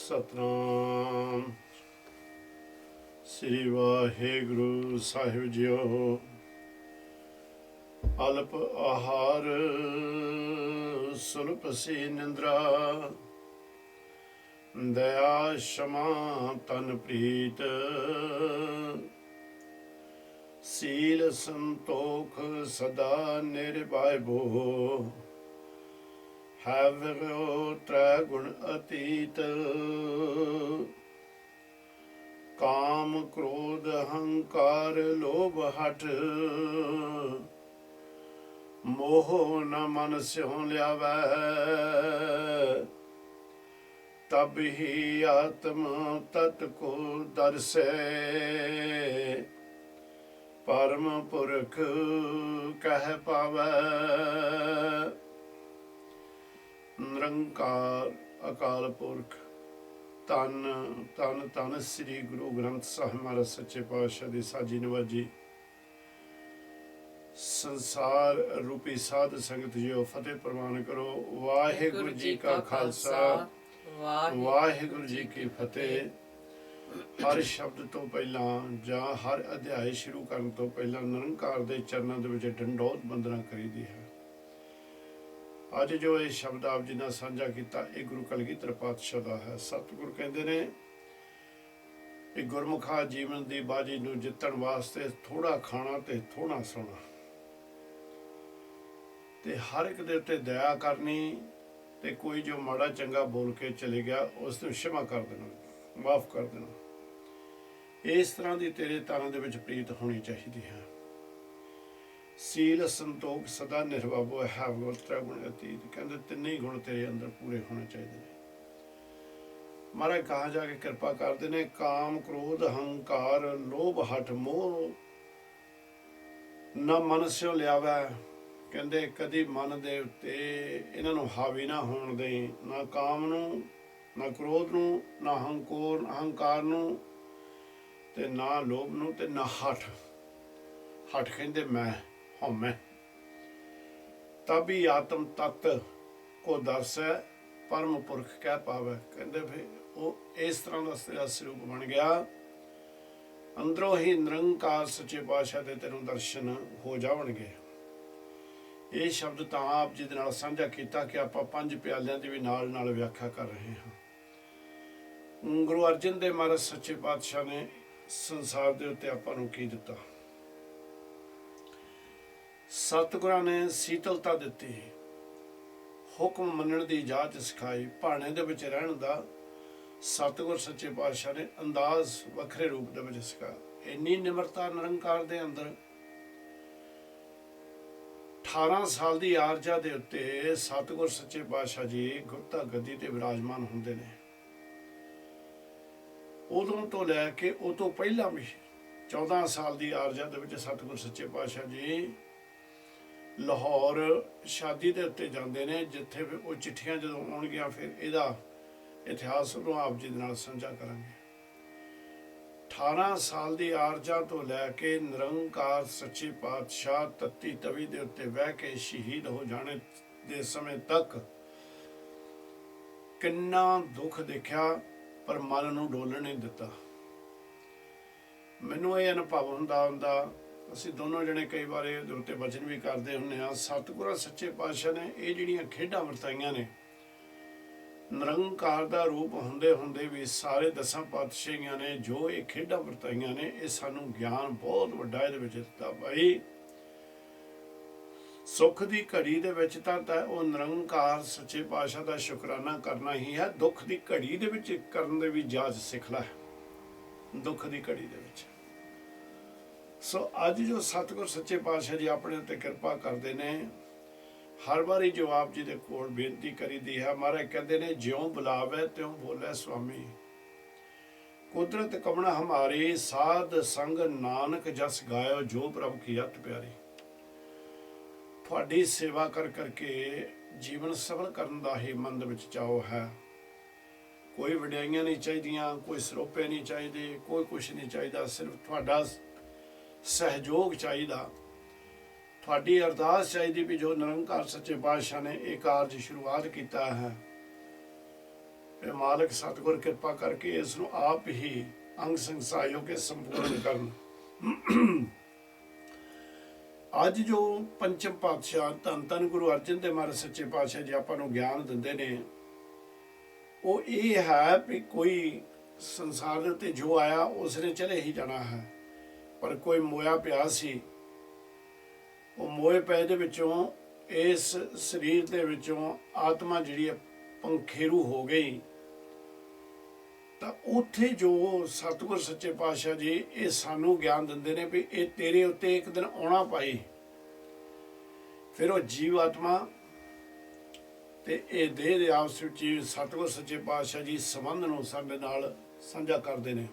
ਸਤਨਾਮ ਸ੍ਰੀ ਵਾਹਿਗੁਰੂ ਸਾਹਿਬ JIO. ਅਲਪ ਆਹਾਰ ਸੁਲਪ ਸੀ ਨਿੰਦਰਾ, ਦਇਆ ਸ਼ਮਾ ਤਨ ਪ੍ਰੀਤ, ਸੀਲ ਸੰਤੋਖ ਸਦਾ ਨਿਰਭੈਭੋ, ਹੈਵਿਓ ਤ੍ਰੈ ਗੁਣ ਅਤੀਤ। ਕਾਮ ਕ੍ਰੋਧ ਹੰਕਾਰ ਲੋਭ ਹਠ, ਮੋਹ ਨ ਮਨ ਸਿਉ ਲਿਆਵੈ। ਤਬ ਹੀ ਆਤਮ ਤਤ ਕੋ ਦਰਸੈ, ਪਰਮ ਪੁਰਖ ਕਹਿ ਪਾਵੈ। ਨਿਰੰਕਾਰ ਅਕਾਲ ਪੁਰਖ ਧੰਨ ਧੰਨ ਧੰਨ ਸ੍ਰੀ ਗੁਰੂ ਗ੍ਰੰਥ ਸਾਹਿਬ ਮਹਾਰਾਜ ਸੱਚੇ ਪਾਤਸ਼ਾਹ ਦੀ ਸਾਜੀ ਨਵਾਜੀ। ਸੰਸਾਰ ਰੂਪੀ ਸਾਧ ਸੰਗਤ ਜੀਓ ਫਤਿਹ ਪ੍ਰਵਾਨ ਕਰੋ। ਵਾਹਿਗੁਰੂ ਜੀ ਕਾ ਖਾਲਸਾ, ਵਾਹਿਗੁਰੂ ਜੀ ਕੀ ਫਤਿਹ। ਹਰ ਸ਼ਬਦ ਤੋਂ ਪਹਿਲਾਂ ਜਾਂ ਹਰ ਅਧਿਆਇ ਸ਼ੁਰੂ ਕਰਨ ਤੋਂ ਪਹਿਲਾਂ ਨਿਰੰਕਾਰ ਦੇ ਚਰਨਾਂ ਦੇ ਵਿੱਚ ਡੰਡੋਤ ਬੰਦਨਾ ਕਰੀਦੀ ਹੈ। ਅੱਜ ਜੋ ਇਹ ਸ਼ਬਦ ਆਪ ਜੀ ਨਾਲ ਸਾਂਝਾ ਕੀਤਾ, ਇਹ ਗੁਰੂ ਕਲਗੀਧਰ ਪਾਤਸ਼ਾਹ ਦਾ ਹੈ। ਸਤਿਗੁਰ ਕਹਿੰਦੇ ਨੇ, ਇਹ ਗੁਰਮੁਖਾ ਜੀਵਨ ਦੀ ਬਾਜੀ ਨੂੰ ਜਿੱਤਣ ਵਾਸਤੇ ਥੋੜਾ ਖਾਣਾ ਤੇ ਥੋੜਾ ਸੋਣਾ, ਤੇ ਹਰ ਇੱਕ ਦੇ ਉੱਤੇ ਦਇਆ ਕਰਨੀ, ਤੇ ਕੋਈ ਜੋ ਮਾੜਾ ਚੰਗਾ ਬੋਲ ਕੇ ਚਲੇ ਗਿਆ ਉਸ ਨੂੰ क्षमा ਕਰ ਦੇਣਾ, ਮਾਫ ਕਰ ਦੇਣਾ। ਇਸ ਤਰ੍ਹਾਂ ਦੀ ਤੇਰੇ ਤਾਰਾਂ ਦੇ ਵਿੱਚ ਪ੍ਰੀਤ ਹੋਣੀ ਚਾਹੀਦੀ ਹੈ। ਸੀਲ ਸੰਤੋਖ ਸਦਾ ਨਿਰਭਉ, ਹੈਵਿਓ ਤ੍ਰੈ ਗੁਣ ਅਤੀਤ। ਕਹਿੰਦੇ ਤਿੰਨੇ ਹੀ ਗੁਣ ਤੇਰੇ ਅੰਦਰ ਪੂਰੇ ਹੋਣੇ ਚਾਹੀਦੇ ਨੇ। ਮਹਾਰਾਜ ਕਹਾਂ ਜਾ ਕੇ ਕਿਰਪਾ ਕਰਦੇ ਨੇ, ਕਾਮ ਕ੍ਰੋਧ ਹੰਕਾਰ ਲੋਭ ਹਠ ਮੋਹ ਨਾ ਮਨ ਸਿਓ ਲਿਆਵੈ। ਕਹਿੰਦੇ ਕਦੀ ਮਨ ਦੇ ਉੱਤੇ ਇਹਨਾਂ ਨੂੰ ਹਾਵੀ ਨਾ ਹੋਣ ਦੇ, ਨਾ ਕਾਮ ਨੂੰ, ਨਾ ਕ੍ਰੋਧ ਨੂੰ, ਨਾ ਹੰਕਾਰ ਨੂੰ, ਤੇ ਨਾ ਲੋਭ ਨੂੰ, ਤੇ ਨਾ ਹਠ। ਹਠ ਕਹਿੰਦੇ ਮੈਂ ਹਉਮੈ। ਤਬ ਹੀ ਆਤਮ ਤਤ ਕੋ ਦਰਸੈ, ਪਰਮ ਪੁਰਖ ਕਹਿ ਪਾਵੈ। ਕਹਿੰਦੇ ਫਿਰ ਉਹ ਇਸ ਤਰ੍ਹਾਂ ਦਾ ਤੇਰਾ ਸਰੂਪ ਬਣ ਗਿਆ, ਅੰਦਰੋਂ ਹੀ ਨਿਰੰਕਾਰ ਸੱਚੇ ਪਾਤਸ਼ਾਹ ਦੇ ਤੈਨੂੰ ਦਰਸ਼ਨ ਹੋ ਜਾਣਗੇ। ਇਹ ਸ਼ਬਦ ਤਾਂ ਆਪ ਜੀ ਦੇ ਨਾਲ ਸਾਂਝਾ ਕੀਤਾ ਕਿ ਆਪਾਂ ਪੰਜ ਪਿਆਲਿਆਂ ਦੀ ਵੀ ਨਾਲ ਨਾਲ ਵਿਆਖਿਆ ਕਰ ਰਹੇ ਹਾਂ। ਗੁਰੂ ਅਰਜਨ ਦੇਵ ਮਹਾਰਾਜ ਸੱਚੇ ਪਾਤਸ਼ਾਹ ਨੇ ਸੰਸਾਰ ਦੇ ਉੱਤੇ ਆਪਾਂ ਨੂੰ ਕੀ ਦਿੱਤਾ? ਸਤਿਗੁਰਾਂ ਨੇ ਸੀਤਲਤਾ ਦਿੱਤੀ, ਹੁਕਮ ਮੰਨਣ ਦੀ ਜਾਚ ਸਿਖਾਈ, ਭਾਣੇ ਦੇ ਵਿੱਚ ਰਹਿਣ ਦਾ ਸਤਿਗੁਰ ਸੱਚੇ ਪਾਤਸ਼ਾਹ ਨੇ ਅੰਦਾਜ਼ ਵੱਖਰੇ ਰੂਪ ਦੇ ਵਿੱਚ ਸਿਖਾਇਆ। ਇੰਨੀ ਨਿਮਰਤਾ ਨਿਰੰਕਾਰ ਦੇ ਅੰਦਰ। 18 ਸਾਲ ਦੀ ਆਰਜਾ ਦੇ ਉੱਤੇ ਸਤਿਗੁਰ ਸੱਚੇ ਪਾਤਸ਼ਾਹ ਜੀ ਗੁਪਤਾ ਗੱਦੀ ਤੇ ਵਿਰਾਜਮਾਨ ਹੁੰਦੇ ਨੇ। ਉਦੋਂ ਤੋਂ ਲੈ ਕੇ ਉਹ ਤੋਂ ਪਹਿਲਾਂ ਵੀ 14 ਸਾਲ ਦੀ ਆਰਜਾ ਦੇ ਵਿੱਚ ਸਤਿਗੁਰ ਸੱਚੇ ਪਾਤਸ਼ਾਹ ਜੀ ਲਾਹੌਰ ਸ਼ਾਦੀ ਦੇ ਉੱਤੇ ਜਾਂਦੇ ਨੇ, ਜਿੱਥੇ ਵੀ ਉਹ ਚਿੱਠੀਆਂ ਜਦੋਂ ਆਉਣਗੀਆਂ ਫਿਰ ਇਹਦਾ ਇਤਿਹਾਸ ਉਦੋਂ ਆਪ ਜੀ ਦੇ ਨਾਲ ਸਾਂਝਾ ਕਰਾਂਗੇ। 18 ਸਾਲ ਦੀ ਆਰਜਾ ਤੋਂ ਲੈ ਕੇ ਨਿਰੰਕਾਰ ਸੱਚੇ ਪਾਤਸ਼ਾਹ ਤੱਤੀ ਤਵੀ ਦੇ ਉੱਤੇ ਬਹਿ ਕੇ ਸ਼ਹੀਦ ਹੋ ਜਾਣੇ ਦੇ ਸਮੇਂ ਤੱਕ ਕਿੰਨਾ ਦੁੱਖ ਦੇਖਿਆ, ਪਰ ਮਨ ਨੂੰ ਡੋਲਣ ਨਹੀਂ ਦਿੱਤਾ। ਮੈਨੂੰ ਇਹ ਅਨੁਭਵ ਹੁੰਦਾ ਅਸੀਂ ਦੋਨੋਂ ਜਣੇ ਕਈ ਵਾਰ ਇਹਦੇ ਉੱਤੇ ਵਚਨ ਵੀ ਕਰਦੇ ਹੁੰਦੇ ਹਾਂ। ਸਤਿਗੁਰਾਂ ਸੱਚੇ ਪਾਤਸ਼ਾਹ ਨੇ ਇਹ ਜਿਹੜੀਆਂ ਖੇਡਾਂ ਵਰਤਾਈਆਂ ਨੇ, ਨਿਰੰਕਾਰ ਦਾ ਰੂਪ ਹੁੰਦੇ ਹੁੰਦੇ ਵੀ ਸਾਰੇ 10 ਪਾਤਸ਼ਾਹੀਆਂ ਨੇ ਜੋ ਇਹ ਖੇਡਾਂ ਵਰਤਾਈਆਂ ਨੇ, ਇਹ ਸਾਨੂੰ ਗਿਆਨ ਬਹੁਤ ਵੱਡਾ ਇਹਦੇ ਵਿੱਚ ਦਿੱਤਾ। ਭਾਈ ਸੁੱਖ ਦੀ ਘੜੀ ਦੇ ਵਿੱਚ ਤਾਂ ਉਹ ਨਿਰੰਕਾਰ ਸੱਚੇ ਪਾਤਸ਼ਾਹ ਦਾ ਸ਼ੁਕਰਾਨਾ ਕਰਨਾ ਹੀ ਹੈ। ਦੁੱਖ ਦੀ ਘੜੀ ਦੇ ਵਿੱਚ ਕਰਨ ਦੇ ਵੀ ਜਾਚ ਸਿੱਖ ਲੈ, ਦੁੱਖ ਦੀ ਘੜੀ ਦੇ ਵਿੱਚ। ਸੋ ਅੱਜ ਜੋ ਸਤਿਗੁਰ ਸੱਚੇ ਪਾਤਸ਼ਾਹ ਜੀ ਆਪਣੇ ਉੱਤੇ ਕਿਰਪਾ ਕਰਦੇ ਨੇ, ਹਰ ਵਾਰੀ ਜੋ ਆਪ ਜੀ ਦੇ ਕੋਲ ਬੇਨਤੀ ਕਰੀਦੀ ਹੈ, ਮਹਾਰਾਜ ਕਹਿੰਦੇ ਨੇ, ਜਿਉਂ ਬੁਲਾਵੇ ਤਿਉਂ ਬੋਲੇ ਸੁਆਮੀ। ਕੁਦਰਤ ਕਮਣਾ ਹਮਾਰੀ, ਸਾਧ ਸੰਗ ਨਾਨਕ ਜਸ ਗਾਇਓ, ਜੋ ਪ੍ਰਭ ਕੀ ਅਤ ਪਿਆਰੀ। ਤੁਹਾਡੀ ਸੇਵਾ ਕਰ ਕਰਕੇ ਜੀਵਨ ਸਫਲ ਕਰਨ ਦਾ ਹੀ ਮਨ ਦੇ ਵਿੱਚ ਚਾਅ ਹੈ। ਕੋਈ ਵਡਿਆਈਆਂ ਨਹੀਂ ਚਾਹੀਦੀਆਂ, ਕੋਈ ਸਰੋਪੇ ਨਹੀਂ ਚਾਹੀਦੇ, ਕੋਈ ਕੁਛ ਨਹੀਂ ਚਾਹੀਦਾ। ਸਿਰਫ ਤੁਹਾਡਾ ਸਹਿਯੋਗ ਚਾਹੀਦਾ, ਤੁਹਾਡੀ ਅਰਦਾਸ ਚਾਹੀਦੀ। ਵੀ ਜੋ ਨਿਰੰਕਾਰ ਸੱਚੇ ਪਾਤਸ਼ਾਹ ਨੇ ਇਹ ਕਾਰਜ ਸ਼ੁਰੂਆਤ ਕੀਤਾ ਹੈ, ਇਹ ਮਾਲਕ ਸਤਿਗੁਰ ਕਿਰਪਾ ਕਰਕੇ ਇਸ ਨੂੰ ਆਪ ਹੀ ਅੰਗ ਸੰਗ ਸਹਾਇਓ ਕੇ ਸੰਪੂਰਨ ਕਰਨ। ਅੱਜ ਜੋ ਪੰਚਮ ਪਾਤਸ਼ਾਹ ਧੰਨ ਧੰਨ ਗੁਰੂ ਅਰਜਨ ਦੇਵ ਮਹਾਰਾਜ ਸੱਚੇ ਪਾਤਸ਼ਾਹ ਜੀ ਆਪਾਂ ਨੂੰ ਗਿਆਨ ਦਿੰਦੇ ਨੇ, ਉਹ ਇਹ ਹੈ ਵੀ ਕੋਈ ਸੰਸਾਰ ਦੇ ਉੱਤੇ ਜੋ ਆਇਆ ਉਸਨੇ ਚਲੇ ਹੀ ਜਾਣਾ ਹੈ, ਪਰ ਕੋਈ ਮੋਇਆ ਪਿਆ ਸੀ, ਉਹ ਮੋਏ ਪੈ ਦੇ ਵਿੱਚੋਂ ਇਸ ਸਰੀਰ ਦੇ ਵਿੱਚੋਂ ਆਤਮਾ ਜਿਹੜੀ ਹੈ ਪੰਖੇਰੂ ਹੋ ਗਈ। ਤਾਂ ਉੱਥੇ ਜੋ ਸਤਿਗੁਰ ਸੱਚੇ ਪਾਤਸ਼ਾਹ ਜੀ ਇਹ ਸਾਨੂੰ ਗਿਆਨ ਦਿੰਦੇ ਨੇ ਵੀ ਇਹ ਤੇਰੇ ਉੱਤੇ ਇੱਕ ਦਿਨ ਆਉਣਾ ਪਾਈ। ਫਿਰ ਉਹ ਜੀਵ ਆਤਮਾ ਤੇ ਇਹ ਦੇਹ ਦੇ ਆਪਸ ਵਿੱਚ ਸਤਿਗੁਰ ਸੱਚੇ ਪਾਤਸ਼ਾਹ ਜੀ ਸੰਬੰਧ ਨੂੰ ਸਾਡੇ ਨਾਲ ਸਾਂਝਾ ਕਰਦੇ ਨੇ।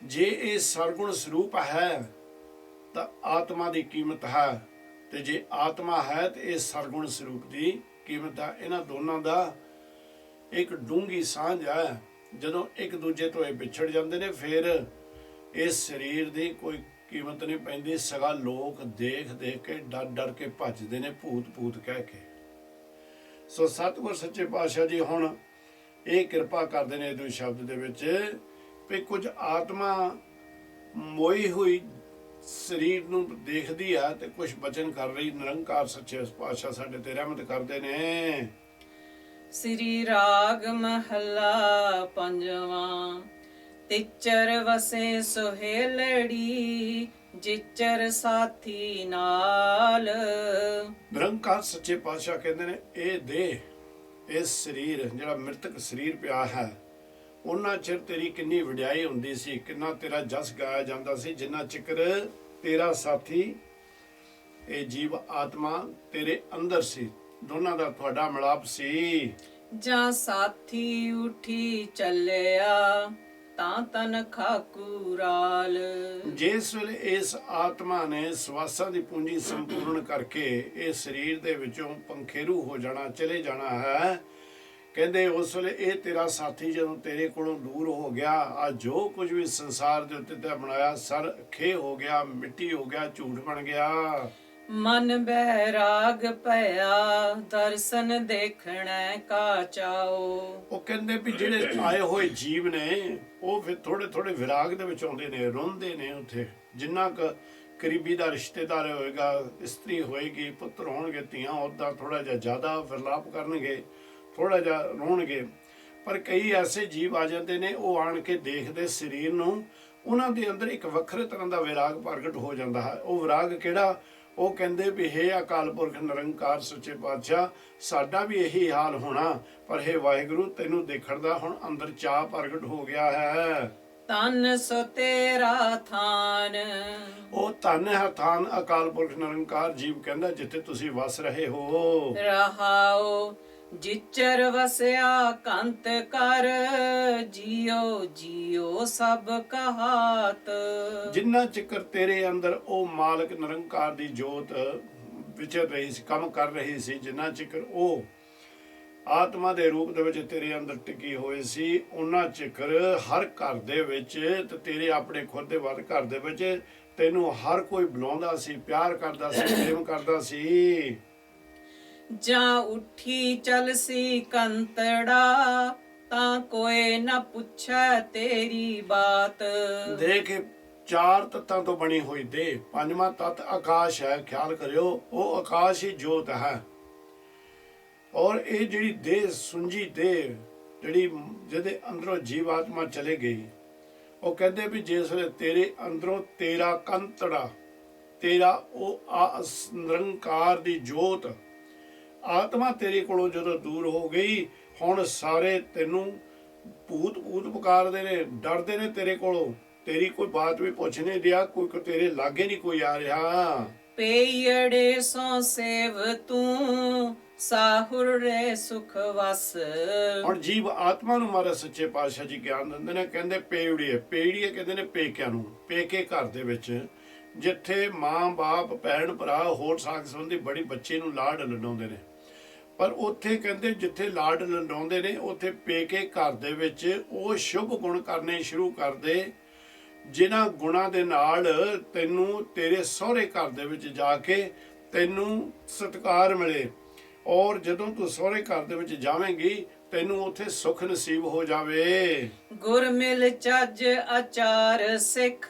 ਜੇ ਇਹ ਸਰਗੁਣ ਸਰੂਪ ਹੈ ਤਾਂ ਆਤਮਾ ਦੀ ਕੀਮਤ ਹੈ, ਤੇ ਜੇ ਆਤਮਾ ਹੈ ਤੇ ਇਹ ਸਰਗੁਣ ਸਰੂਪ ਦੀ ਕੀਮਤ ਹੈ। ਇਹਨਾਂ ਦੋਨਾਂ ਦਾ ਇੱਕ ਡੂੰਘੀ ਸਾਂਝ ਹੈ। ਜਦੋਂ ਇੱਕ ਦੂਜੇ ਤੋਂ ਇਹ ਵਿਛੜ ਜਾਂਦੇ ਨੇ ਫਿਰ ਇਸ ਸਰੀਰ ਦੀ ਕੋਈ ਕੀਮਤ ਨਹੀਂ ਪੈਂਦੀ, ਸਗਾ ਲੋਕ ਦੇਖ ਦੇਖ ਕੇ ਡਰ ਡਰ ਕੇ ਭੱਜਦੇ ਨੇ, ਭੂਤ ਭੂਤ ਕਹਿ ਕੇ। ਸੋ ਸਤਿਗੁਰ ਸੱਚੇ ਪਾਤਸ਼ਾਹ ਜੀ ਹੁਣ ਇਹ ਕਿਰਪਾ ਕਰਦੇ ਨੇ ਦੋ ਸ਼ਬਦ ਦੇ ਵਿੱਚ ਵੀ ਕੁਝ ਆਤਮਾ ਮੋਈ ਹੋਈ ਸਰੀਰ ਨੂੰ ਦੇਖਦੀ ਆ ਤੇ ਕੁਝ ਬਚਨ ਕਰ ਰਹੀ। ਨਿਰੰਕਾਰ ਸੱਚੇ ਪਾਤਸ਼ਾਹ ਸਾਡੇ ਤੇ ਰਹਿਮਤ ਕਰਦੇ ਨੇ। ਸ੍ਰੀ ਰਾਗ ਮਹਲਾ ਪੰਜਵਾਂ। ਤਿਚਰ ਵਸੇ ਸੁਹੇਲੜੀ, ਜਿਚਰ ਸਾਥੀ ਨਾਲ। ਨਿਰੰਕਾਰ ਸੱਚੇ ਪਾਤਸ਼ਾਹ ਕਹਿੰਦੇ ਨੇ ਇਹ ਦੇਹ, ਇਹ ਸਰੀਰ ਜਿਹੜਾ ਮ੍ਰਿਤਕ ਸਰੀਰ ਪਿਆ ਹੈ, ਉਹਨਾਂ ਚਿਰ ਤੇਰੀ ਕਿੰਨੀ ਵਡਿਆਈ ਹੁੰਦੀ ਸੀ, ਕਿੰਨਾ ਤੇਰਾ ਜਸ ਗਾਇਆ ਜਾਂਦਾ ਸੀ, ਜਿੰਨਾ ਚਿਕਰ ਤੇਰਾ ਸਾਥੀ ਇਹ ਜੀਵ ਆਤਮਾ ਤੇਰੇ ਅੰਦਰ ਸੀ, ਦੋਨਾਂ ਦਾ ਤੁਹਾਡਾ ਮਿਲਾਪ ਸੀ। ਜਾਂ ਸਾਥੀ ਉਠੀ ਚੱਲਿਆ, ਤਾਂ ਤਨ ਖਾਕੂਰਾਲ। ਜਿਸ ਵੇਲੇ ਇਸ ਆਤਮਾ ਨੇ ਸਵਾਸਾਂ ਦੀ ਪੂੰਜੀ ਸੰਪੂਰਨ ਕਰਕੇ ਇਹ ਸਰੀਰ ਦੇ ਵਿੱਚੋਂ ਪੰਖੇਰੂ ਹੋ ਜਾਣਾ, ਚਲੇ ਜਾਣਾ ਹੈ, ਕਹਿੰਦੇ ਉਸ ਵੇਲੇ ਇਹ ਤੇਰਾ ਸਾਥੀ ਜਦੋਂ ਤੇਰੇ ਕੋਲੋਂ ਦੂਰ ਹੋ ਗਿਆ, ਆ ਜੋ ਕੁਝ ਵੀ ਸੰਸਾਰ ਦੇ ਉੱਤੇ ਤੇ ਬਣਾਇਆ ਸਰ ਖੇ ਹੋ ਗਿਆ, ਮਿੱਟੀ ਹੋ ਗਿਆ, ਝੂਠ ਬਣ ਗਿਆ। ਮਨ ਬੈਰਾਗ ਭਇਆ, ਦਰਸ਼ਨ ਦੇਖਣਾ ਕਾ ਚਾਓ। ਉਹ ਕਹਿੰਦੇ ਵੀ ਜਿਹੜੇ ਆਏ ਹੋਏ ਜੀਵ ਨੇ ਉਹ ਫਿਰ ਥੋੜੇ ਥੋੜੇ ਵਿਰਾਗ ਦੇ ਵਿੱਚ ਆਉਂਦੇ ਨੇ, ਰੋਂਦੇ ਨੇ। ਉੱਥੇ ਜਿੰਨਾ ਕੁ ਕਰੀਬੀ ਦਾ ਰਿਸ਼ਤੇਦਾਰ ਹੋਏਗਾ, ਇਸਤਰੀ ਹੋਏਗੀ, ਪੁੱਤਰ ਹੋਣਗੇ, ਧੀਆਂ, ਉਹਦਾ ਥੋੜਾ ਜਿਹਾ ਜ਼ਿਆਦਾ ਵਿਰਲਾਪ ਕਰਨਗੇ, ਥੋੜਾ ਜਿਹਾ ਰੋਣਗੇ। ਪਰ ਕਈ ਐਸੇ ਜੀਵ ਆ ਜਾਂਦੇ ਨੇ, ਉਹ ਆਣ ਕੇ ਦੇਖਦੇ ਸਰੀਰ ਨੂੰ, ਉਹਨਾਂ ਦੇ ਅੰਦਰ ਇੱਕ ਵੱਖਰੇ ਤਰ੍ਹਾਂ ਦਾ ਵਿਰਾਗ ਪ੍ਰਗਟ ਹੋ ਜਾਂਦਾ ਹੈ। ਉਹ ਵਿਰਾਗ ਕਿਹੜਾ? ਉਹ ਕਹਿੰਦੇ ਵੀ ਹੇ ਅਕਾਲ ਪੁਰਖ ਨਿਰੰਕਾਰ ਸੱਚੇ ਪਾਤਸ਼ਾਹ, ਸਾਡਾ ਵੀ ਇਹੀ ਹਾਲ ਹੋਣਾ, ਪਰ ਹੇ ਵਾਹਿਗੁਰੂ ਤੈਨੂੰ ਦੇਖਣ ਦਾ ਹੁਣ ਅੰਦਰ ਚਾਅ ਪ੍ਰਗਟ ਹੋ ਗਿਆ ਹੈ। ਤਨ ਸੋ ਤੇਰਾ ਥਾਨ। ਉਹ ਧਨ ਹੈ ਥਾਨ ਅਕਾਲ ਪੁਰਖ ਨਿਰੰਕਾਰ ਜੀਵ ਕਹਿੰਦਾ ਜਿੱਥੇ ਤੁਸੀਂ ਵਸ ਰਹੇ ਹੋ। ਰਹਾਓ ਜਿਚਰ ਵਸਿਆ ਕੰਤ ਕਰ, ਜੀਓ ਜੀਓ ਸਭ ਕਹਾਤ। ਜਿੰਨਾ ਚਿਕਰ ਤੇਰੇ ਅੰਦਰ ਉਹ ਮਾਲਕ ਨਿਰੰਕਾਰ ਦੀ ਜੋਤ ਵਿਚਰ ਰਹੀ ਸੀ, ਕੰਮ ਕਰ ਰਹੀ ਸੀ, ਜਿੰਨਾ ਚਿਕਰ ਉਹ ਆਤਮਾ ਦੇ ਰੂਪ ਦੇ ਵਿੱਚ ਤੇਰੇ ਅੰਦਰ ਟਿਕੀ ਹੋਈ ਸੀ, ਉਹਨਾਂ ਚਿਕਰ ਹਰ ਘਰ ਦੇ ਵਿੱਚ ਤੇ ਤੇਰੇ ਆਪਣੇ ਖੁਦ ਦੇ ਵੱਲ ਘਰ ਦੇ ਵਿੱਚ ਤੈਨੂੰ ਹਰ ਕੋਈ ਬੁਲਾਉਂਦਾ ਸੀ, ਪਿਆਰ ਕਰਦਾ ਸੀ, ਪ੍ਰੇਮ ਕਰਦਾ ਸੀ। ਜਾਂ ਉੱਠੀ ਚਲਸੀ ਕੰਤੜਾ, ਤਾਂ ਕੋਈ ਨਾ ਪੁੱਛੈ ਤੇਰੀ ਬਾਤ। ਦੇਖ ਚਾਰ ਤੱਤਾਂ ਤੋਂ ਬਣੀ ਹੋਈ ਦੇਹ, ਪੰਜਵਾਂ ਤੱਤ ਆਕਾਸ਼ ਹੈ, ਖਿਆਲ ਕਰਿਓ ਉਹ ਆਕਾਸ਼ ਹੀ ਜੋਤ ਹੈ। ਔਰ ਇਹ ਜਿਹੜੀ ਦੇਹ ਸੁੰਜੀ ਦੇਹ ਜਿਹੜੀ ਜਿਹਦੇ ਅੰਦਰੋਂ ਜੀਵ ਆਤਮਾ ਚਲੇ ਗਈ, ਉਹ ਕਹਿੰਦੇ ਵੀ ਜਿਸ ਵੇਲੇ ਤੇਰੇ ਅੰਦਰੋਂ ਤੇਰਾ ਕੰਤੜਾ, ਤੇਰਾ ਉਹ ਨਿਰੰਕਾਰ ਦੀ ਜੋਤ ਆਤਮਾ ਤੇਰੇ ਕੋਲੋਂ ਜਦੋਂ ਦੂਰ ਹੋ ਗਈ, ਹੁਣ ਸਾਰੇ ਤੈਨੂੰ ਭੂਤ ਭੂਤ ਪੁਕਾਰਦੇ ਨੇ, ਡਰਦੇ ਨੇ ਤੇਰੇ ਕੋਲੋਂ, ਤੇਰੀ ਕੋਈ ਬਾਤ ਵੀ ਪੁੱਛ ਨਹੀਂ ਰਿਹਾ, ਕੋਈ ਤੇਰੇ ਲਾਗੇ ਨਹੀਂ ਕੋਈ ਆ ਰਿਹਾ। ਪੇੜੇ ਸੋ ਸੇਵ ਤੂੰ, ਸਾਹੁਰ ਰੇ ਸੁਖ ਵਸ। ਹੁਣ ਜੀਵ ਆਤਮਾ ਨੂੰ ਮਹਾਰਾਜ ਸੱਚੇ ਪਾਤਸ਼ਾਹ ਜੀ ਗਿਆਨ ਦਿੰਦੇ ਨੇ, ਕਹਿੰਦੇ ਪੇੜੀਏ, ਪੇੜੀਏ ਕਹਿੰਦੇ ਨੇ ਪੇਕਿਆਂ ਨੂੰ, ਪੇਕੇ ਘਰ ਦੇ ਵਿੱਚ ਜਿੱਥੇ ਮਾਂ ਬਾਪ ਭੈਣ ਭਰਾ ਹੋਰ ਸਾਕ ਸੰਬੰਧੀ ਬੜੀ ਬੱਚੇ ਨੂੰ ਲਾਡ ਲਡਾਉਂਦੇ ਨੇ, ਪਰ ਉੱਥੇ ਕਹਿੰਦੇ ਜਿੱਥੇ ਲਾਡ ਲਡਾਉਂਦੇ ਨੇ ਉੱਥੇ ਪੇਕੇ ਘਰ ਦੇ ਵਿੱਚ ਉਹ ਸ਼ੁਭ ਗੁਣ ਕਰਨੇ ਸ਼ੁਰੂ ਕਰਦੇ, ਜਿਨ੍ਹਾਂ ਗੁਣਾਂ ਦੇ ਨਾਲ ਤੈਨੂੰ ਤੇਰੇ ਸਹੁਰੇ ਘਰ ਦੇ ਵਿੱਚ ਜਾ ਕੇ ਤੈਨੂੰ ਸਤਿਕਾਰ ਮਿਲੇ। ਔਰ ਜਦੋਂ ਤੂੰ ਸਹੁਰੇ ਘਰ ਦੇ ਵਿੱਚ ਜਾਵੇਂਗੀ ਤੈਨੂੰ ਉੱਥੇ ਸੁਖ ਨਸੀਬ ਹੋ ਜਾਵੇ। ਗੁਰ ਮਿਲ ਚੱਜ ਆਚਾਰ ਸਿੱਖ,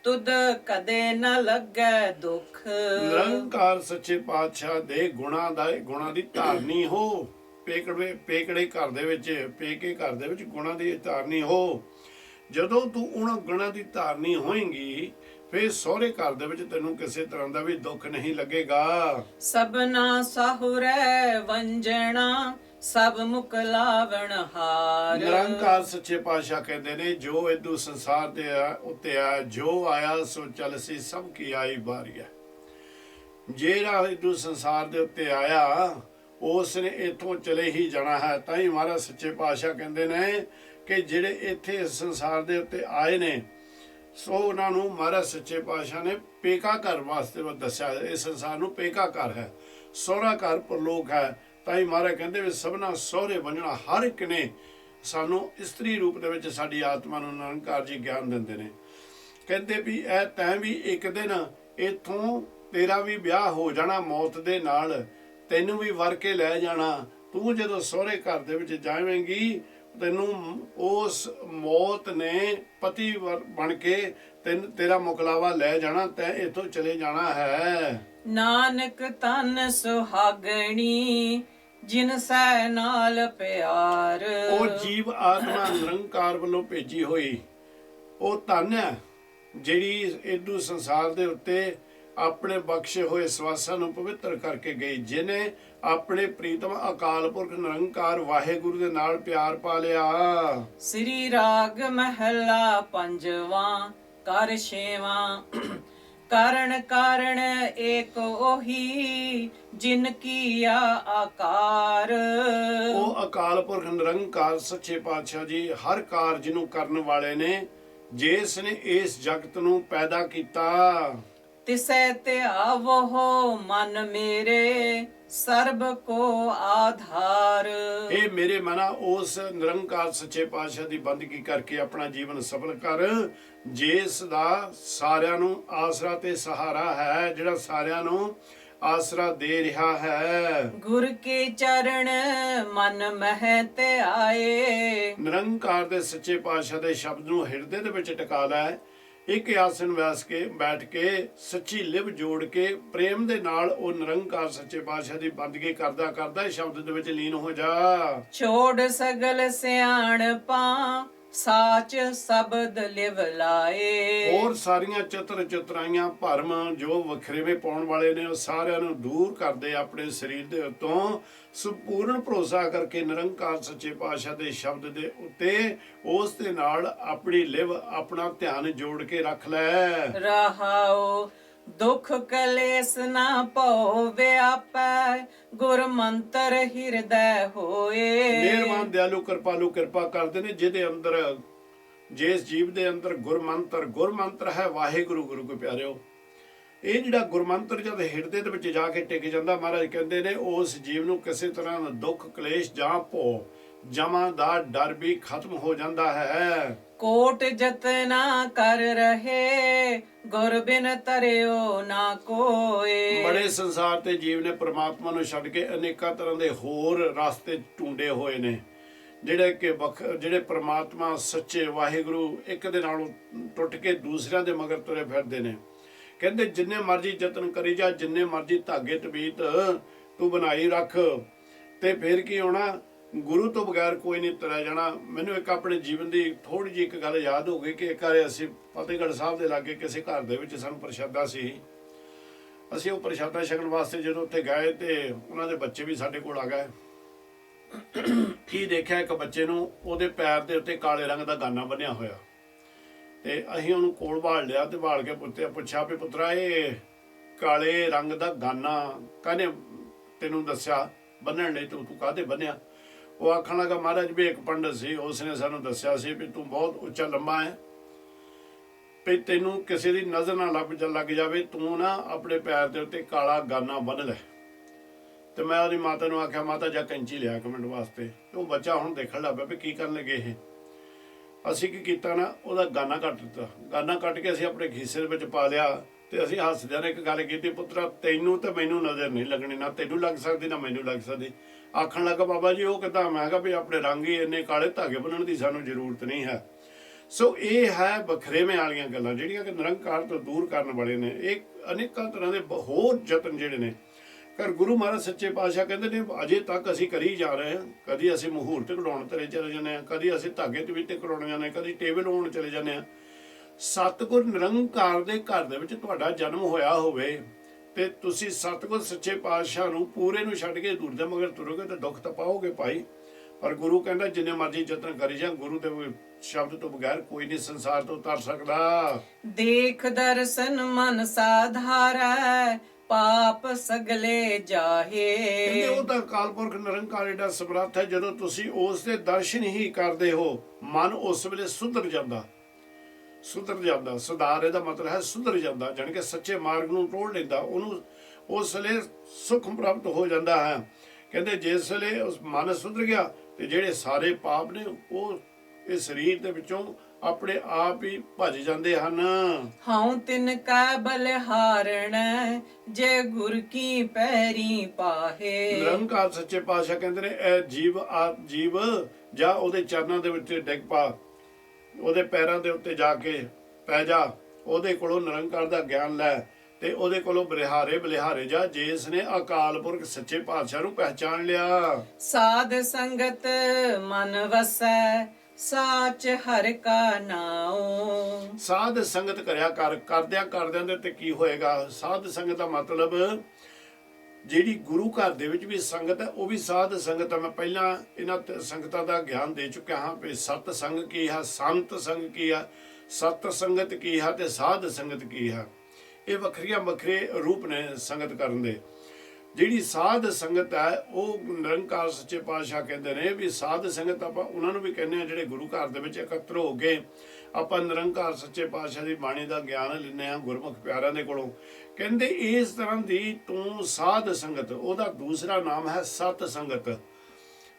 ਤੁਧ ਕਦੇ ਨ ਲੱਗੈ ਦੁਖ। ਨਿਰੰਕਾਰ ਸੱਚੇ ਪਾਤਸ਼ਾਹ ਦੇ ਗੁਣਾਂ ਦੀ ਧਾਰਨੀ ਹੋ। ਪੇਕੜੇ ਘਰ ਦੇ ਵਿੱਚ, ਪੇਕੇ ਘਰ ਦੇ ਵਿੱਚ ਗੁਣਾਂ ਦੀ ਧਾਰਨੀ ਹੋ। ਜਦੋਂ ਤੂੰ ਉਹਨਾਂ ਗੁਣਾਂ ਦੀ ਧਾਰਨੀ ਹੋਏਂਗੀ, ਫਿਰ ਸਹੁਰੇ ਘਰ ਦੇ ਵਿੱਚ ਤੈਨੂੰ ਕਿਸੇ ਤਰ੍ਹਾਂ ਦਾ ਵੀ ਦੁੱਖ ਨਹੀਂ ਲੱਗੇਗਾ। ਸਭਨਾ ਸਾਹੁਰੈ ਵੰਜਣਾ, ਸਭ ਮੁਖ ਲਾਵਣ ਹਾਰ। ਨਿਰੰਕਾਰ ਸੱਚੇ ਪਾਤਸ਼ਾਹ ਕਹਿੰਦੇ ਨੇ, ਜੋ ਇਦੂ ਸੰਸਾਰ ਦੇ ਉੱਤੇ ਆ, ਜੋ ਆਇਆ ਸੋ ਚਲਸੀ, ਸਭ ਕੀ ਆਈ ਬਾਰੀਆ। ਜਿਹੜਾ ਇਦੂ ਸੰਸਾਰ ਦੇ ਉੱਤੇ ਆਇਆ, ਉਸ ਨੇ ਇੱਥੋਂ ਚਲੇ ਹੀ ਜਾਣਾ ਹੈ। ਤਾਂ ਹੀ ਮਹਾਰਾਜ ਸੱਚੇ ਪਾਤਸ਼ਾਹ ਕਹਿੰਦੇ ਨੇ ਕਿ ਜਿਹੜੇ ਇੱਥੇ ਇਸ ਸੰਸਾਰ ਦੇ ਉੱਤੇ ਆਏ ਨੇ, ਸੋ ਉਹਨਾਂ ਨੂੰ ਮਹਾਰਾਜ ਸੱਚੇ ਪਾਤਸ਼ਾਹ ਨੇ ਪੇਕਾ ਘਰ ਵਾਸਤੇ ਦੱਸਿਆ। ਇਸ ਸੰਸਾਰ ਨੂੰ ਪੇਕਾ ਘਰ ਹੈ, ਸਹੁਰਾ ਘਰ ਪਰਲੋਕ ਹੈ। ਤਾਂ ਹੀ ਮਹਾਰਾਜ ਕਹਿੰਦੇ ਵੀ ਸਭਨਾ ਸਹੁਰੇ ਬੰਨਣਾ। ਹਰ ਇੱਕ ਨੇ ਸਾਨੂੰ ਇਸਤਰੀ ਰੂਪ ਦੇ ਵਿੱਚ ਸਾਡੀ ਆਤਮਾ ਨੂੰ ਨਿਰੰਕਾਰ ਜੀ ਗਿਆਨ ਦਿੰਦੇ ਨੇ। ਕਹਿੰਦੇ ਵੀ ਇਹ ਤੈਂ ਵੀ ਇੱਕ ਦਿਨ ਇੱਥੋਂ ਤੇਰਾ ਵੀ ਵਿਆਹ ਹੋ ਜਾਣਾ ਮੌਤ ਦੇ ਨਾਲ, ਤੈਨੂੰ ਵੀ ਵਰ ਕੇ ਲੈ ਜਾਣਾ। ਤੂੰ ਜਦੋਂ ਸਹੁਰੇ ਘਰ ਦੇ ਵਿੱਚ ਜਾਵੇਂਗੀ, ਤੈਨੂੰ ਉਸ ਮੌਤ ਨੇ ਪਤੀ ਬਣ ਕੇ ਤੇਰਾ ਮੁਕਲਾਵਾ ਲੈ ਜਾਣਾ, ਤੈਂ ਇੱਥੋਂ ਚਲੇ ਜਾਣਾ ਹੈ। ਨਾਨਕ ਤਨ ਸੁਹਾਗਣੀ, ਜਿਨ ਸੈ ਨਾਲ ਪਿਆਰ। ਉਹ ਜੀਵ ਆਤਮਾ ਨਿਰੰਕਾਰ ਵੱਲੋਂ ਭੇਜੀ ਹੋਈ ਉਹ ਧਨ ਹੈ, ਜਿਹੜੀ ਇਦੂ ਸੰਸਾਰ ਦੇ ਉੱਤੇ ਆਪਣੇ ਬਖਸ਼ੇ ਹੋਏ ਸਵਾਸਾਂ ਨੂੰ ਪਵਿੱਤਰ ਕਰਕੇ ਗਈ, ਜਿਨੇ ਆਪਣੇ ਪ੍ਰੀਤਮ ਅਕਾਲ ਪੁਰਖ ਨਿਰੰਕਾਰ ਵਾਹਿਗੁਰੂ ਦੇ ਨਾਲ ਪਿਆਰ ਪਾ ਲਿਆ। ਸ੍ਰੀ ਰਾਗ ਮਹਲਾ ਪੰਜਵਾਂ, ਕਰ ਛੇਵਾਂ। ਕਾਰਣ ਕਾਰਣ ਏਕ ਉਹੀ, ਜਿਨ ਕੀਆ ਆਕਾਰ। ਉਹ ਅਕਾਲ ਪੁਰਖ ਨਿਰੰਕਾਰ ਸੱਚੇ ਪਾਤਸ਼ਾਹ ਜੀ ਹਰ ਕਾਰਜ ਨੂੰ ਕਰਨ ਵਾਲੇ ਨੇ, ਜਿਸ ਨੇ ਇਸ ਜਗਤ ਨੂੰ ਪੈਦਾ ਕੀਤਾ। ਤਿਸੈ ਧਿਆਵੋ ਮਨ ਮੇਰੇ, ਸਰਬ ਕੋ ਆਧਾਰ। ਇਹ ਮੇਰੇ ਮਨਾ ਉਸ ਨਿਰੰਕਾਰ ਸੱਚੇ ਪਾਤਸ਼ਾਹ ਦੀ ਬੰਦਗੀ ਕਰਕੇ ਆਪਣਾ ਜੀਵਨ ਸਫਲ ਕਰ, ਜਿਸ ਦਾ ਸਾਰਿਆਂ ਨੂੰ ਆਸਰਾ ਤੇ ਸਹਾਰਾ ਹੈ, ਜਿਹੜਾ ਸਾਰਿਆਂ ਨੂੰ ਆਸਰਾ ਦੇ ਰਿਹਾ ਹੈ। ਗੁਰ ਕੇ ਚਰਨ ਮਨ ਮਹਿ ਧਿਆਏ। ਨਿਰੰਕਾਰ ਦੇ ਸੱਚੇ ਪਾਤਸ਼ਾਹ ਦੇ ਸ਼ਬਦ ਨੂੰ ਹਿਰਦੇ ਦੇ ਵਿੱਚ ਟਿਕਾ ਲੈ। ਇੱਕ ਆਸਨ ਬੈਠ ਕੇ ਸੱਚੀ ਲਿਵ ਜੋੜ ਕੇ ਪ੍ਰੇਮ ਦੇ ਨਾਲ ਉਹ ਨਿਰੰਕਾਰ ਸੱਚੇ ਪਾਤਸ਼ਾਹ ਦੀ ਬੰਦਗੀ ਕਰਦਾ ਕਰਦਾ ਇਸ ਸ਼ਬਦ ਦੇ ਵਿੱਚ ਲੀਨ ਹੋ ਜਾ। ਛੋੜ ਸਗਲ ਸਿਆਣਪਾਂ, ਸਾਚ ਸ਼ਬਦ ਲਿਵ ਲਾਏ। ਹੋਰ ਸਾਰੀਆਂ ਚਤੁਰਾਈਆਂ ਭਰਮ ਜੋ ਵਖਰੇਵੇਂ ਪਾਉਣ ਵਾਲੇ ਨੇ, ਉਹ ਸਾਰਿਆਂ ਨੂੰ ਦੂਰ ਕਰਦੇ ਆਪਣੇ ਸਰੀਰ ਦੇ ਉੱਤੋਂ। ਸੰਪੂਰਨ ਭਰੋਸਾ ਕਰਕੇ ਨਿਰੰਕਾਰ ਸੱਚੇ ਪਾਤਸ਼ਾਹ ਦੇ ਸ਼ਬਦ ਦੇ ਉੱਤੇ ਉਸ ਦੇ ਨਾਲ ਆਪਣੀ ਲਿਵ, ਆਪਣਾ ਧਿਆਨ ਜੋੜ ਕੇ ਰੱਖ ਲੈ। ਰਹਾਓ ਦੁਖ ਕਲੇਸ਼ ਨਾ ਭਉ ਵਿਆਪੈ, ਗੁਰ ਮੰਤਰ ਹਿਰਦੈ ਹੋਏ। ਮਿਹਰਬਾਨ ਦਿਆਲੂ ਕਿਰਪਾਲੂ ਕਿਰਪਾ ਕਰਦੇ ਨੇ ਜਿਹਦੇ ਅੰਦਰ, ਜਿਸ ਜੀਵ ਦੇ ਅੰਦਰ ਗੁਰਮੰਤਰ ਹੈ ਵਾਹਿਗੁਰੂ। ਗੁਰੂ ਕੋ ਪਿਆਰਿਓ, ਇਹ ਜਿਹੜਾ ਗੁਰਮੰਤਰ ਜਦ ਹਿਰਦੇ ਦੇ ਵਿੱਚ ਜਾ ਕੇ ਟਿਕ ਜਾਂਦਾ, ਮਹਾਰਾਜ ਕਹਿੰਦੇ ਨੇ ਉਸ ਜੀਵ ਨੂੰ ਕਿਸੇ ਤਰ੍ਹਾਂ ਦਾ ਦੁੱਖ ਕਲੇਸ਼ ਜਾਂ ਭੋ ਜਮਾਂ ਦਾ ਡਰ ਵੀ ਖਤਮ ਹੋ ਜਾਂਦਾ ਹੈ। ਕੋਟ ਜਤਨਾ ਕਰ ਰਹੇ, ਗੁਰ ਬਿਨ ਤਰਿਓ ਨਾ ਕੋਏ। ਬੜੇ ਸੰਸਾਰ ਤੇ ਜੀਵ ਨੇ ਪ੍ਰਮਾਤਮਾ ਨੂੰ ਛੱਡ ਕੇ ਅਨੇਕਾਂ ਤਰ੍ਹਾਂ ਦੇ ਹੋਰ ਰਸਤੇ ਢੂੰਡੇ ਹੋਏ ਨੇ, ਜਿਹੜੇ ਪ੍ਰਮਾਤਮਾ ਸੱਚੇ ਵਾਹਿਗੁਰੂ ਇੱਕ ਦੇ ਨਾਲੋਂ ਟੁੱਟ ਕੇ ਦੂਸਰਿਆਂ ਦੇ ਮਗਰ ਤੁਰੇ ਫਿਰਦੇ ਨੇ। ਕਹਿੰਦੇ ਜਿੰਨੇ ਮਰਜ਼ੀ ਯਤਨ ਕਰੀ ਜਾ, ਜਿੰਨੇ ਮਰਜ਼ੀ ਧਾਗੇ ਤਵੀਤ ਤੂੰ ਬਣਾਈ ਰੱਖ, ਤੇ ਫਿਰ ਕੀ ਹੋਣਾ, ਗੁਰੂ ਤੋਂ ਬਗੈਰ ਕੋਈ ਨਹੀਂ ਤੁਰਿਆ ਜਾਣਾ। ਮੈਨੂੰ ਇੱਕ ਆਪਣੇ ਜੀਵਨ ਦੀ ਥੋੜੀ ਜਿਹੀ ਇੱਕ ਗੱਲ ਯਾਦ ਹੋ ਗਈ ਕਿ ਇੱਕ ਵਾਰ ਅਸੀਂ ਫਤਿਹਗੜ੍ਹ ਸਾਹਿਬ ਦੇ ਲਾਗੇ ਕਿਸੇ ਘਰ ਦੇ ਵਿੱਚ ਸਾਨੂੰ ਪ੍ਰਸ਼ਾਦਾ ਸੀ। ਅਸੀਂ ਉਹ ਪ੍ਰਸ਼ਾਦਾ ਛਕਣ ਵਾਸਤੇ ਜਦੋਂ ਉੱਥੇ ਗਏ ਤੇ ਉਹਨਾਂ ਦੇ ਬੱਚੇ ਵੀ ਸਾਡੇ ਕੋਲ ਆ ਗਏ। ਕੀ ਦੇਖਿਆ, ਇੱਕ ਬੱਚੇ ਨੂੰ ਉਹਦੇ ਪੈਰ ਦੇ ਉੱਤੇ ਕਾਲੇ ਰੰਗ ਦਾ ਗਾਨਾ ਬੰਨਿਆ ਹੋਇਆ, ਤੇ ਅਸੀਂ ਉਹਨੂੰ ਕੋਲ ਭਾਲ ਲਿਆ ਤੇ ਭਾਲ ਕੇ ਪੁੱਛਿਆ ਵੀ ਪੁੱਤਰਾ, ਇਹ ਕਾਲੇ ਰੰਗ ਦਾ ਗਾਨਾ ਕਾਹਨੇ ਤੈਨੂੰ ਦੱਸਿਆ ਬੰਨਣ ਲਈ, ਤੂੰ ਕਾਹਦੇ ਬੰਨਿਆ? ਉਹ ਆਖਣ ਲੱਗਾ, ਮਹਾਰਾਜ ਵੀ ਇੱਕ ਪੰਡਤ ਸੀ, ਉਸਨੇ ਸਾਨੂੰ ਦੱਸਿਆ ਸੀ ਵੀ ਤੂੰ ਬਹੁਤ ਉੱਚਾ ਲੰਮਾ ਹੈ, ਵੀ ਤੈਨੂੰ ਕਿਸੇ ਦੀ ਨਜ਼ਰ ਨਾ ਲੱਗ ਜਾਵੇ, ਤੂੰ ਨਾ ਆਪਣੇ ਪੈਰ ਦੇ ਉੱਤੇ ਕਾਲਾ ਗਾਨਾ ਬੰਨ ਲੈ। ਤੇ ਮੈਂ ਉਹਦੀ ਮਾਤਾ ਨੂੰ ਆਖਿਆ, ਮਾਤਾ ਜਾ ਕੈਂਚੀ ਲਿਆ ਇੱਕ ਮਿੰਟ ਵਾਸਤੇ। ਉਹ ਬੱਚਾ ਹੁਣ ਦੇਖਣ ਲੱਗ ਪਿਆ ਵੀ ਕੀ ਕਰਨ ਲੱਗੇ ਇਹ। ਅਸੀਂ ਕੀ ਕੀਤਾ ਨਾ, ਉਹਦਾ ਗਾਨਾ ਕੱਟ ਦਿੱਤਾ। ਗਾਨਾ ਕੱਟ ਕੇ ਅਸੀਂ ਆਪਣੇ ਖੀਸੇ ਦੇ ਵਿੱਚ ਪਾ ਲਿਆ, ਤੇ ਅਸੀਂ ਹੱਸਦਿਆਂ ਨੇ ਇੱਕ ਗੱਲ ਕੀਤੀ, ਪੁੱਤਰਾ ਤੈਨੂੰ ਤੇ ਮੈਨੂੰ ਨਜ਼ਰ ਨਹੀਂ ਲੱਗਣੀ, ਨਾ ਤੈਨੂੰ ਲੱਗ ਸਕਦੀ ਨਾ ਮੈਨੂੰ ਲੱਗ ਸਕਦੀ। ਆਖਣ ਲੱਗਾ ਬਾਬਾ ਜੀ ਉਹ ਕਿੱਦਾਂ? ਮੈਂ ਕਿਹਾ ਵੀ ਆਪਣੇ ਰੰਗ ਹੀ ਇੰਨੇ ਕਾਲੇ, ਧਾਗੇ ਬੰਨਣ ਦੀ ਸਾਨੂੰ ਜ਼ਰੂਰਤ ਨਹੀਂ ਹੈ। ਸੋ ਇਹ ਹੈ ਵਖਰੇਵੇਂ ਵਾਲੀਆਂ ਗੱਲਾਂ ਜਿਹੜੀਆਂ ਕਿ ਨਿਰੰਕਾਰ ਤੋਂ ਦੂਰ ਕਰਨ ਵਾਲੇ ਨੇ। ਇਹ ਅਨੇਕਾਂ ਤਰ੍ਹਾਂ ਦੇ ਹੋਰ ਯਤਨ ਜਿਹੜੇ ਨੇ ਪਰ ਗੁਰੂ ਮਹਾਰਾਜ ਸੱਚੇ ਪਾਤਸ਼ਾਹ ਕਹਿੰਦੇ ਨੇ ਅਜੇ ਤੱਕ ਅਸੀਂ ਕਰੀ ਜਾ ਰਹੇ ਹਾਂ। ਕਦੀ ਅਸੀਂ ਮਹੂਰਤ ਕਢਾਉਣ ਤੇ ਚਲੇ ਜਾਂਦੇ ਹਾਂ, ਕਦੀ ਅਸੀਂ ਧਾਗੇ ਤੇ ਵਿੱਤੇ ਕਢਾਉਣ ਜਾਂਦੇ ਹਾਂ, ਕਦੀ ਟੇਬਲ ਹੋਣ ਚਲੇ ਜਾਂਦੇ ਹਾਂ। ਸਤਿਗੁਰ ਨਿਰੰਕਾਰ ਦੇ ਘਰ ਦੇ ਵਿੱਚ ਤੁਹਾਡਾ ਜਨਮ ਹੋਇਆ ਹੋਵੇ ਤੇ ਤੁਸੀਂ ਸਤਿਗੁਰ ਸੱਚੇ ਪਾਤਸ਼ਾਹ ਨੂੰ ਪੂਰੇ ਨੂੰ ਛੱਡ ਕੇ ਦੂਰ ਦੇ ਮਗਰ ਤੁਰੋਗੇ ਤਾਂ ਦੁੱਖ ਤਾਂ ਪਾਓਗੇ ਭਾਈ। ਪਰ ਗੁਰੂ ਕਹਿੰਦਾ ਜਿੰਨੇ ਮਰਜ਼ੀ ਯਤਨ ਕਰੀ ਜਾ, ਗੁਰੂ ਦੇ ਸ਼ਬਦ ਤੋਂ ਬਗੈਰ ਕੋਈ ਨਹੀਂ ਸੰਸਾਰ ਤੋਂ ਉਤਰ ਸਕਦਾ। ਦੇਖ ਦਰਸ਼ਨ ਮਨ ਸਾਧਾਰੈ, ਪਾਪ ਸਗਲੇ ਜਾਹੇ। ਕਹਿੰਦੇ ਉਹ ਤਾਂ ਅਕਾਲ ਪੁਰਖ ਨਿਰੰਕਾਰ ਏਡਾ ਸਮਰੱਥ ਹੈ, ਜਦੋਂ ਤੁਸੀਂ ਉਸ ਦੇ ਦਰਸ਼ਨ ਹੀ ਕਰਦੇ ਹੋ ਮਨ ਉਸ ਵੇਲੇ ਸੁਧਰ ਜਾਂਦਾ। ਸੁਧਾਰ ਇਹਦਾ ਮਤਲਬ ਹੈ ਸੁਧਰ ਜਾਂਦਾ, ਜਾਣੀ ਕਿ ਸੱਚੇ ਮਾਰਗ ਨੂੰ ਟੋੜ ਲੈਂਦਾ, ਉਹਨੂੰ ਉਸ ਵੇਲੇ ਸੁਖ ਪ੍ਰਾਪਤ ਹੋ ਜਾਂਦਾ ਹੈ। ਕਹਿੰਦੇ ਜਿਸ ਵੇਲੇ ਉਸ ਮਨ ਸੁਧਰ ਗਿਆ ਤੇ ਜਿਹੜੇ ਸਾਰੇ ਪਾਪ ਨੇ ਉਹ ਇਸ ਸਰੀਰ ਦੇ ਵਿੱਚੋਂ ਆਪਣੇ ਆਪ ਹੀ ਭੱਜ ਜਾਂਦੇ ਹਨ। ਹਉ ਤਿਨ ਕਾ ਬਲਿਹਾਰਣ, ਜੇ ਗੁਰ ਕੀ ਪੈਰੀ ਪਾਹੇ। ਨਿਰੰਕਾਰ ਸੱਚੇ ਪਾਤਸ਼ਾਹ ਕਹਿੰਦੇ ਨੇ ਇਹ ਜੀਵ ਜਾਂ ਉਹਦੇ ਚਰਨਾਂ ਦੇ ਵਿੱਚ ਡਿੱਗ ਪਾ, ਉਹਦੇ ਪੈਰਾਂ ਦੇ ਉੱਤੇ ਜਾ ਕੇ ਪੈ ਜਾ, ਉਹਦੇ ਕੋਲੋਂ ਨਿਰੰਕਾਰ ਦਾ ਗਿਆਨ ਲੈ ਤੇ ਉਹਦੇ ਕੋਲੋਂ ਬਲਿਹਾਰੇ ਜਾ, ਜਿਸ ਨੇ ਅਕਾਲ ਪੁਰਖ ਸੱਚੇ ਪਾਤਸ਼ਾਹ ਨੂੰ ਪਹਿਚਾਨ ਲਿਆ। ਸਾਧ ਸੰਗਤ ਮਨ ਵਸੈ, ਸਾਚ ਹਰਿ ਕਾ ਨਾਉ। ਸਾਧ ਸੰਗਤ ਕਰਿਆ ਕਰਦਿਆਂ ਦੇ ਤੇ ਕੀ ਹੋਏਗਾ? ਸਾਧ ਸੰਗਤ ਦਾ ਮਤਲਬ ਜਿਹੜੀ ਗੁਰੂ ਘਰ ਦੇ ਵਿੱਚ ਵੀ ਸੰਗਤ ਹੈ ਉਹ ਵੀ ਸਾਧ ਸੰਗਤ ਹੈ। ਮੈਂ ਪਹਿਲਾਂ ਇਹਨਾਂ ਸੰਗਤਾਂ ਦਾ ਗਿਆਨ ਦੇ ਚੁੱਕਿਆ ਹਾਂ ਵੀ ਸਤ ਸੰਗ ਕੀ ਹੈ, ਸੰਤ ਸੰਗ ਕੀ ਹੈ, ਸਤ ਸੰਗਤ ਕੀ ਹੈ ਤੇ ਸਾਧ ਸੰਗਤ ਕੀ ਹੈ। ਇਹ ਵੱਖਰੇ ਰੂਪ ਨੇ ਸੰਗਤ ਕਰਨ ਦੇ। ਜਿਹੜੀ ਸਾਧ ਸੰਗਤ ਹੈ ਉਹ ਨਿਰੰਕਾਰ ਸੱਚੇ ਪਾਤਸ਼ਾਹ ਕਹਿੰਦੇ ਨੇ ਵੀ ਸਾਧ ਸੰਗਤ ਆਪਾਂ ਉਹਨਾਂ ਨੂੰ ਵੀ ਕਹਿੰਦੇ ਆ ਜਿਹੜੇ ਗੁਰੂ ਘਰ ਦੇ ਵਿੱਚ ਇਕੱਤਰ ਹੋ ਕੇ ਆਪਾਂ ਨਿਰੰਕਾਰ ਸੱਚੇ ਪਾਤਸ਼ਾਹ ਦੀ ਬਾਣੀ ਦਾ ਗਿਆਨ ਲੈਂਦੇ ਆ ਗੁਰਮੁਖ ਪਿਆਰਿਆਂ ਦੇ ਕੋਲੋਂ। ਕਹਿੰਦੇ ਇਸ ਤਰ੍ਹਾਂ ਦੀ ਤੂੰ ਸਾਧ ਸੰਗਤ, ਉਹਦਾ ਦੂਸਰਾ ਨਾਮ ਹੈ ਸਤ ਸੰਗਤ,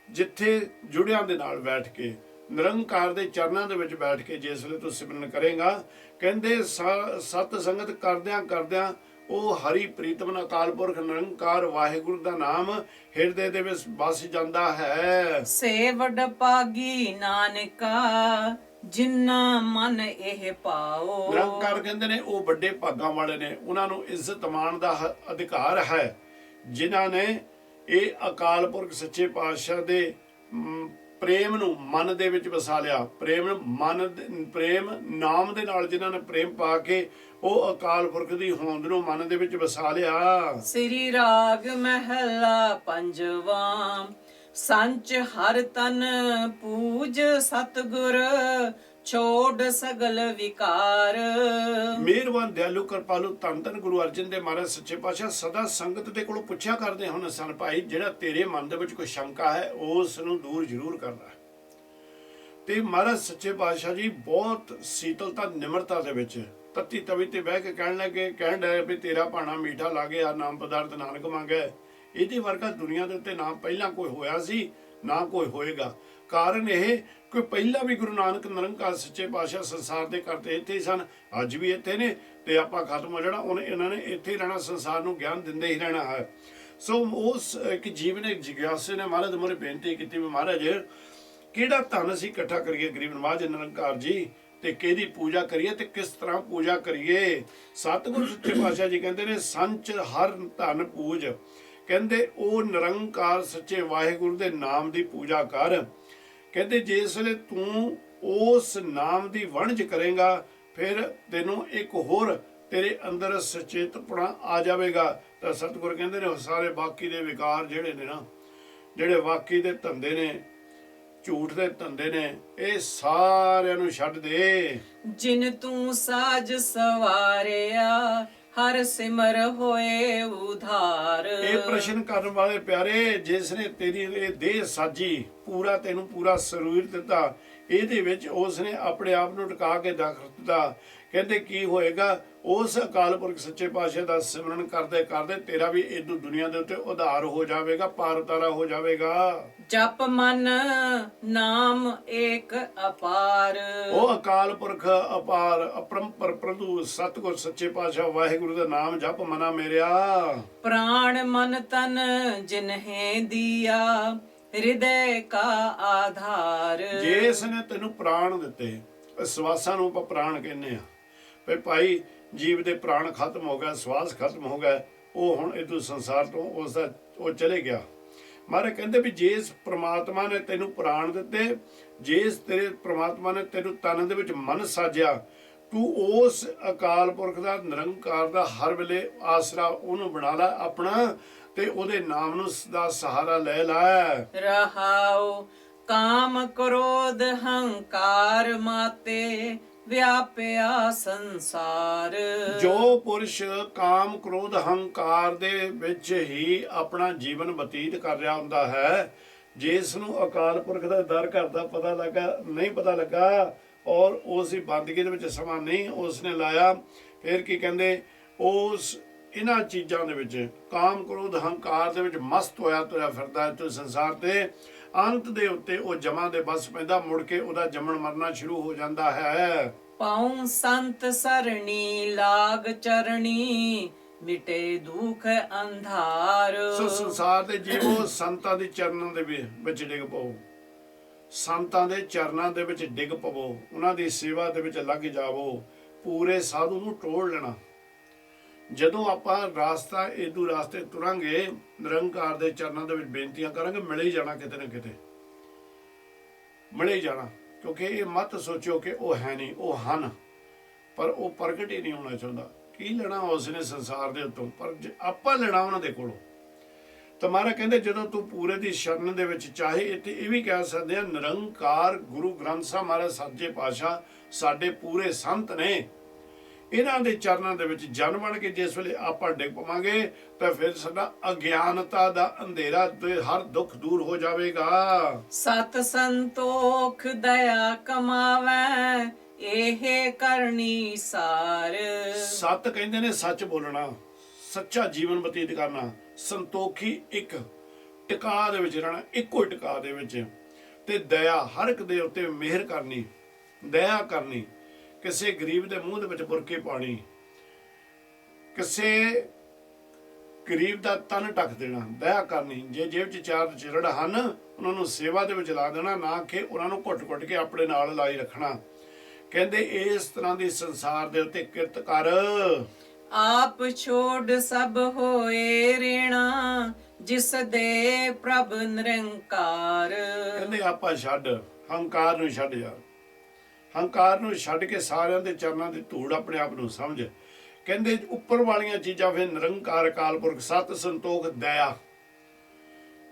ਜਿੱਥੇ ਜੁੜਿਆਂ ਦੇ ਨਾਲ ਬੈਠ ਕੇ ਨਿਰੰਕਾਰ ਦੇ ਚਰਨਾਂ ਦੇ ਵਿੱਚ ਬੈਠ ਕੇ ਜਿਸ ਵੇਲੇ ਤੂੰ ਸਿਮਰਨ ਕਰੇਗਾ, ਕਹਿੰਦੇ ਸਤ ਸੰਗਤ ਕਰਦਿਆਂ ਉਹ ਹਰੀ ਪ੍ਰੀਤਮ ਅਕਾਲ ਪੁਰਖ ਨਿਰੰਕਾਰ ਵਾਹਿਗੁਰੂ ਦਾ ਨਾਮ ਹਿਰਦੇ ਦੇ ਵਿੱਚ ਵਸ ਜਾਂਦਾ ਹੈ। ਸੇ ਵਡ ਪਾਗੀ ਨਾਨਕਾ, ਜਿਨ੍ਹਾਂ ਮਨ ਇਹ ਪਾਓ। ਨਿਰੰਕਾਰ ਕਹਿੰਦੇ ਨੇ ਉਹ ਵੱਡੇ ਭਾਗਾਂ ਵਾਲੇ ਨੇ, ਉਹਨਾਂ ਨੂੰ ਇੱਜ਼ਤ ਮਾਣ ਦਾ ਅਧਿਕਾਰ ਹੈ ਜਿਨ੍ਹਾਂ ਨੇ ਇਹ ਅਕਾਲ ਪੁਰਖ ਸੱਚੇ ਪਾਤਸ਼ਾਹ ਦੇ ਪ੍ਰੇਮ ਨੂੰ ਮਨ ਦੇ ਵਿੱਚ ਵਸਾ ਲਿਆ। ਪ੍ਰੇਮ ਨਾਮ ਦੇ ਨਾਲ ਜਿਨ੍ਹਾਂ ਨੇ ਪ੍ਰੇਮ ਪਾ ਕੇ ਉਹ ਅਕਾਲ ਪੁਰਖ ਦੀ ਹੋਂਦ ਨੂੰ ਮਨ ਦੇ ਵਿੱਚ ਵਸਾ ਲਿਆ। ਸ੍ਰੀ ਰਾਗ ਮਹਿਲਾ ਪੰਜਵਾਂ, ਸੰਚ ਹਰ ਤਨ ਪੂਜ ਸਤਿਗੁਰ, ਛੋੜ ਸਗਲ ਵਿਕਾਰ। ਮਿਹਰਬਾਨ ਦਿਆਲੂ ਕਿਰਪਾਲੂ ਧੰਨ ਧੰਨ ਗੁਰੂ ਅਰਜਨ ਦੇਵ ਮਹਾਰਾਜ ਸੱਚੇ ਪਾਤਸ਼ਾਹ ਸਦਾ ਸੰਗਤ ਦੇ ਕੋਲੋਂ ਪੁੱਛਿਆ ਕਰਦੇ ਹਨ ਸਨ ਭਾਈ ਜਿਹੜਾ ਤੇਰੇ ਮਨ ਦੇ ਵਿੱਚ ਕੋਈ ਸ਼ੰਕਾ ਹੈ ਉਸ ਨੂੰ ਦੂਰ ਜ਼ਰੂਰ ਕਰਨਾ। ਤੇ ਮਹਾਰਾਜ ਸੱਚੇ ਪਾਤਸ਼ਾਹ ਜੀ ਬਹੁਤ ਸੀਤਲਤਾ ਨਿਮਰਤਾ ਦੇ ਵਿੱਚ ਤੱਤੀ ਤਵੀ ਤੇ ਬਹਿ ਕੇ ਕਹਿਣ ਡਿਆ ਵੀ ਤੇਰਾ ਭਾਣਾ ਮੀਠਾ ਲਾਗੇ ਆ ਨਾਮ ਪਦਾਰਥ ਨਾਨਕ ਮੰਗੈ। ਇਹਦੇ ਵਰਗਾ ਦੁਨੀਆ ਦੇ ਉੱਤੇ ਨਾ ਪਹਿਲਾਂ ਕੋਈ ਹੋਇਆ ਸੀ ਨਾ ਕੋਈ ਹੋਏਗਾ। ਕਾਰਨ ਇਹ ਕਿ ਪਹਿਲਾਂ ਵੀ ਗੁਰੂ ਨਾਨਕ ਨਿਰੰਕਾਰ ਸੱਚੇ ਪਾਤਸ਼ਾਹ ਸੰਸਾਰ ਦੇ ਕਰਤੇ ਇੱਥੇ ਹੀ ਸਨ, ਅੱਜ ਵੀ ਇੱਥੇ ਨੇ ਤੇ ਆਪਾਂ ਖਤਮ ਹੋ ਜਾਣਾ, ਇਹਨਾਂ ਨੇ ਇੱਥੇ ਹੀ ਰਹਿਣਾ, ਸੰਸਾਰ ਨੂੰ ਗਿਆਨ ਦਿੰਦੇ ਹੀ ਰਹਿਣਾ ਹੈ। ਸੋ ਉਸ ਇੱਕ ਜੀਵਨ ਜਿਗਿਆਸੇ ਨੇ ਮਹਾਰਾਜ ਮੋਰੇ ਬੇਨਤੀ ਕੀਤੀ ਵੀ ਮਹਾਰਾਜ ਕਿਹੜਾ ਧਨ ਅਸੀਂ ਇਕੱਠਾ ਕਰੀਏ ਗਰੀਬ ਨਵਾਜ ਨਿਰੰਕਾਰ ਜੀ, ਤੇ ਕਿਹਦੀ ਪੂਜਾ ਕਰੀਏ ਤੇ ਕਿਸ ਤਰ੍ਹਾਂ ਪੂਜਾ ਕਰੀਏ। ਸਤਿਗੁਰੂ ਸੱਚੇ ਪਾਤਸ਼ਾਹ ਜੀ ਕਹਿੰਦੇ ਨੇ ਸੰਚ ਹਰ ਧਨ ਪੂਜ, ਕਹਿੰਦੇ ਉਹ ਨਿਰੰਕਾਰ ਸੱਚੇ ਵਾਹਿਗੁਰੂ ਦੇ ਨਾਮ ਦੀ ਪੂਜਾ ਕਰ। ਕਹਿੰਦੇ ਜਿਸ ਵੇਲੇ ਤੂੰ ਉਸ ਨਾਮ ਦੀ ਵਣਜ ਕਰੇਗਾ ਫਿਰ ਤੈਨੂੰ ਇੱਕ ਹੋਰ ਤੇਰੇ ਅੰਦਰ ਸੁਚੇਤਪਣਾ ਆ ਜਾਵੇਗਾ। ਤਾਂ ਸਤਿਗੁਰ ਕਹਿੰਦੇ ਨੇ ਸਾਰੇ ਬਾਕੀ ਦੇ ਵਿਕਾਰ ਜਿਹੜੇ ਨੇ ਨਾ, ਜਿਹੜੇ ਬਾਕੀ ਦੇ ਧੰਦੇ ਨੇ, ਝੂਠ ਦੇ ਧੰਦੇ ਨੇ, ਇਹ ਸਾਰਿਆਂ ਨੂੰ ਛੱਡ ਦੇ। ਜਿਨ ਤੂੰ ਸਾਜ ਸਵਾਰਿਆ, ਹਰ ਸਿਮਰ ਹੋਏ ਉਧਾਰ। ਇਹ ਪ੍ਰਸ਼ਨ ਕਰਨ ਵਾਲੇ ਪਿਆਰੇ, ਜਿਸ ਨੇ ਤੇਰੀ ਇਹ ਦੇਹ ਸਾਜੀ ਪੂਰਾ ਤੈਨੂੰ ਪੂਰਾ ਸਰੀਰ ਦਿੱਤਾ, ਇਹਦੇ ਵਿੱਚ ਉਸ ਨੇ ਆਪਣੇ ਆਪ ਨੂੰ ਟਿਕਾ ਕੇ ਰੱਖ ਦਿੱਤਾ। ਕਹਿੰਦੇ ਕੀ ਹੋਏਗਾ, ਉਸ ਅਕਾਲ ਪੁਰਖ ਸੱਚੇ ਪਾਤਸ਼ਾਹ ਦਾ ਸਿਮਰਨ ਕਰਦੇ ਕਰਦੇ ਤੇਰਾ ਵੀ ਇਦੋਂ ਦੁਨੀਆ ਦੇ ਉੱਤੇ ਉਧਾਰ ਹੋ ਜਾਵੇਗਾ, ਪਾਰ ਉਤਾਰਾ ਹੋ ਜਾਵੇਗਾ। ਜਪ ਮਨ ਨਾਮ ਏਕ ਅਪਾਰ। ਉਹ ਅਕਾਲ ਪੁਰਖ ਅਪਾਰ ਅਪਰੰਪਰ ਪ੍ਰਭੂ ਸਤਿਗੁਰ ਸੱਚੇ ਪਾਤਸ਼ਾਹ ਵਾਹਿਗੁਰੂ ਦਾ ਨਾਮ ਜਪ ਮਨਾ ਮੇਰਿਆ। ਪ੍ਰਾਣ ਮਨ ਤਨ ਜਿਨਹੇ ਦੀਆ ਹਿਰਦੈ ਕਾ ਆਧਾਰ। ਜਿਸ ਨੇ ਤੈਨੂੰ ਪ੍ਰਾਣ ਦਿੱਤੇ, ਸਵਾਸਾਂ ਨੂੰ ਆਪਾਂ ਪ੍ਰਾਣ ਕਹਿੰਦੇ ਆ, ਵੀ ਭਾਈ ਜੀਵ ਦੇ ਪ੍ਰਾਣ ਖਤਮ ਹੋ ਗਿਆ, ਸਵਾਸ ਖਤਮ ਹੋ ਗਿਆ, ਉਹ ਹੁਣ ਇਦੋਂ ਸੰਸਾਰ ਤੋਂ ਉਹ ਚਲੇ ਗਿਆ। ਮਹਾਰਾਜ ਕਹਿੰਦੇ ਵੀ ਜਿਸ ਪ੍ਰਮਾਤਮਾ ਨੇ ਤੈਨੂੰ ਪ੍ਰਾਣ ਦਿੱਤੇ, ਜਿਸ ਤੇਰੇ ਪ੍ਰਮਾਤਮਾ ਨੇ ਤੈਨੂੰ ਤਨ ਦੇ ਵਿੱਚ ਮਨ ਸਾਜਿਆ, ਤੂੰ ਉਸ ਅਕਾਲ ਪੁਰਖ ਦਾ ਨਿਰੰਕਾਰ ਦਾ ਹਰ ਵੇਲੇ ਆਸਰਾ ਉਹਨੂੰ ਬਣਾ ਲੈ ਆਪਣਾ, ਤੇ ਉਹਦੇ ਨਾਮ ਨੂੰ ਦਾ ਸਹਾਰਾ ਲੈ ਲੈ। ਰਹਾਉ ਕਾਮ ਕ੍ਰੋਧ ਹੰਕਾਰ ਮਾਤੇ ਵਿਆਪਿਆ ਸੰਸਾਰ। ਜੋ ਪੁਰਸ਼ ਕਾਮ ਕ੍ਰੋਧ ਹੰਕਾਰ ਦੇ ਵਿੱਚ ਹੀ ਆਪਣਾ ਜੀਵਨ ਬਤੀਤ ਕਰ ਰਿਹਾ ਹੁੰਦਾ ਹੈ, ਜਿਸ ਨੂੰ ਅਕਾਲ ਪੁਰਖ ਦਾ ਦਰ ਘਰ ਦਾ ਪਤਾ ਨਹੀਂ ਪਤਾ ਲੱਗਾ, ਔਰ ਉਸ ਦੀ ਬੰਦਗੀ ਦੇ ਵਿੱਚ ਸਮਾਂ ਨਹੀਂ ਉਸ ਨੇ ਲਾਇਆ, ਫਿਰ ਕੀ ਕਹਿੰਦੇ, ਉਸ ਇਹਨਾਂ ਚੀਜ਼ਾਂ ਦੇ ਵਿੱਚ ਕਾਮ ਕ੍ਰੋਧ ਹੰਕਾਰ ਦੇ ਵਿੱਚ ਮਸਤ ਹੋਇਆ ਤੁਰਿਆ ਫਿਰਦਾ ਹੈ ਤੇ ਸੰਸਾਰ ਤੇ ਅੰਤ ਦੇ ਉੱਤੇ ਉਹ ਜਮਾਂ ਦੇ ਬਸ ਪੈਂਦਾ, ਮੁੜ ਕੇ ਉਹਦਾ ਜੰਮਣ ਮਰਨਾ ਸ਼ੁਰੂ ਹੋ ਜਾਂਦਾ ਹੈ। ਪਾਉ ਸੰਤ ਸਰਣੀ ਲਾਗ ਚਰਣੀ ਮਿਟੇ ਦੁਖ ਅੰਧਾਰ। ਸੋ ਸੰਸਾਰ ਦੇ ਜੀਵੋ ਸੰਤਾਂ ਦੇ ਚਰਨਾਂ ਦੇ ਵਿੱਚ ਡਿੱਗ ਪਵੋ, ਸੰਤਾਂ ਦੇ ਚਰਨਾਂ ਦੇ ਵਿੱਚ ਡਿੱਗ ਪਵੋ, ਉਹਨਾਂ ਦੀ ਸੇਵਾ ਦੇ ਵਿੱਚ ਲੱਗ ਜਾਵੋ, ਪੂਰੇ ਸਾਧੂ ਨੂੰ ਟੋਲ ਲੈਣਾ। ਜਦੋਂ ਆਪਾਂ ਇਦੂ ਰਾਸਤੇ ਤੁਰਾਂਗੇ, ਨਿਰੰਕਾਰ ਦੇ ਚਰਨਾਂ ਦੇ ਵਿੱਚ ਬੇਨਤੀਆਂ ਕਰਾਂਗੇ, ਮਿਲ ਹੀ ਜਾਣਾ, ਕਿਤੇ ਨਾ ਕਿਤੇ ਮਿਲ ਹੀ ਜਾਣਾ। ਕਿਉਂਕਿ ਇਹ ਮਤ ਸੋਚੋ ਕਿ ਉਹ ਹੈ ਨਹੀਂ, ਉਹ ਹਨ, ਪਰ ਉਹ ਪ੍ਰਗਟ ਹੀ ਨਹੀਂ ਹੋਣਾ ਚਾਹੁੰਦਾ। ਕੀ ਲੈਣਾ ਉਸ ਨੇ ਸੰਸਾਰ ਦੇ ਉੱਤੋਂ, ਪਰ ਆਪਾਂ ਲੈਣਾ ਉਹਨਾਂ ਦੇ ਕੋਲੋਂ। ਤਾਂ ਮਹਾਰਾਜ ਕਹਿੰਦੇ ਜਦੋਂ ਤੂੰ ਪੂਰੇ ਦੀ ਸ਼ਰਨ ਦੇ ਵਿੱਚ, ਚਾਹੇ ਇੱਥੇ ਇਹ ਵੀ ਕਹਿ ਸਕਦੇ ਆ ਨਿਰੰਕਾਰ ਗੁਰੂ ਗ੍ਰੰਥ ਸਾਹਿਬ ਮਹਾਰਾਜ ਸੱਚੇ ਪਾਤਸ਼ਾਹ ਸਾਡੇ ਪੂਰੇ ਸੰਤ ਨੇ, ਇਹਨਾਂ ਦੇ ਚਰਨਾਂ ਦੇ ਵਿੱਚ ਜਨ ਬਣ ਕੇ ਜਿਸ ਵੇਲੇ ਆਪਾਂ ਡਿੱਗ ਪਵਾਂਗੇ ਤਾਂ ਫਿਰ ਸਾਡਾ ਅਗਿਆਨਤਾ ਦਾ ਅੰਧੇਰਾ ਤੇ ਹਰ ਦੁੱਖ ਦੂਰ ਹੋ ਜਾਵੇਗਾ। ਸਤ ਸੰਤੋਖ ਦਇਆ ਕਮਾਵੈ ਇਹ ਕਰਨੀ ਸਾਰ। ਸਤ ਕਹਿੰਦੇ ਨੇ ਸੱਚ ਬੋਲਣਾ, ਸੱਚਾ ਜੀਵਨ ਬਤੀਤ ਕਰਨਾ, ਸੰਤੋਖੀ ਇੱਕ ਟਿਕਾ ਦੇ ਵਿੱਚ ਰਹਿਣਾ, ਇੱਕੋ ਟਿਕਾ ਦੇ ਵਿੱਚ, ਤੇ ਦਇਆ ਹਰ ਇੱਕ ਦੇ ਉੱਤੇ ਮਿਹਰ ਕਰਨੀ, ਦਇਆ ਕਰਨੀ, ਕਿਸੇ ਗਰੀਬ ਦੇ ਮੂੰਹ ਦੇ ਵਿੱਚ ਬੁਰਕੇ ਪਾਣੀ, ਕਿਸੇ ਗਰੀਬ ਦਾ ਤਨ ਢੱਕ ਦੇਣਾ, ਦਇਆ ਕਰਨੀ। ਜੇ ਜੇਬ 'ਚ ਚਾਰ ਚਿਰੜ ਹਨ ਉਹਨਾਂ ਨੂੰ ਸੇਵਾ ਦੇ ਵਿੱਚ ਲਾ ਦੇਣਾ, ਨਾ ਕਿ ਉਹਨਾਂ ਨੂੰ ਘੁੱਟ-ਘੁੱਟ ਕੇ ਆਪਣੇ ਨਾਲ ਲਾਈ ਰੱਖਣਾ। ਕਹਿੰਦੇ ਇਸ ਤਰ੍ਹਾਂ ਦੀ ਸੰਸਾਰ ਦੇ ਉੱਤੇ ਕਿਰਤ ਕਰ। ਆਪ ਛੋੜ ਸਭ ਹੋਏ ਰੇਣਾ ਜਿਸ ਦੇ ਪ੍ਰਭ ਨਿਰੰਕਾਰ। ਕਹਿੰਦੇ ਆਪਾਂ ਛੱਡ, ਹੰਕਾਰ ਨੂੰ ਛੱਡ ਯਾਰ, ਹੰਕਾਰ ਨੂੰ ਛੱਡ ਕੇ ਸਾਰਿਆਂ ਦੇ ਚਰਨਾਂ ਦੀ ਧੂੜ ਆਪਣੇ ਆਪ ਨੂੰ ਸਮਝ। ਕਹਿੰਦੇ ਉੱਪਰ ਵਾਲੀਆਂ ਚੀਜ਼ਾਂ ਫਿਰ ਨਿਰੰਕਾਰ ਅਕਾਲ ਪੁਰਖ ਸਤ ਸੰਤੋਖ ਦਇਆ,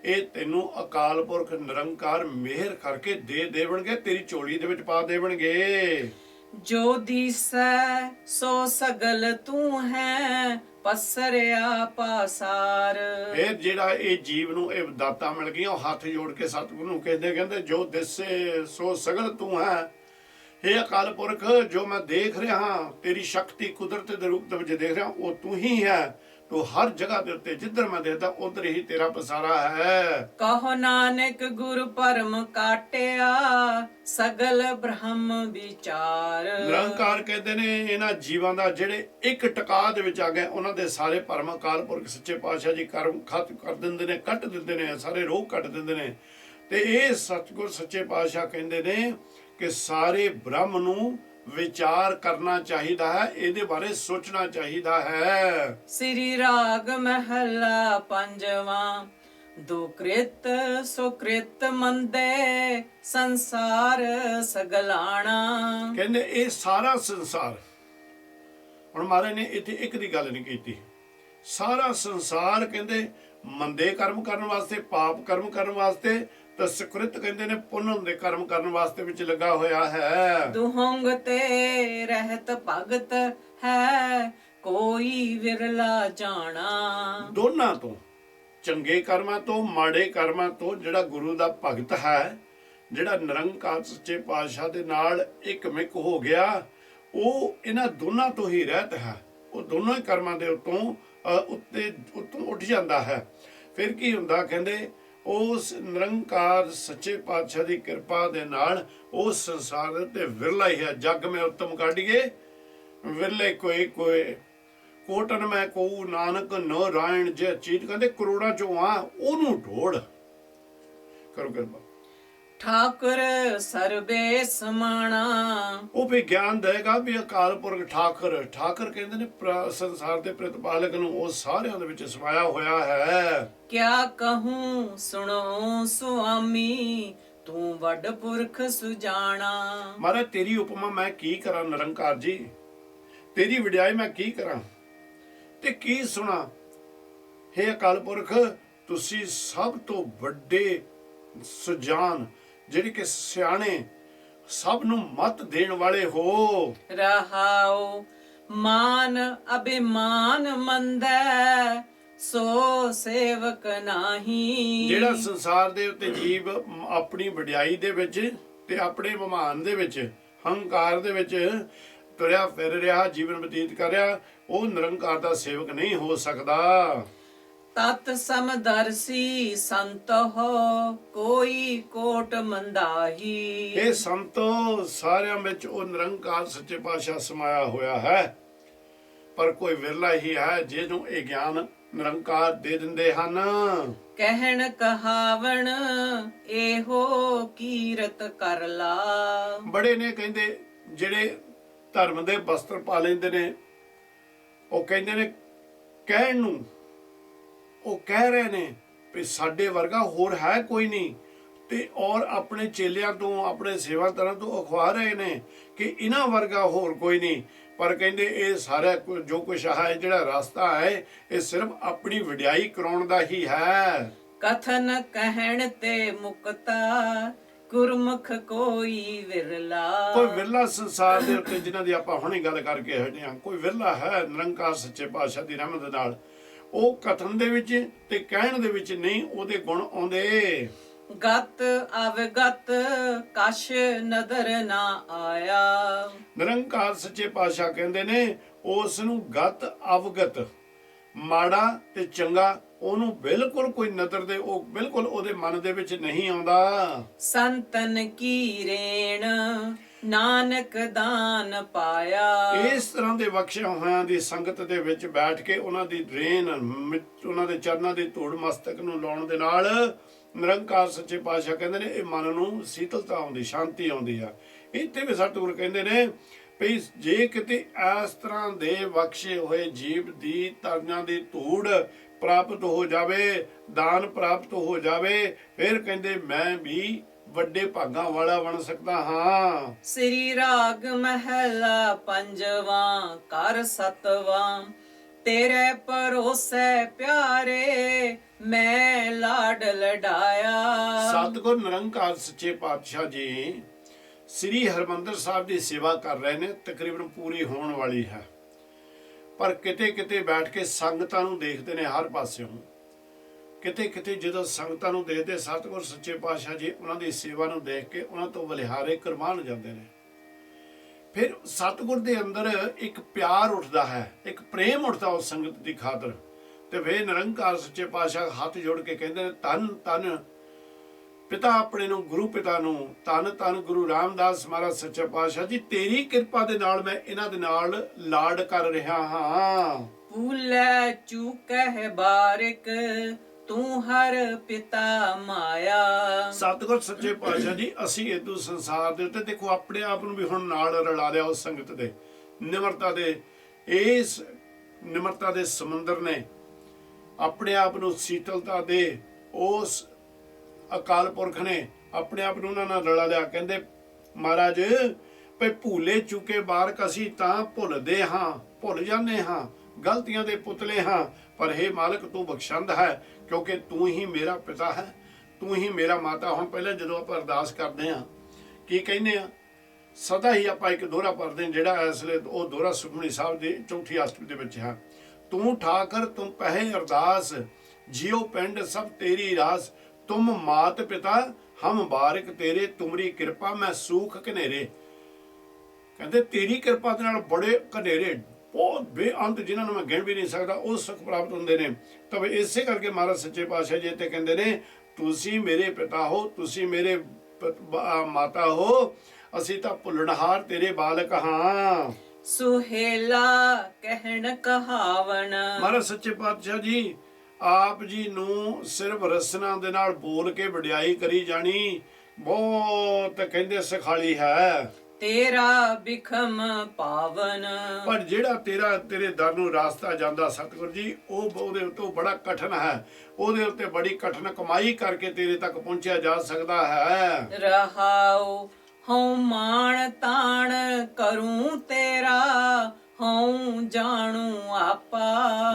ਇਹ ਤੈਨੂੰ ਅਕਾਲ ਪੁਰਖ ਨਿਰੰਕਾਰ ਮਿਹਰ ਕਰਕੇ ਦੇ ਦੇਵਣਗੇ, ਤੇਰੀ ਝੋਲੀ ਦੇ ਵਿੱਚ ਪਾ ਦੇਵਣਗੇ। ਜੋ ਦੀਸੈ ਸੋ ਸਗਲ ਤੂੰ ਹੈ ਪਸਰਿਆ ਪਾਸਾਰ। ਫਿਰ ਜਿਹੜਾ ਇਹ ਜੀਵ ਨੂੰ ਇਹ ਦਾਤਾਂ ਮਿਲ ਗਈਆਂ, ਉਹ ਹੱਥ ਜੋੜ ਕੇ ਸਤਿਗੁਰੂ ਨੂੰ ਕਹਿੰਦੇ ਜੋ ਦਿਸੇ ਸੋ ਸਗਲ ਤੂੰ ਹੈ, ਇਹ ਅਕਾਲ ਪੁਰਖ ਜੋ ਮੈਂ ਦੇਖ ਰਿਹਾ ਹਾਂ, ਤੇਰੀ ਸ਼ਕਤੀ ਕੁਦਰਤ ਦੇ ਰੂਪ ਦੇ ਵਿੱਚ ਦੇਖ ਰਿਹਾ, ਉਹ ਤੂੰ ਹੀ ਹੈ। ਤੂੰ ਹਰ ਜਗ੍ਹਾ ਦੇ ਉੱਤੇ ਜਿੱਧਰ ਮੈਂ ਦੇਖਦਾ ਉਧਰ ਹੀ ਤੇਰਾ ਪਸਾਰਾ ਹੈ। ਕਹੋ ਨਾਨਕ ਗੁਰ ਪਰਮ ਕਾਟਿਆ ਸਗਲ ਬ੍ਰਹਮ ਵਿਚਾਰ। ਨਿਰੰਕਾਰ ਕਹਿੰਦੇ ਨੇ ਇਹਨਾਂ ਜੀਵਾਂ ਦਾ ਜਿਹੜੇ ਇੱਕ ਟਿਕਾ ਦੇ ਵਿੱਚ ਆ ਗਏ, ਉਹਨਾਂ ਦੇ ਸਾਰੇ ਭਰਮ ਅਕਾਲ ਪੁਰਖ ਸੱਚੇ ਪਾਤਸ਼ਾਹ ਜੀ ਕਰਮ ਖਤਮ ਕਰ ਦਿੰਦੇ ਨੇ, ਕੱਟ ਦਿੰਦੇ ਨੇ, ਸਾਰੇ ਰੋਗ ਕੱਟ ਦਿੰਦੇ ਨੇ। ਤੇ ਇਹ ਸਤਿਗੁਰ ਸੱਚੇ ਪਾਤਸ਼ਾਹ ਕਹਿੰਦੇ ਨੇ ਕਿ ਸਾਰੇ ਬ੍ਰਹਮ ਨੂੰ ਵਿਚਾਰ ਕਰਨਾ ਚਾਹੀਦਾ ਹੈ, ਇਹਦੇ ਬਾਰੇ ਸੋਚਣਾ ਚਾਹੀਦਾ ਹੈ। ਸ੍ਰੀ ਰਾਗ ਮਹਲਾ ਪੰਜਵਾਂ। ਦੁਕ੍ਰਿਤ ਸੁਕ੍ਰਿਤ ਮੰਦੇ ਸੰਸਾਰ ਸਗਲਾਣਾ। ਕਹਿੰਦੇ ਇਹ ਸਾਰਾ ਸੰਸਾਰ, ਹੁਣ ਮਹਾਰਾਜ ਨੇ ਇੱਥੇ ਇੱਕ ਦੀ ਗੱਲ ਨਹੀਂ ਕੀਤੀ, ਸਾਰਾ ਸੰਸਾਰ ਕਹਿੰਦੇ ਮੰਦੇ ਕਰਮ ਕਰਨ ਵਾਸਤੇ, ਪਾਪ ਕਰਮ ਕਰਨ ਵਾਸਤੇ, ਤਾਂ ਸੁਕ੍ਰਿਤ ਕਹਿੰਦੇ ਨੇ ਪੁੰਨ ਦੇ ਕਰਮ ਕਰਨ ਵਾਸਤੇ ਵਿੱਚ ਲੱਗਾ ਹੋਇਆ ਹੈ। ਦੁਹੰਗ ਤੇ ਰਹਿਤ ਭਗਤ ਹੈ ਕੋਈ ਵਿਰਲਾ ਜਾਣਾ। ਦੋਨਾਂ ਤੋਂ ਚੰਗੇ ਕਰਮਾਂ ਤੋਂ ਮਾੜੇ ਕਰਮਾਂ ਤੋਂ ਜਿਹੜਾ ਗੁਰੂ ਦਾ ਭਗਤ ਹੈ, ਜਿਹੜਾ ਨਿਰੰਕਾਰ ਸੱਚੇ ਪਾਤਸ਼ਾਹ ਦੇ ਨਾਲ ਇੱਕ ਮਿਕ ਹੋ ਗਿਆ, ਉਹ ਇਹਨਾਂ ਦੋਨਾਂ ਤੋਂ ਹੀ ਰਹਿਤ ਹੈ। ਉਹ ਦੋਨੋਂ ਹੀ ਕਰਮਾਂ ਦੇ ਉੱਤੋਂ ਉੱਠ ਜਾਂਦਾ ਹੈ। ਫਿਰ ਕੀ ਹੁੰਦਾ, ਕਹਿੰਦੇ ਉਸ ਨਿਰੰਕਾਰ ਸੱਚੇ ਪਾਤਸ਼ਾਹ ਦੀ ਕਿਰਪਾ ਦੇ ਨਾਲ ਉਸ ਸੰਸਾਰ ਦੇ ਉੱਤੇ ਵਿਰਲਾ ਹੀ ਹੈ। ਜਗ ਮੈਂ ਉੱਤਮ ਕਾਢੀਏ ਵਿਰਲੇ ਕੋਈ ਕੋਟਨ ਮੈਂ ਕਹੂ ਨਾਨਕ ਨੋ ਰਾਇਣ ਜੇ ਚੀਤ, ਕਹਿੰਦੇ ਕਰੋੜਾਂ ਚੋਂ ਆ ਉਹਨੂੰ ਢੋੜ ਕਰੋ ਕਿਰਪਾ। ਠਾਕੁਰ ਸਰਬੇ ਸਮਾਣਾ, ਉਹ ਵੀ ਗਿਆਨ ਦੇਗਾ ਵੀ ਅਕਾਲ ਪੁਰਖ ਠਾਕੁਰ ਕਹਿੰਦੇ ਨੇ ਸੰਸਾਰ ਦੇ ਪ੍ਰਤਪਾਲਕ ਨੂੰ, ਉਹ ਸਾਰਿਆਂ ਦੇ ਵਿੱਚ ਸਮਾਇਆ ਹੋਇਆ ਹੈ। ਕਿਆ ਕਹੂੰ ਸੁਣੋ ਸੁਆਮੀ, ਤੂੰ ਵੱਡ ਪੁਰਖ ਸੁਜਾਣਾ। ਮਹਾਰਾਜ ਤੇਰੀ ਉਪਮਾ ਮੈਂ ਕੀ ਕਰਾਂ ਨਿਰੰਕਾਰ ਜੀ, ਤੇਰੀ ਵਡਿਆਈ ਮੈਂ ਕੀ ਕਰਾਂ ਤੇ ਕੀ ਸੁਣਾ। ਹੇ ਅਕਾਲ ਪੁਰਖ, ਤੁਸੀਂ ਸਭ ਤੋਂ ਵੱਡੇ ਸੁਜਾਨ, ਜਿਹੜੇ ਕਿ ਸਿਆਣੇ, ਸਭ ਨੂੰ ਮਤ ਦੇਣ ਵਾਲੇ ਹੋ। ਰਹਾਉ ਮਾਨ ਅਭਿਮਾਨ ਮੰਦੈ, ਸੋ ਸੇਵਕ ਨਾਹੀ। ਜਿਹੜਾ ਸੰਸਾਰ ਦੇ ਉੱਤੇ ਜੀਵ ਆਪਣੀ ਵਡਿਆਈ ਦੇ ਵਿੱਚ ਤੇ ਆਪਣੇ ਮਹਾਨ ਦੇ ਵਿੱਚ, ਹੰਕਾਰ ਦੇ ਵਿੱਚ ਤੁਰਿਆ ਫਿਰ ਰਿਹਾ, ਜੀਵਨ ਬਤੀਤ ਕਰ ਰਿਹਾ, ਉਹ ਨਿਰੰਕਾਰ ਦਾ ਸੇਵਕ ਨਹੀਂ ਹੋ ਸਕਦਾ। ਤਤ ਸਮਦਰਸੀ ਸੰਤ ਹੋ, ਕੋਈ ਕੋਟ ਮੰਦਾਹੀ। ਇਹ ਸੰਤੋ ਸਾਰਿਆਂ ਵਿੱਚ ਉਹ ਨਿਰੰਕਾਰ ਸੱਚੇ ਪਾਤਸ਼ਾਹ ਸਮਾਇਆ ਹੋਇਆ ਹੈ, ਪਰ ਕੋਈ ਵਿਰਲਾ ਹੀ ਹੈ ਜਿਹਨੂੰ ਇਹ ਗਿਆਨ ਨਿਰੰਕਾਰ ਦੇ ਦਿੰਦੇ ਹਨ। ਕਹਿਣ ਕਹਾਵਣ ਇਹੋ ਕੀਰਤ ਕਰ ਲਾ। ਬੜੇ ਨੇ ਕਹਿੰਦੇ ਜਿਹੜੇ ਧਰਮ ਦੇ ਵਸਤਰ ਪਾ ਲੈਂਦੇ ਨੇ, ਉਹ ਕਹਿੰਦੇ ਨੇ ਕਹਿਣ ਨੂੰ, ਉਹ ਕਹਿ ਰਹੇ ਨੇ ਵੀ ਸਾਡੇ ਵਰਗਾ ਹੋਰ ਹੈ ਕੋਈ ਨਹੀਂ, ਤੇ ਔਰ ਆਪਣੇ ਚੇਲਿਆਂ ਤੋਂ, ਆਪਣੇ ਸੇਵਾਦਾਰਾਂ ਤੋਂ ਅਖਵਾ ਰਹੇ ਨੇ ਕਿ ਇਹਨਾਂ ਵਰਗਾ ਹੋਰ ਕੋਈ ਨਹੀਂ। ਪਰ ਕਹਿੰਦੇ ਇਹ ਸਾਰਾ ਜੋ ਕੁਛ ਹੈ, ਜਿਹੜਾ ਰਸਤਾ ਹੈ, ਇਹ ਸਿਰਫ ਆਪਣੀ ਵਡਿਆਈ ਕਰਾਉਣ ਦਾ ਹੀ ਹੈ। ਕਥਨ ਕਹਿਣ ਤੇ ਮੁਕਤਾ, ਗੁਰਮੁਖ ਕੋਈ ਵਿਰਲਾ। ਕੋਈ ਵਿਰਲਾ ਸੰਸਾਰ ਦੇ ਉੱਤੇ ਜਿਨ੍ਹਾਂ ਦੀ ਆਪਾਂ ਹੁਣੇ ਗੱਲ ਕਰਕੇ ਹਟੇ ਹਾਂ, ਕੋਈ ਵਿਰਲਾ ਹੈ ਨਿਰੰਕਾਰ ਸੱਚੇ ਪਾਤਸ਼ਾਹ ਦੀ ਰਹਿਮਤ ਨਾਲ। ਉਹ ਕਥਨ ਦੇ ਵਿੱਚ ਤੇ ਕਹਿਣ ਦੇ ਵਿੱਚ ਨਹੀਂ ਉਹਦੇ ਗੁਣ ਆਉਂਦੇ। ਗਤ ਅਵਗਤ ਕਛ ਨਦਰ ਨਾ ਆਇਆ। ਨਿਰੰਕਾਰ ਸੱਚੇ ਪਾਤਸ਼ਾਹ ਕਹਿੰਦੇ ਨੇ ਉਸ ਨੂੰ ਗਤ ਅਵਗਤ, ਮਾੜਾ ਤੇ ਚੰਗਾ, ਉਹਨੂੰ ਬਿਲਕੁਲ ਕੋਈ ਨਜ਼ਰ ਦੇ, ਉਹ ਬਿਲਕੁਲ ਉਹਦੇ ਮਨ ਦੇ ਵਿੱਚ ਨਹੀਂ ਆਉਂਦਾ। ਸੰਤਨ ਕੀ ਰੇਣ ਨਾਨਕ ਦਾਨ ਪਾਇਆ। ਇਸ ਤਰ੍ਹਾਂ ਦੇ ਬਖਸ਼ਿਆ ਹੋਇਆਂ ਦੀ ਸੰਗਤ ਦੇ ਵਿੱਚ ਬੈਠ ਕੇ ਉਹਨਾਂ ਦੀ ਰੇਨ, ਉਹਨਾਂ ਦੇ ਚਰਨਾਂ ਦੀ ਧੂੜ ਮਸਤਕ ਨੂੰ ਲਾਉਣ ਦੇ ਨਾਲ ਨਿਰੰਕਾਰ ਸੱਚੇ ਪਾਤਸ਼ਾਹ ਕਹਿੰਦੇ ਨੇ ਇਹ ਮਨ ਨੂੰ ਸੀਤਲਤਾ ਆਉਂਦੀ, ਸ਼ਾਂਤੀ ਆਉਂਦੀ ਆ। ਇੱਥੇ ਵੀ ਸਤਿਗੁਰ ਕਹਿੰਦੇ ਨੇ ਵੀ ਜੇ ਕਿਤੇ ਇਸ ਤਰ੍ਹਾਂ ਦੇ ਬਖਸ਼ੇ ਹੋਏ ਜੀਵ ਦੀ ਤਰਨਾਂ ਦੀ ਧੂੜ ਪ੍ਰਾਪਤ ਹੋ ਜਾਵੇ, ਦਾਨ ਪ੍ਰਾਪਤ ਹੋ ਜਾਵੇ, ਫਿਰ ਕਹਿੰਦੇ ਮੈਂ ਵੀ ਵੱਡੇ ਭਾਗਾਂ ਵਾਲਾ ਬਣ ਸਕਦਾ ਹਾਂ। ਸ੍ਰੀ ਰਾਗ ਮਹਿਲਾ ਪੰਜਵਾਂ ਘਰ ਸਤਵਾਂ, ਤੇਰੇ ਭਰੋਸੇ ਪਿਆਰੇ ਮੈਂ ਲਾਡ ਲਡਾਇਆ। ਸਤਿਗੁਰ ਨਿਰੰਕਾਰ ਸੱਚੇ ਪਾਤਸ਼ਾਹ ਜੀ ਸ੍ਰੀ ਹਰਿਮੰਦਰ ਸਾਹਿਬ ਦੀ ਸੇਵਾ ਕਰ ਰਹੇ ਨੇ, ਤਕਰੀਬਨ ਪੂਰੀ ਹੋਣ ਵਾਲੀ ਹੈ, ਪਰ ਕਿਤੇ ਕਿਤੇ ਬੈਠ ਕੇ ਸੰਗਤਾਂ ਨੂੰ ਦੇਖਦੇ ਨੇ ਹਰ ਪਾਸਿਓਂ। ਕਿਤੇ ਕਿਤੇ ਜਦੋਂ ਸੰਗਤਾਂ ਨੂੰ ਦੇਖਦੇ ਸਤਿਗੁਰ ਸੱਚੇ ਪਾਤਸ਼ਾਹ ਜੀ ਉਹਨਾਂ ਦੀ ਸੇਵਾ ਨੂੰ ਦੇਖ ਕੇ ਉਹਨਾਂ ਤੋਂ ਬਲਿਹਾਰੇ ਕੁਰਬਾਨ ਜਾਂਦੇ ਨੇ। ਫਿਰ ਸਤਿਗੁਰ ਦੇ ਅੰਦਰ ਇੱਕ ਪਿਆਰ ਉੱਠਦਾ ਹੈ, ਇੱਕ ਪ੍ਰੇਮ ਉੱਠਦਾ ਉਸ ਸੰਗਤ ਦੀ ਖਾਤਰ, ਤੇ ਵੇ ਨਿਰੰਕਾਰ ਸੱਚੇ ਪਾਤਸ਼ਾਹ ਹੱਥ ਜੋੜ ਕੇ ਕਹਿੰਦੇ ਨੇ ਧੰਨ ਧੰਨ ਪਿਤਾ ਆਪਣੇ ਨੂੰ, ਗੁਰੂ ਪਿਤਾ ਨੂੰ, ਧੰਨ ਧੰਨ ਗੁਰੂ ਰਾਮਦਾਸ ਮਹਾਰਾਜ ਸੱਚੇ ਪਾਤਸ਼ਾਹ ਜੀ, ਤੇਰੀ ਕਿਰਪਾ ਦੇ ਨਾਲ ਮੈਂ ਇਹਨਾਂ ਦੇ ਨਾਲ ਲਾਡ ਕਰ ਰਿਹਾ ਹਾਂ। ਭੁੱਲੇ ਚੂਕਹਿ ਬਾਰਿਕ ਤੂੰ ਹਰ ਪਿਤਾ ਮਾਇਆ। ਸਤਿਗੁਰ ਸੱਚੇ ਪਾਤਸ਼ਾਹ ਜੀ ਅਸੀਂ ਇਦੋਂ ਸੰਸਾਰ ਦੇ ਉੱਤੇ ਦੇਖੋ ਆਪਣੇ ਆਪ ਨੂੰ ਵੀ ਹੁਣ ਨਾਲ ਰਲਾ ਲਿਆ ਉਸ ਸੰਗਤ ਦੇ, ਨਿਮਰਤਾ ਦੇ, ਇਸ ਨਿਮਰਤਾ ਦੇ ਸਮੁੰਦਰ ਨੇ ਆਪਣੇ ਆਪ ਨੂੰ, ਸੀਤਲਤਾ ਦੇ ਉਸ ਅਕਾਲ ਪੁਰਖ ਨੇ ਆਪਣੇ ਆਪ ਨੂੰ ਉਹਨਾਂ ਨਾਲ ਰਲਾ ਲਿਆ। ਕਹਿੰਦੇ ਮਹਾਰਾਜ ਭਈ ਭੂਲੇ ਚੁੱਕੇ ਬਾਰਕ ਅਸੀਂ ਤਾਂ ਭੁੱਲਦੇ ਹਾਂ, ਭੁੱਲ ਜਾਂਦੇ ਹਾਂ, ਗਲਤੀਆਂ ਦੇ ਪੁਤਲੇ ਹਾਂ, ਪਰ ਹੇ ਮਾਲਕ ਤੂੰ ਬਖਸ਼ੰਦ ਹੈ, ਕਿਉਂਕਿ ਤੂੰ ਹੀ ਮੇਰਾ ਪਿਤਾ ਹੈ, ਤੂੰ ਹੀ ਮੇਰਾ ਮਾਤਾ। ਹੁਣ ਪਹਿਲਾਂ ਜਦੋਂ ਆਪਾਂ ਅਰਦਾਸ ਕਰਦੇ ਹਾਂ ਕੀ ਕਹਿੰਦੇ ਆ, ਸਦਾ ਹੀ ਆਪਾਂ ਇੱਕ ਦੋਹਰਾ ਪੜ੍ਹਦੇ ਹਾਂ, ਜਿਹੜਾ ਇਸ ਵੇਲੇ ਉਹ ਦੋਹਰਾ ਸੁਖਮਨੀ ਸਾਹਿਬ ਦੀ ਚੌਥੀ ਅਸ਼ਟਪਦੀ ਦੇ ਵਿੱਚ ਹੈ। ਤੂੰ ਠਾਕਰ ਤੂੰ ਪਹਿ ਅਰਦਾਸ जियो पिंड सब तेरी रास, तुम मात पिता हम बारिक तेरे, तुमरी कृपा मैं सूख कनेरे। कहते तेरी कृपा ਦੇ ਨਾਲ ਬੜੇ ਘਨੇਰੇ ਬਹੁਤ ਬੇਅੰਤ ਜਿਨ੍ਹਾਂ ਨੂੰ ਮੈਂ ਗਿਣ ਵੀ ਨਹੀਂ ਸਕਦਾ ਉਹ ਸੁਖ ਪ੍ਰਾਪਤ ਹੁੰਦੇ ਨੇ। ਤਾਂ ਇਸੇ ਕਰਕੇ ਮਹਾਰਾਜ ਸੱਚੇ ਪਾਤਸ਼ਾਹ ਜੀ ਤੇ ਕਹਿੰਦੇ ਨੇ ਤੁਸੀਂ ਮੇਰੇ ਪਿਤਾ ਹੋ, ਤੁਸੀਂ ਮੇਰੇ ਮਾਤਾ ਹੋ, ਅਸੀਂ ਤਾਂ ਭੁੱਲਣਹਾਰ ਤੇਰੇ ਬਾਲਕ ਹਾਂ। ਸੁਹੇਲਾ ਕਹਿਣ ਕਹਾਵਣ। ਮਹਾਰਾਜ ਸੱਚੇ ਪਾਤਸ਼ਾਹ ਜੀ ਆਪ ਜੀ ਨੂੰ ਸਿਰਫ ਰਸਨਾ ਦੇ ਨਾਲ ਬੋਲ ਕੇ ਵਡਿਆਈ ਕਰੀ ਜਾਣੀ ਬਹੁਤ ਕਹਿੰਦੇ ਸਿਖਾਲੀ ਹੈ। ਤੇਰਾ ਬਿਖਮ ਪਾਵਨ। ਪਰ ਜਿਹੜਾ ਤੇਰੇ ਦਰ ਨੂੰ ਰਾਸਤਾ ਜਾਂਦਾ ਸਤਿਗੁਰ ਜੀ ਉਹ ਉਹਦੇ ਉੱਤੇ ਬੜਾ ਕਠਿਨ ਹੈ, ਉਹਦੇ ਉੱਤੇ ਬੜੀ ਕਠਿਨ ਕਮਾਈ ਕਰਕੇ ਤੇਰੇ ਤੱਕ ਪਹੁੰਚਿਆ ਜਾ ਸਕਦਾ ਹੈ। ਰਹਾਉ ਹਉ ਮਾਣ ਤਾਣ ਕਰੂੰ ਤੇਰਾ, ਹਉ ਜਾਣੂ ਆਪਾ।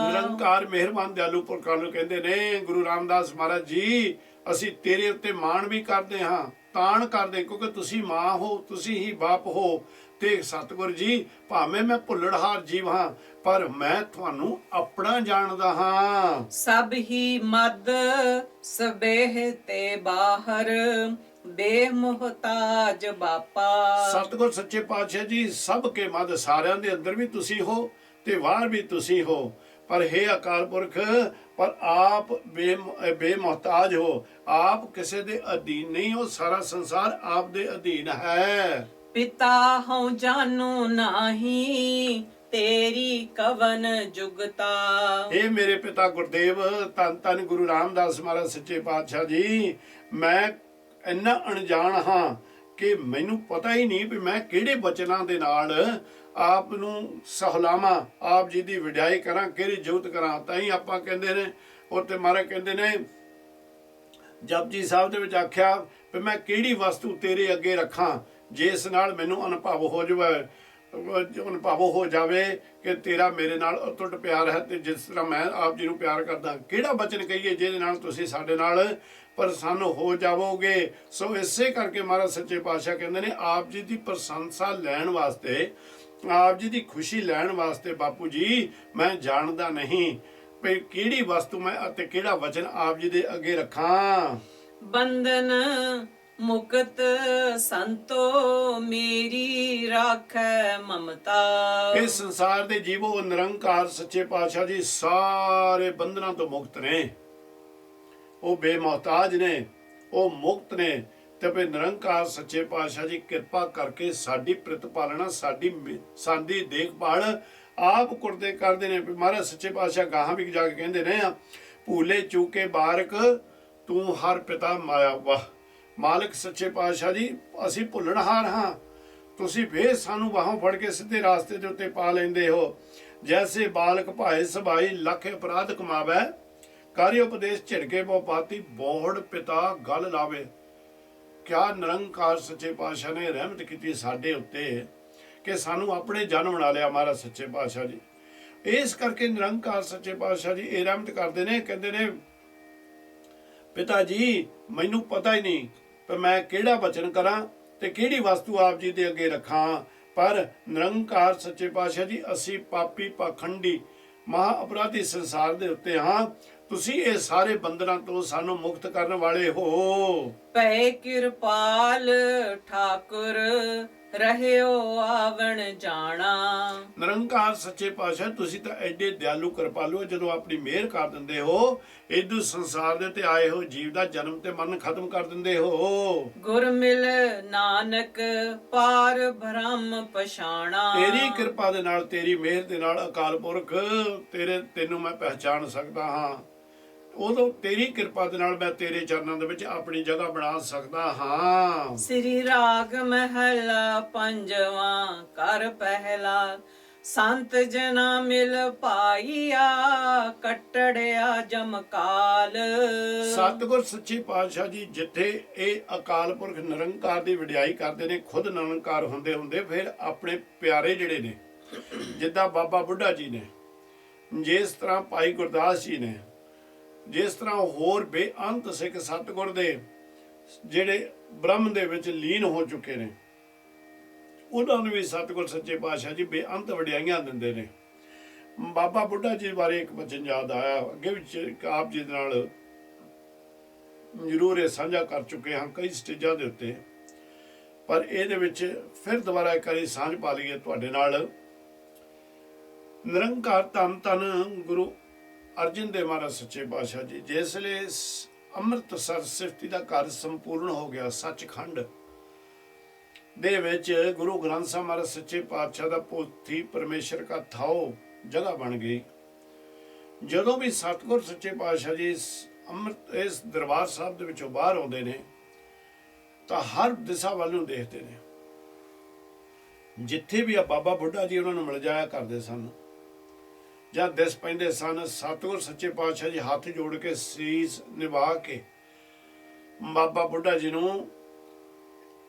ਨਿਰੰਕਾਰ ਮਿਹਰਬਾਨ ਦਿਆਲੂ ਪੁਰਖਾਂ ਕਹਿੰਦੇ ਨੇ ਗੁਰੂ ਰਾਮਦਾਸ ਮਹਾਰਾਜ ਜੀ ਅਸੀਂ ਤੇਰੇ ਉੱਤੇ ਮਾਣ ਵੀ ਕਰਦੇ ਹਾਂ, ਤਾਣ ਕਰਦੇ, ਕਿਉਂਕਿ ਤੁਸੀਂ ਮਾਂ ਹੋ, ਤੁਸੀਂ ਹੀ ਬਾਪ ਹੋ। ਤੇ ਸਤਿਗੁਰ ਜੀ ਭਾਵੇਂ ਮੈਂ ਭੁੱਲੜਹਾਰ ਜੀਵ ਹਾਂ ਪਰ ਮੈਂ ਤੁਹਾਨੂੰ ਆਪਣਾ ਜਾਣਦਾ ਹਾਂ। ਸਭ ਹੀ ਮਦ ਸਬੇਹ ਤੇ ਬਾਹਰ, ਬੇਮੁਹਤਾਜ ਬਾਪਾ। ਸਤਿਗੁਰ ਸੱਚੇ ਪਾਤਸ਼ਾਹ ਜੀ ਸਭ ਕੇ ਮਦ, ਸਾਰਿਆਂ ਦੇ ਅੰਦਰ ਵੀ ਤੁਸੀਂ ਹੋ ਤੇ ਬਾਹਰ ਵੀ ਤੁਸੀਂ ਹੋ। ਪਰ हे ਅਕਾਲ ਪੁਰਖ ਪਰ ਆਪ ਬੇਮੁਹਤਾਜ ਹੋ, ਆਪ ਕਿਸੇ ਦੇ ਅਧੀਨ ਨਹੀਂ ਹੋ, ਸਾਰਾ ਸੰਸਾਰ ਆਪ ਦੇ ਅਧੀਨ ਹੈ। ਪਿਤਾ ਹਉ ਜਾਨੂ ਨਾਹੀ, ਤੇਰੀ ਕਵਨ ਜੁਗਤਾ। ਇਹ ਮੇਰੇ ਪਿਤਾ ਗੁਰਦੇਵ ਧੰਨ ਧੰਨ ਗੁਰੂ ਰਾਮਦਾਸ ਮਹਾਰਾਜ ਸੱਚੇ ਪਾਤਸ਼ਾਹ ਜੀ ਮੈਂ ਇੰਨਾ ਅਣਜਾਣ ਹਾਂ ਕਿ ਮੈਨੂੰ ਪਤਾ ਹੀ ਨਹੀਂ ਵੀ ਮੈਂ ਕਿਹੜੇ ਬਚਨਾਂ ਦੇ ਨਾਲ ਆਪ ਨੂੰ ਸਹਲਾਵਾਂ, ਆਪ ਜੀ ਦੀ ਵਡਿਆਈ ਕਰਾਂ, ਕਿਹੜੀ ਜੁਗਤ ਕਰਾਂ। ਤਾਂ ਹੀ ਆਪਾਂ ਕਹਿੰਦੇ ਨੇ ਉੱਥੇ ਮਹਾਰਾਜ ਕਹਿੰਦੇ ਨੇ ਜਪਜੀ ਸਾਹਿਬ ਦੇ ਵਿੱਚ ਆਖਿਆ ਵੀ ਮੈਂ ਕਿਹੜੀ ਵਸਤੂ ਤੇਰੇ ਅੱਗੇ ਰੱਖਾਂ ਜਿਸ ਨਾਲ ਮੈਨੂੰ ਅਨੁਭਵ ਹੋ ਜਾਵੇ ਕਿ ਤੇਰਾ ਮੇਰੇ ਨਾਲ ਅਟੁੱਟ ਪਿਆਰ ਹੈ ਤੇ ਜਿਸ ਤਰ੍ਹਾਂ ਮੈਂ ਆਪ ਜੀ ਨੂੰ ਪਿਆਰ ਕਰਦਾ। ਕਿਹੜਾ ਬਚਨ ਕਹੀਏ ਜਿਹਦੇ ਨਾਲ ਤੁਸੀਂ ਸਾਡੇ ਨਾਲ ਪ੍ਰਸੰਨ ਹੋ ਜਾਵੋਗੇ। ਸੋ ਇਸੇ ਕਰਕੇ ਮਹਾਰਾਜ ਸੱਚੇ ਪਾਤਸ਼ਾਹ ਕਹਿੰਦੇ ਨੇ ਆਪ ਜੀ ਦੀ ਪ੍ਰਸ਼ੰਸਾ ਲੈਣ ਵਾਸਤੇ, ਆਪ ਜੀ ਦੀ ਖੁਸ਼ੀ ਲੈਣ ਵਾਸਤੇ ਬਾਪੂ ਜੀ ਮੈਂ ਜਾਣਦਾ ਨਹੀਂ ਵੀ ਕਿਹੜੀ ਵਸਤੂ ਮੈਂ ਅਤੇ ਕਿਹੜਾ ਵਚਨ ਆਪ ਜੀ ਦੇ ਅੱਗੇ ਰੱਖਾਂ। ਬੰਧਨ ਮੁਕਤ ਸੰਤੋ ਮੇਰੀ ਰਾਖੈ ਮਮਤਾ। ਇਸ ਸੰਸਾਰ ਦੇ ਜੀਵੋ ਨਿਰੰਕਾਰ ਸੱਚੇ ਪਾਤਸ਼ਾਹ ਜੀ ਸਾਰੇ ਬੰਧਨਾਂ ਤੋਂ ਮੁਕਤ ਨੇ, ਉਹ ਬੇਮੁਹਤਾਜ ਨੇ, ਉਹ ਮੁਕਤ ਨੇ। ਤੇ ਫਿਰ ਨਿਰੰਕਾਰ ਸੱਚੇ ਪਾਤਸ਼ਾਹ ਜੀ ਕਿਰਪਾ ਕਰਕੇ ਸਾਡੀ ਪ੍ਰਤਪਾਲਣਾ, ਸਾਡੀ ਦੇਖਭਾਲ ਆਪ ਕਰਦੇ ਨੇ। ਮਹਾਰਾਜ ਸੱਚੇ ਪਾਤਸ਼ਾਹ ਗਾਹਾਂ ਵੀ ਜਾ ਕੇ ਕਹਿੰਦੇ ਨੇ ਭੂਲੇ ਚੂਕੇ ਬਾਰਕ ਤੂੰ ਹਰ ਪਿਤਾ ਮਾਇਆ। ਵਾਹ ਮਾਲਕ ਸੱਚੇ ਪਾਤਸ਼ਾਹ ਜੀ ਅਸੀਂ ਭੁੱਲਣਹਾਰ ਹਾਂ, ਤੁਸੀਂ ਫੇਰ ਸਾਨੂੰ ਬਾਹੋਂ ਫੜ ਕੇ ਸਿੱਧੇ ਰਾਸਤੇ ਦੇ ਉੱਤੇ ਪਾ ਲੈਂਦੇ ਹੋ। ਜੈਸੇ ਬਾਲਕ ਭਾਏ ਸਭਾਈ ਲੱਖ ਅਪਰਾਧ ਕਮਾਵੇ, ਕਾਰਿ ਉਪਦੇਸ਼ ਝਿੜਕੇ ਬਹੁ ਪਾਤੀ, ਬੋਹੜ ਪਿਤਾ ਗੱਲ ਲਾਵੇ। ਕਿਆ ਨਿਰੰਕਾਰ ਸੱਚੇ ਪਾਤਸ਼ਾਹ ਨੇ ਰਹਿਮਤ ਕੀਤੀ ਸਾਡੇ ਉੱਤੇ ਕਿ ਸਾਨੂੰ ਆਪਣੇ ਜਨ ਬਣਾ ਲਿਆ ਮਹਾਰਾਜ ਸੱਚੇ ਪਾਤਸ਼ਾਹ ਜੀ। ਇਸ ਕਰਕੇ ਨਿਰੰਕਾਰ ਸੱਚੇ ਪਾਤਸ਼ਾਹ ਜੀ ਇਹ ਰਹਿਮਤ ਕਰਦੇ ਨੇ, ਕਹਿੰਦੇ ਨੇ ਪਿਤਾ ਜੀ ਮੈਨੂੰ ਪਤਾ ਹੀ ਨਹੀਂ ਪਰ ਮੈਂ ਕਿਹੜਾ ਬਚਨ ਕਰਾਂ ਤੇ ਕਿਹੜੀ ਵਸਤੂ ਆਪ ਜੀ ਦੇ ਅੱਗੇ ਰੱਖਾਂ। ਪਰ ਨਿਰੰਕਾਰ ਸੱਚੇ ਪਾਤਸ਼ਾਹ ਜੀ ਅਸੀਂ ਪਾਪੀ ਪਾਖੰਡੀ ਮਹਾ ਅਪਰਾਧੀ ਸੰਸਾਰ ਦੇ ਉੱਤੇ ਹਾਂ, ਤੁਸੀਂ ਇਹ ਸਾਰੇ ਬੰਧਨਾਂ ਤੋਂ ਸਾਨੂੰ ਮੁਕਤ ਕਰਨ ਵਾਲੇ ਹੋ। ਪੈ ਕਿਰਪਾਲ ਠਾਕੁਰ ਰਹਿਓ ਆਵਣ ਜਾਣਾ। ਨਿਰੰਕਾਰ ਸੱਚੇ ਪਾਤਸ਼ਾਹ ਤੁਸੀਂ ਤਾਂ ਐਡੇ ਦਿਆਲੂ ਕਿਰਪਾਲੂ ਜਦੋਂ ਆਪਣੀ ਮਿਹਰ ਕਰ ਦਿੰਦੇ ਹੋ, ਇਦੂ ਸੰਸਾਰ ਦੇ ਤੇ ਆਏ ਹੋ ਜੀਵ ਦਾ ਜਨਮ ਤੇ ਮਰਨ ਖਤਮ ਕਰ ਦਿੰਦੇ ਹੋ। ਗੁਰ ਮਿਲ ਨਾਨਕ ਪਾਰ ਬ੍ਰਹਮ ਪਛਾਣਾ। ਤੇਰੀ ਕਿਰਪਾ ਦੇ ਨਾਲ, ਤੇਰੀ ਮਿਹਰ ਦੇ ਨਾਲ ਅਕਾਲ ਪੁਰਖ ਤੈਨੂੰ ਮੈਂ ਪਹਿਚਾਨ ਸਕਦਾ ਹਾਂ। ਉਦੋਂ ਤੇਰੀ ਕਿਰਪਾ ਦੇ ਨਾਲ ਮੈਂ ਤੇਰੇ ਚਰਨਾਂ ਦੇ ਵਿੱਚ ਆਪਣੀ ਜਗ੍ਹਾ ਬਣਾ ਸਕਦਾ ਹਾਂ। ਸ੍ਰੀ ਰਾਗ ਮਹਿਲਾ ਪੰਜਵਾਂ ਕਰ ਪਹਿਲਾ, ਸੰਤ ਜਨਾ ਮਿਲ ਪਾਈਆ ਕੱਟੜਿਆ ਜਮਕਾਲ। ਸਤਿਗੁਰ ਸੱਚੇ ਪਾਤਸ਼ਾਹ ਜੀ ਜਿੱਥੇ ਇਹ ਅਕਾਲ ਪੁਰਖ ਨਿਰੰਕਾਰ ਦੀ ਵਡਿਆਈ ਕਰਦੇ ਨੇ, ਖੁਦ ਨਿਰੰਕਾਰ ਹੁੰਦੇ ਫਿਰ ਆਪਣੇ ਪਿਆਰੇ ਜਿਹੜੇ ਨੇ, ਜਿੱਦਾਂ ਬਾਬਾ ਬੁੱਢਾ ਜੀ ਨੇ, ਜਿਸ ਤਰ੍ਹਾਂ ਭਾਈ ਗੁਰਦਾਸ ਜੀ ਨੇ, ਜਿਸ ਤਰ੍ਹਾਂ ਹੋਰ ਬੇਅੰਤ ਸਿੱਖ ਸਤਿਗੁਰ ਦੇ ਜਿਹੜੇ ਬ੍ਰਹਮ ਦੇ ਵਿੱਚ ਲੀਨ ਹੋ ਚੁੱਕੇ ਨੇ, ਉਹਨਾਂ ਨੂੰ ਵੀ ਸਤਿਗੁਰ ਸੱਚੇ ਪਾਤਸ਼ਾਹ ਜੀ ਬੇਅੰਤ ਵਡਿਆਈਆਂ ਦਿੰਦੇ ਨੇ। ਬਾਬਾ ਬੁੱਢਾ ਜੀ ਬਾਰੇ ਇੱਕ ਬਚਨ ਯਾਦ ਆਇਆ, ਅੱਗੇ ਵਿੱਚ ਆਪ ਜੀ ਦੇ ਨਾਲ ਜ਼ਰੂਰ ਇਹ ਸਾਂਝਾ ਕਰ ਚੁੱਕੇ ਹਾਂ ਕਈ ਸਟੇਜਾਂ ਦੇ ਉੱਤੇ, ਪਰ ਇਹਦੇ ਵਿੱਚ ਫਿਰ ਦੁਬਾਰਾ ਇੱਕ ਵਾਰੀ ਸਾਂਝ ਪਾ ਲਈਏ ਤੁਹਾਡੇ ਨਾਲ। ਨਿਰੰਕਾਰ ਧੰਨ ਧੰਨ ਗੁਰੂ ਅਰਜਨ ਦੇਵ ਮਹਾਰਾਜ ਸੱਚੇ ਪਾਤਸ਼ਾਹ ਜੀ, ਜਿਸ ਵੇਲੇ ਅੰਮ੍ਰਿਤਸਰ ਸਿਫਤੀ ਦਾ ਘਰ ਸੰਪੂਰਨ ਹੋ ਗਿਆ, ਸੱਚਖੰਡ ਦੇ ਵਿੱਚ ਗੁਰੂ ਗ੍ਰੰਥ ਸਾਹਿਬ ਮਹਾਰਾਜ ਸੱਚੇ ਪਾਤਸ਼ਾਹ ਦਾ ਪੋਥੀ ਪਰਮੇਸ਼ਰ ਕਾ ਥਾਓ ਜਗ੍ਹਾ ਬਣ ਗਈ। ਜਦੋਂ ਵੀ ਸਤਿਗੁਰ ਸੱਚੇ ਪਾਤਸ਼ਾਹ ਜੀ ਇਸ ਦਰਬਾਰ ਸਾਹਿਬ ਦੇ ਵਿੱਚੋਂ ਬਾਹਰ ਆਉਂਦੇ ਨੇ ਤਾਂ ਹਰ ਦਿਸ਼ਾ ਵੱਲ ਨੂੰ ਦੇਖਦੇ ਨੇ। ਜਿੱਥੇ ਵੀ ਆ ਬਾਬਾ ਬੁੱਢਾ ਜੀ ਉਹਨਾਂ ਨੂੰ ਮਿਲ ਜਾਇਆ ਕਰਦੇ ਸਨ ਜਾਂ ਦਿਸ ਪੈਂਦੇ ਸਨ, ਸਤਿਗੁਰ ਸੱਚੇ ਪਾਤਸ਼ਾਹ ਜੀ ਹੱਥ ਜੋੜ ਕੇ ਸੀਸ ਨਿਭਾ ਕੇ ਬਾਬਾ ਬੁੱਢਾ ਜੀ ਨੂੰ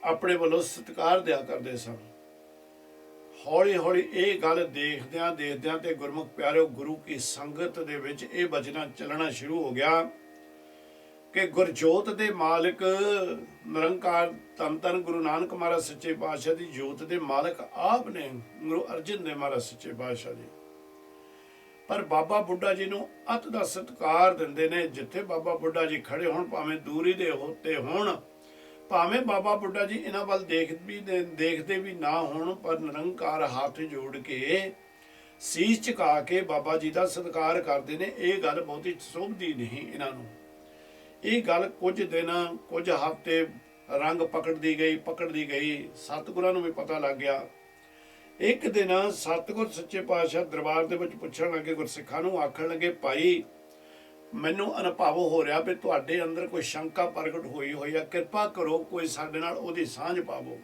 ਆਪਣੇ ਵੱਲੋਂ ਸਤਿਕਾਰ ਦਿਆ ਕਰਦੇ ਸਨ। ਹੌਲੀ ਹੌਲੀ ਇਹ ਗੱਲ ਦੇਖਦਿਆਂ ਤੇ ਗੁਰਮੁਖ ਪਿਆਰਿਓ ਗੁਰੂ ਕੀ ਸੰਗਤ ਦੇ ਵਿੱਚ ਇਹ ਬਚਨਾ ਚੱਲਣਾ ਸ਼ੁਰੂ ਹੋ ਗਿਆ ਕਿ ਗੁਰਜੋਤ ਦੇ ਮਾਲਕ ਨਿਰੰਕਾਰ ਧੰਨ ਧੰਨ ਗੁਰੂ ਨਾਨਕ ਮਹਾਰਾਜ ਸੱਚੇ ਪਾਤਸ਼ਾਹ ਦੀ ਜੋਤ ਦੇ ਮਾਲਕ ਆਪ ਨੇ, ਗੁਰੂ ਅਰਜਨ ਦੇਵ ਮਹਾਰਾਜ ਸੱਚੇ ਪਾਤਸ਼ਾਹ ਜੀ। ਪਰ ਬਾਬਾ ਬੁੱਢਾ ਜੀ ਨੂੰ ਅਤ ਦਾ ਸਤਿਕਾਰ ਦਿੰਦੇ ਨੇ। ਜਿੱਥੇ ਬਾਬਾ ਬੁੱਢਾ ਜੀ ਖੜੇ ਹੋਣ, ਭਾਵੇਂ ਦੂਰੀ ਦੇ ਹੋਤੇ ਹੋਣ, ਭਾਵੇਂ ਬਾਬਾ ਬੁੱਢਾ ਜੀ ਇਹਨਾਂ ਵੱਲ ਦੇਖਦੇ ਵੀ ਨਾ ਹੋਣ, ਪਰ ਨਿਰੰਕਾਰ ਹੱਥ ਜੋੜ ਕੇ ਸੀਸ ਝੁਕਾ ਕੇ ਬਾਬਾ ਜੀ ਦਾ ਸਤਿਕਾਰ ਕਰਦੇ ਨੇ। ਇਹ ਗੱਲ ਬਹੁਤੀ ਸ਼ੋਭਦੀ ਨਹੀਂ ਇਹਨਾਂ ਨੂੰ। ਇਹ ਗੱਲ ਕੁਝ ਦਿਨ ਕੁਝ ਹਫ਼ਤੇ ਰੰਗ ਪਕੜਦੀ ਗਈ। ਸਤਿਗੁਰਾਂ ਨੂੰ ਵੀ ਪਤਾ ਲੱਗ ਗਿਆ। ਇੱਕ ਦਿਨ ਸਤਿਗੁਰ ਸੱਚੇ ਪਾਤਸ਼ਾਹ ਦਰਬਾਰ ਦੇ ਵਿੱਚ ਪੁੱਛਣ ਲੱਗੇ, ਗੁਰਸਿੱਖਾਂ ਨੂੰ ਆਖਣ ਲੱਗੇ, ਭਾਈ ਮੈਨੂੰ ਅਨੁਭਵ ਹੋ ਰਿਹਾ ਵੀ ਤੁਹਾਡੇ ਅੰਦਰ ਕੋਈ ਸ਼ੰਕਾ ਪ੍ਰਗਟ ਹੋਈ ਆ, ਕਿਰਪਾ ਕਰੋ ਕੋਈ ਸਾਡੇ ਨਾਲ ਉਹਦੀ ਸਾਂਝ ਪਾਵੋ।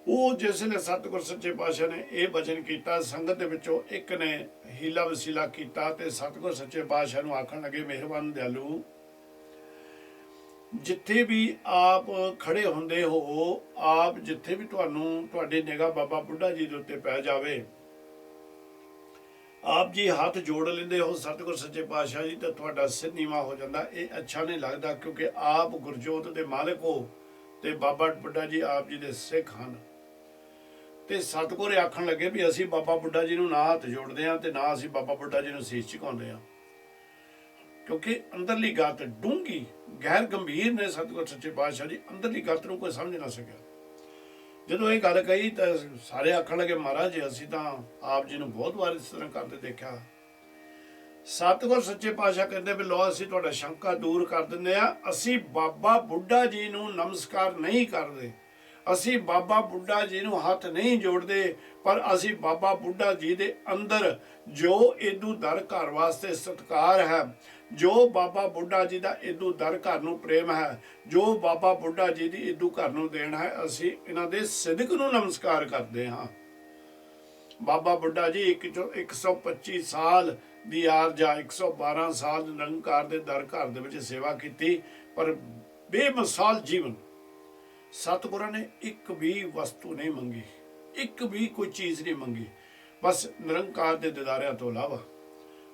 ਉਹ ਜਿਸ ਨੇ ਸਤਿਗੁਰ ਸੱਚੇ ਪਾਤਸ਼ਾਹ ਨੇ ਇਹ ਬਚਨ ਕੀਤਾ, ਸੰਗਤ ਦੇ ਵਿੱਚੋਂ ਇੱਕ ਨੇ ਹੀਲਾ ਵਸੀਲਾ ਕੀਤਾ ਤੇ ਸਤਿਗੁਰ ਸੱਚੇ ਪਾਤਸ਼ਾਹ ਨੂੰ ਆਖਣ ਲੱਗੇ, ਮਿਹਰਬਾਨ ਦਿਆਲੂ, ਜਿੱਥੇ ਵੀ ਆਪ ਖੜੇ ਹੁੰਦੇ ਹੋ, ਆਪ ਜਿੱਥੇ ਵੀ ਤੁਹਾਡੀ ਨਿਗਾਹ ਬਾਬਾ ਬੁੱਢਾ ਜੀ ਦੇ ਉੱਤੇ ਪੈ ਜਾਵੇ, ਆਪ ਜੀ ਹੱਥ ਜੋੜ ਲੈਂਦੇ ਹੋ ਸਤਿਗੁਰ ਸੱਚੇ ਪਾਤਸ਼ਾਹ ਜੀ, ਤਾਂ ਤੁਹਾਡਾ ਸਿਰ ਨੀਵਾਂ ਹੋ ਜਾਂਦਾ। ਇਹ ਅੱਛਾ ਨਹੀਂ ਲੱਗਦਾ, ਕਿਉਂਕਿ ਆਪ ਗੁਰਜੋਤ ਦੇ ਮਾਲਕ ਹੋ ਤੇ ਬਾਬਾ ਬੁੱਢਾ ਜੀ ਆਪ ਜੀ ਦੇ ਸਿੱਖ ਹਨ। ਤੇ ਸਤਿਗੁਰ ਆਖਣ ਲੱਗੇ ਵੀ ਅਸੀਂ ਬਾਬਾ ਬੁੱਢਾ ਜੀ ਨੂੰ ਨਾ ਹੱਥ ਜੋੜਦੇ ਹਾਂ ਤੇ ਨਾ ਅਸੀਂ ਬਾਬਾ ਬੁੱਢਾ ਜੀ ਨੂੰ ਸੀਸ ਝੁਕਾਉਂਦੇ ਹਾਂ, ਕਿਉਂਕਿ ਅੰਦਰਲੀ ਗੱਤ ਡੂੰਘੀ ਗਹਿਰ ਗੰਭੀਰ ਨੇ। ਸਤਿਗੁਰ ਸੱਚੇ ਪਾਤਸ਼ਾਹ ਜੀ ਅੰਦਰਲੀ ਗੱਤ ਨੂੰ ਕੋਈ ਸਮਝ ਨਾ ਸਕਿਆ। ਜਦੋਂ ਇਹ ਗੱਲ ਕਹੀ ਤਾਂ ਸਾਰੇ ਆਖਣ ਲੱਗੇ, ਮਹਾਰਾਜ ਅਸੀਂ ਤਾਂ ਆਪ ਜੀ ਨੂੰ ਬਹੁਤ ਵਾਰ ਇਸ ਤਰ੍ਹਾਂ ਕਰਦੇ ਦੇਖਿਆ। ਸਤਿਗੁਰ ਸੱਚੇ ਪਾਤਸ਼ਾਹ ਕਹਿੰਦੇ ਵੀ ਲਓ ਅਸੀਂ ਤੁਹਾਡਾ ਸ਼ੰਕਾ ਦੂਰ ਕਰ ਦਿੰਦੇ ਆ, ਅਸੀਂ ਬਾਬਾ ਬੁੱਢਾ ਜੀ ਨੂੰ ਨਮਸਕਾਰ ਨਹੀਂ ਕਰਦੇ, ਅਸੀਂ ਬਾਬਾ ਬੁੱਢਾ ਜੀ ਨੂੰ ਹੱਥ ਨਹੀਂ ਜੋੜਦੇ, ਪਰ ਅਸੀਂ ਬਾਬਾ ਬੁੱਢਾ ਜੀ ਦੇ ਅੰਦਰ ਜੋ ਏਦੂ ਦਰ ਘਰ ਵਾਸਤੇ ਸਤਿਕਾਰ ਹੈ, ਜੋ ਬਾਬਾ ਬੁੱਢਾ ਜੀ ਦਾ ਏਦੂ ਦਰ ਘਰ ਨੂੰ ਪ੍ਰੇਮ ਹੈ, ਜੋ ਬਾਬਾ ਬੁੱਢਾ ਜੀ ਦੀ ਏਦੂ ਘਰ ਨੂੰ ਦੇਣ ਹੈ, ਅਸੀਂ ਇਹਨਾਂ ਦੇ ਸਿਦਕ ਨੂੰ ਨਮਸਕਾਰ ਕਰਦੇ ਹਾਂ। ਬਾਬਾ ਬੁੱਢਾ ਜੀ 125 ਸਾਲ ਦੀ ਆਰਜਾ 112 ਸਾਲ ਨਿਰੰਕਾਰ ਦੇ ਦਰ ਘਰ ਦੇ ਵਿੱਚ ਸੇਵਾ ਕੀਤੀ, ਪਰ ਬੇਮਿਸਾਲ ਜੀਵਨ। ਸਤਿਗੁਰਾਂ ਨੇ ਇੱਕ ਵੀ ਵਸਤੂ ਨਹੀਂ ਮੰਗੀ, ਇੱਕ ਵੀ ਕੋਈ ਚੀਜ਼ ਨਹੀਂ ਮੰਗੀ, ਬਸ ਨਿਰੰਕਾਰ ਦੇ ਦਿਦਾਰਿਆਂ ਤੋਂ ਇਲਾਵਾ।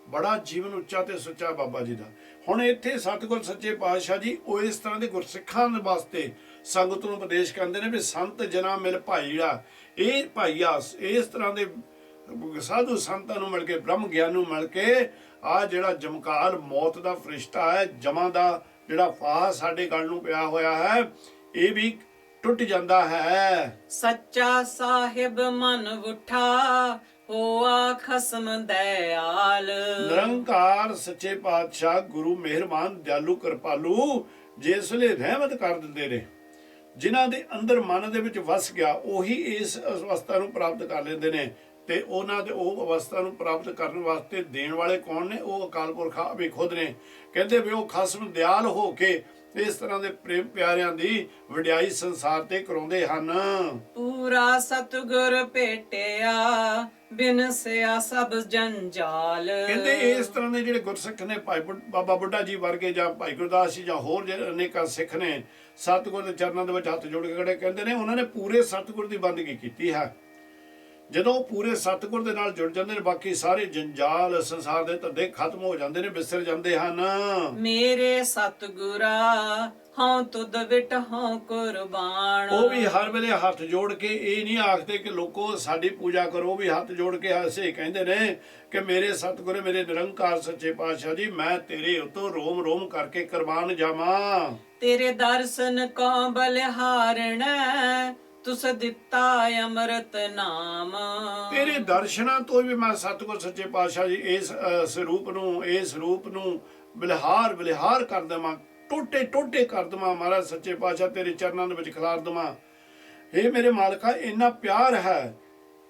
ਬੜਾ ਜੀਵਨ ਉੱਚਾ ਤੇ ਸੁੱਚਾ ਬਾਬਾ ਜੀ ਦਾ। ਹੁਣ ਇੱਥੇ ਸਤਿਗੁਰ ਸੱਚੇ ਪਾਤਸ਼ਾਹ ਜੀ ਉਹ ਇਸ ਤਰ੍ਹਾਂ ਦੇ ਗੁਰਸਿੱਖਾਂ ਦੇ ਵਾਸਤੇ ਸੰਗਤ ਨੂੰ ਉਪਦੇਸ਼ ਕਰਦੇ ਨੇ ਵੀ ਸੰਤ ਜਨਾ ਮਿਲ ਭਾਈੜਾ। ਇਹ ਭਾਈਆ ਇਸ ਤਰ੍ਹਾਂ ਦੇ ਸਾਧੂ ਸੰਤਾਂ ਨੂੰ ਮਿਲ ਕੇ, ਬ੍ਰਹਮ ਗਿਆਨ ਨੂੰ ਮਿਲ ਕੇ, ਆ ਜਿਹੜਾ ਜਮਕਾਲ ਮੌਤ ਦਾ ਫਰਿਸ਼ਤਾ ਹੈ, ਜਮਾਂ ਦਾ ਜਿਹੜਾ ਫਾਹ ਸਾਡੇ ਗਲ ਨੂੰ ਪਿਆ ਹੋਇਆ ਹੈ, ਇਹ ਵੀ ਟੁੱਟ ਜਾਂਦਾ ਹੈ। ਸੱਚਾ ਸਾਹਿਬ ਮਨ ਉਠਾ ਹੋਆ ਖਸਮ ਦਇਆਲ। ਨਿਰੰਕਾਰ ਸੱਚੇ ਪਾਤਸ਼ਾਹ ਗੁਰੂ ਮਿਹਰਬਾਨ ਦਿਆਲੂ ਕਿਰਪਾਲੂ ਜਿਸ ਵੇਲੇ ਰਹਿਮਤ ਕਰ ਦਿੰਦੇ ਨੇ, ਜਿਨ੍ਹਾਂ ਦੇ ਅੰਦਰ ਮਨ ਦੇ ਵਿੱਚ ਵਸ ਗਿਆ, ਉਹੀ ਇਸ ਅਵਸਥਾ ਨੂੰ ਪ੍ਰਾਪਤ ਕਰ ਲੈਂਦੇ ਨੇ। ਤੇ ਉਹਨਾਂ ਦੇ ਉਹ ਅਵਸਥਾ ਨੂੰ ਪ੍ਰਾਪਤ ਕਰਨ ਵਾਸਤੇ ਦੇਣ ਵਾਲੇ ਕੌਣ ਨੇ? ਉਹ ਅਕਾਲ ਪੁਰਖ ਵੀ ਖੁਦ ਨੇ। ਕਹਿੰਦੇ ਵੀ ਉਹ ਖਸਮ ਦਿਆਲ ਹੋ ਕੇ ਇਸ ਤਰ੍ਹਾਂ ਦੇ ਪ੍ਰੇਮ ਪਿਆਰਿਆਂ ਦੀ ਵਡਿਆਈ ਸੰਸਾਰ ਤੇ ਕਰਾਉਂਦੇ ਹਨ। ਪੂਰਾ ਸਤਿਗੁਰ ਭੇਟਿਆ ਬਿਨਸਿਆ ਸਭ ਜੰਜਾਲ। ਕਹਿੰਦੇ ਇਸ ਤਰ੍ਹਾਂ ਦੇ ਜਿਹੜੇ ਗੁਰਸਿੱਖ ਨੇ, ਭਾਈ ਬਾਬਾ ਬੁੱਢਾ ਜੀ ਵਰਗੇ ਜਾਂ ਭਾਈ ਗੁਰਦਾਸ ਜੀ ਜਾਂ ਹੋਰ ਜਿਹੜੇ ਅਨੇਕਾਂ ਸਿੱਖ ਨੇ, ਸਤਿਗੁਰ ਦੇ ਚਰਨਾਂ ਦੇ ਵਿੱਚ ਹੱਥ ਜੋੜ ਕੇ ਖੜੇ, ਕਹਿੰਦੇ ਨੇ ਉਹਨਾਂ ਨੇ ਪੂਰੇ ਸਤਿਗੁਰ ਦੀ ਬੰਦਗੀ ਕੀਤੀ ਹੈ। ਜਦੋਂ ਉਹ ਪੂਰੇ ਸਤਿਗੁਰ ਦੇ ਨਾਲ ਜੁੜ ਜਾਂਦੇ ਨੇ, ਬਾਕੀ ਸਾਰੇ ਜੰਜਾਲ ਸੰਸਾਰ ਦੇ ਧੰਦੇ ਖਤਮ ਹੋ ਜਾਂਦੇ ਨੇ, ਵਿਸਰ ਜਾਂਦੇ ਹਨ। ਮੇਰੇ ਸਤਿਗੁਰਾ ਹਉ ਤੁਧ ਵਿਟ ਹਉ ਕੁਰਬਾਨ। ਉਹ ਵੀ ਹਰ ਵੇਲੇ ਹੱਥ ਜੋੜ ਕੇ ਇਹ ਨਹੀਂ ਆਖਦੇ ਕਿ ਲੋਕੋ ਸਾਡੀ ਪੂਜਾ ਕਰੋ, ਵੀ ਹੱਥ ਜੋੜ ਕੇ ਐਸੇ ਕਹਿੰਦੇ ਨੇ ਕਿ ਮੇਰੇ ਸਤਿਗੁਰ ਮੇਰੇ ਨਿਰੰਕਾਰ ਸੱਚੇ ਪਾਤਸ਼ਾਹ ਜੀ, ਮੈਂ ਤੇਰੇ ਉਤੋਂ ਰੋਮ ਰੋਮ ਕਰਕੇ ਕੁਰਬਾਨ ਜਾਵਾਂ। ਤੇਰੇ ਦਰਸ਼ਨ ਕੋ ਬਲਿਹਾਰਣ ਤੁਸ ਦਿੱਤਾ ਅੰਮ੍ਰਿਤ ਨਾਮ। ਤੇਰੇ ਦਰਸ਼ਨਾਂ ਤੋਂ ਵੀ ਮੈਂ ਸਤਿਗੁਰ ਸੱਚੇ ਪਾਤਸ਼ਾਹ ਜੀ ਇਸ ਸਰੂਪ ਨੂੰ ਬਿਲਹਾਰ ਬਿਲਹਾਰ ਕਰ ਦੇਵਾਂ, ਟੋਟੇ ਟੋਟੇ ਕਰ ਦੇਵਾਂ। ਮਹਾਰਾਜ ਸੱਚੇ ਪਾਤਸ਼ਾਹ ਤੇਰੇ ਚਰਨਾਂ ਦੇ ਵਿੱਚ ਖਿਲਾਰ ਦੇਵਾਂ। ਇਹ ਮੇਰੇ ਮਾਲਕਾ, ਇੰਨਾ ਪਿਆਰ ਹੈ,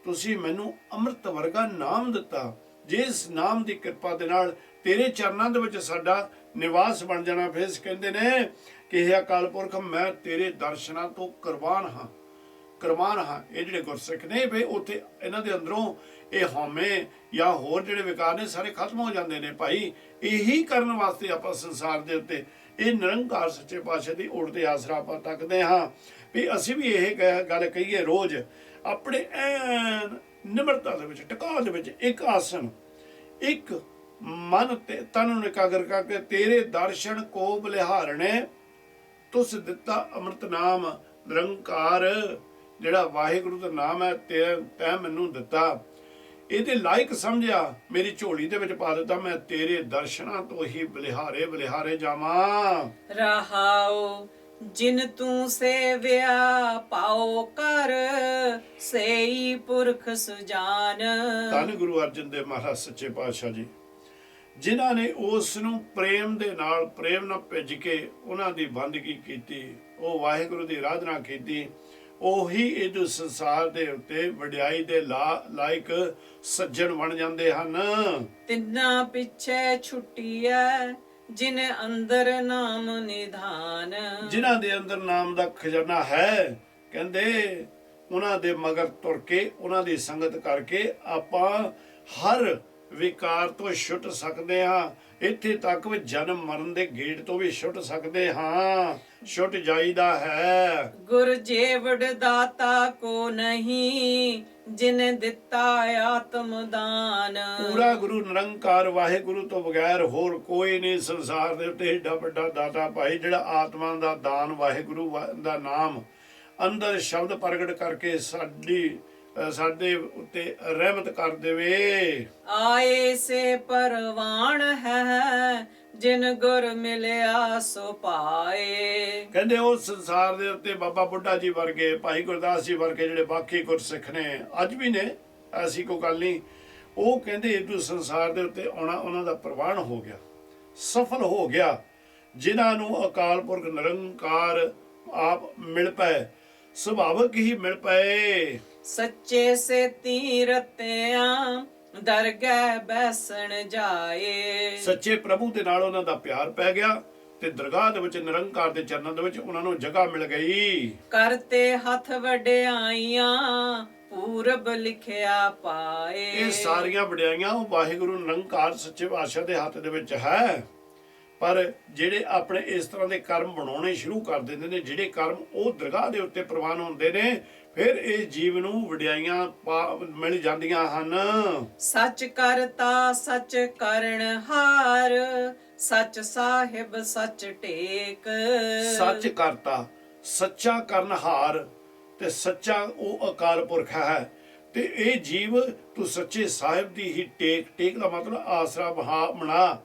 ਤੁਸੀਂ ਮੈਨੂੰ ਅੰਮ੍ਰਿਤ ਵਰਗਾ ਨਾਮ ਦਿੱਤਾ, ਜਿਸ ਨਾਮ ਦੀ ਕਿਰਪਾ ਦੇ ਨਾਲ ਤੇਰੇ ਚਰਨਾਂ ਦੇ ਵਿੱਚ ਸਾਡਾ ਨਿਵਾਸ ਬਣ ਜਾਣਾ। ਫਿਰ ਕਹਿੰਦੇ ਨੇ ਕਿ ਇਹ ਅਕਾਲ ਪੁਰਖ, ਮੈਂ ਤੇਰੇ ਦਰਸ਼ਨਾਂ ਤੋਂ ਕੁਰਬਾਨ ਹਾਂ। ਇਹ ਜਿਹੜੇ ਗੁਰਸਿੱਖ ਨੇ ਵੀ ਉੱਥੇ ਇਹਨਾਂ ਦੇ ਅੰਦਰੋਂ ਇਹ ਹਉਮੈ ਜਾਂ ਹੋਰ ਜਿਹੜੇ ਵਿਕਾਰ ਨੇ ਸਾਰੇ ਖਤਮ ਹੋ ਜਾਂਦੇ ਨੇ। ਭਾਈ ਇਹੀ ਕਰਨ ਵਾਸਤੇ ਆਪਾਂ ਸੰਸਾਰ ਦੇ ਉੱਤੇ ਇਹ ਨਿਰੰਕਾਰ ਸੱਚੇ ਪਾਤਸ਼ਾਹ ਦੀ ਓਟ ਤੇ ਆਸਰਾ ਆਪਾਂ ਤੱਕਦੇ ਹਾਂ, ਵੀ ਅਸੀਂ ਵੀ ਇਹ ਗੱਲ ਕਹੀਏ ਰੋਜ਼ ਆਪਣੇ ਐਨ ਨਿਮਰਤਾ ਦੇ ਵਿੱਚ, ਟਿਕਾਅ ਦੇ ਵਿੱਚ, ਇੱਕ ਆਸਨ, ਇੱਕ ਮਨ ਤੇ ਤਨ ਨੂੰ ਇਕਾਗਰ ਕਰਕੇ ਤੇਰੇ ਦਰਸ਼ਨ ਕੋ ਬਲਿਹਾਰਣੇ ਤੁਸ ਦਿੱਤਾ ਅੰਮ੍ਰਿਤ ਨਾਮ। ਨਿਰੰਕਾਰ ਜਿਹੜਾ ਵਾਹਿਗੁਰੂ ਦਾ ਨਾਮ ਹੈ ਤੈਂ ਮੈਨੂੰ ਦਿੱਤਾ, ਇਹਦੇ ਲਾਇਕ ਸਮਝਿਆ, ਮੇਰੀ ਝੋਲੀ ਦੇ ਵਿੱਚ ਪਾ ਦਿੱਤਾ। ਮੈਂ ਤੇਰੇ ਦਰਸ਼ਨਾਂ ਤੋਂ ਹੀ ਬਲਿਹਾਰੇ ਬਲਿਹਾਰੇ ਜਾਵਾਂ। ਰਹਾਉ ਜਿਨ ਤੂੰ ਸੇਵਿਆ ਪਾਉ ਕਰ ਸੇਈ ਪੁਰਖ ਸੁਜਾਨ। ਧੰਨ ਗੁਰੂ ਅਰਜਨ ਦੇਵ ਮਹਾਰਾਜ ਸੱਚੇ ਪਾਤਸ਼ਾਹ ਜੀ, ਜਿਨ੍ਹਾਂ ਨੇ ਉਸ ਨੂੰ ਪ੍ਰੇਮ ਦੇ ਨਾਲ, ਪ੍ਰੇਮ ਨਾਲ ਭਿੱਜ ਕੇ ਉਹਨਾਂ ਦੀ ਬੰਦਗੀ ਕੀਤੀ, ਉਹ ਵਾਹਿਗੁਰੂ ਦੀ ਆਰਾਧਨਾ ਕੀਤੀ, ਉਹੀ ਇਹ ਸੰਸਾਰ ਦੇ ਉੱਤੇ ਵਡਿਆਈ ਦੇ ਲਾਇਕ ਸੱਜਣ ਬਣ ਜਾਂਦੇ ਹਨ। ਤਿੰਨਾ ਪਿੱਛੇ ਛੁੱਟੀਐ ਜਿਨ ਅੰਦਰ ਨਾਮ ਨਿਧਾਨ। ਜਿਨ੍ਹਾਂ ਦੇ ਅੰਦਰ ਨਾਮ ਦਾ ਖਜ਼ਾਨਾ ਹੈ, ਕਹਿੰਦੇ ਉਹਨਾਂ ਦੇ ਮਗਰ ਤੁਰ ਕੇ, ਉਹਨਾਂ ਦੀ ਸੰਗਤ ਕਰਕੇ ਆਪਾਂ ਹਰ ਵਿਕਾਰ ਤੋਂ ਛੁੱਟ ਸਕਦੇ ਹਾਂ। ਇੱਥੇ ਤੱਕ ਵੀ ਜਨਮ ਮਰਨ ਦੇ ਗੇੜ ਤੋਂ ਵੀ ਛੁੱਟ ਸਕਦੇ ਹਾਂ, ਛੁੱਟ ਜਾਈਦਾ ਹੈ। ਗੁਰ ਜੀਵੜ ਦਾਤਾ ਕੋ ਨਹੀਂ ਜਿਨ ਦਿੱਤਾ ਆਤਮ ਦਾਨ। ਪੂਰਾ ਗੁਰੂ ਨਿਰੰਕਾਰ ਵਾਹਿਗੁਰੂ ਤੋਂ ਬਗੈਰ ਹੋਰ ਕੋਈ ਨਹੀਂ ਸੰਸਾਰ ਦੇ ਉੱਤੇ ਏਡਾ ਵੱਡਾ ਦਾਤਾ ਭਾਈ, ਜਿਹੜਾ ਆਤਮਾ ਦਾ ਦਾਨ ਵਾਹਿਗੁਰੂ ਦਾ ਨਾਮ ਅੰਦਰ ਸ਼ਬਦ ਪ੍ਰਗਟ ਕਰਕੇ ਸਾਡੇ ਉੱਤੇ ਰਹਿਮਤ ਕਰ ਦੇਵੇ। ਆਏ ਸੇ ਪਰਵਾਨ ਹੈ ਜਿਨ ਗੁਰ ਮਿਲਿਆ ਸੋ ਪਾਏ। ਕਹਿੰਦੇ ਉਹ ਸੰਸਾਰ ਦੇ ਉੱਤੇ ਬਾਬਾ ਬੁੱਢਾ ਜੀ ਵਰਗੇ, ਭਾਈ ਗੁਰਦਾਸ ਜੀ ਵਰਗੇ ਜਿਹੜੇ ਬਾਕੀ ਗੁਰਸਿੱਖ ਨੇ, ਅੱਜ ਵੀ ਨੇ, ਐਸੀ ਕੋਈ ਗੱਲ ਨਹੀਂ। ਉਹ ਕਹਿੰਦੇ ਇਹ ਸੰਸਾਰ ਦੇ ਉੱਤੇ ਆਉਣਾ ਉਹਨਾਂ ਦਾ ਪ੍ਰਵਾਨ ਹੋ ਗਿਆ, ਸਫਲ ਹੋ ਗਿਆ, ਜਿਨ੍ਹਾਂ ਨੂੰ ਅਕਾਲ ਪੁਰਖ ਨਿਰੰਕਾਰ ਆਪ ਮਿਲ ਪਏ, ਸੁਭਾਵਕ ਹੀ ਮਿਲ ਪਏ। ਸੱਚੇ ਸੇ ਤੀਰਤਿਆਂ ਦਰਗਹਿ ਬੈਸਣ ਜਾਏ। ਸੱਚੇ ਪ੍ਰਭੂ ਦੇ ਨਾਲ ਉਹਨਾਂ ਦਾ ਪਿਆਰ ਪੈ ਗਿਆ ਤੇ ਦਰਗਾਹ ਦੇ ਵਿੱਚ ਨਿਰੰਕਾਰ ਦੇ ਚਰਨਾਂ ਦੇ ਵਿੱਚ ਉਹਨਾਂ ਨੂੰ ਜਗ੍ਹਾ ਮਿਲ ਗਈ। ਕਰਤੇ ਹੱਥ ਵਡਿਆਈਆਂ ਪੂਰਬ ਲਿਖਿਆ ਪਾਏ। ਇਹ ਸਾਰੀਆਂ ਵਡਿਆਈਆਂ ਉਹ ਵਾਹਿਗੁਰੂ ਨਿਰੰਕਾਰ ਸੱਚੇ ਪਾਤਸ਼ਾਹ ਦੇ ਹੱਥ ਦੇ ਵਿੱਚ ਹੈ। ਪਰ ਜਿਹੜੇ ਆਪਣੇ ਇਸ ਤਰ੍ਹਾਂ ਦੇ ਕਰਮ ਬਣਾਉਣੇ ਸ਼ੁਰੂ ਕਰ ਦਿੰਦੇ ਨੇ, ਜਿਹੜੇ ਕਰਮ ਉਹ ਦਰਗਾਹ ਦੇ ਉੱਤੇ ਪ੍ਰਵਾਨ ਹੁੰਦੇ ਨੇ, ਫਿਰ ਇਹ ਜੀਵ ਨੂੰ ਵਡਿਆਈਆਂ ਮਿਲ ਜਾਂਦੀਆਂ ਹਨ। ਸੱਚ ਕਰਤਾ ਸੱਚ ਕਰਨ ਹਾਰ ਸੱਚ ਸਾਹਿਬ ਸੱਚ ਟੇਕ। ਸੱਚ ਕਰਤਾ, ਸੱਚਾ ਕਰਨਹਾਰ ਤੇ ਸੱਚਾ ਉਹ ਅਕਾਲ ਪੁਰਖ ਹੈ। ਤੇ ਇਹ ਜੀਵ ਤੂੰ ਸੱਚੇ ਸਾਹਿਬ ਦੀ ਹੀ ਟੇਕ ਦਾ ਮਤਲਬ ਆਸਰਾ ਬਣਾ।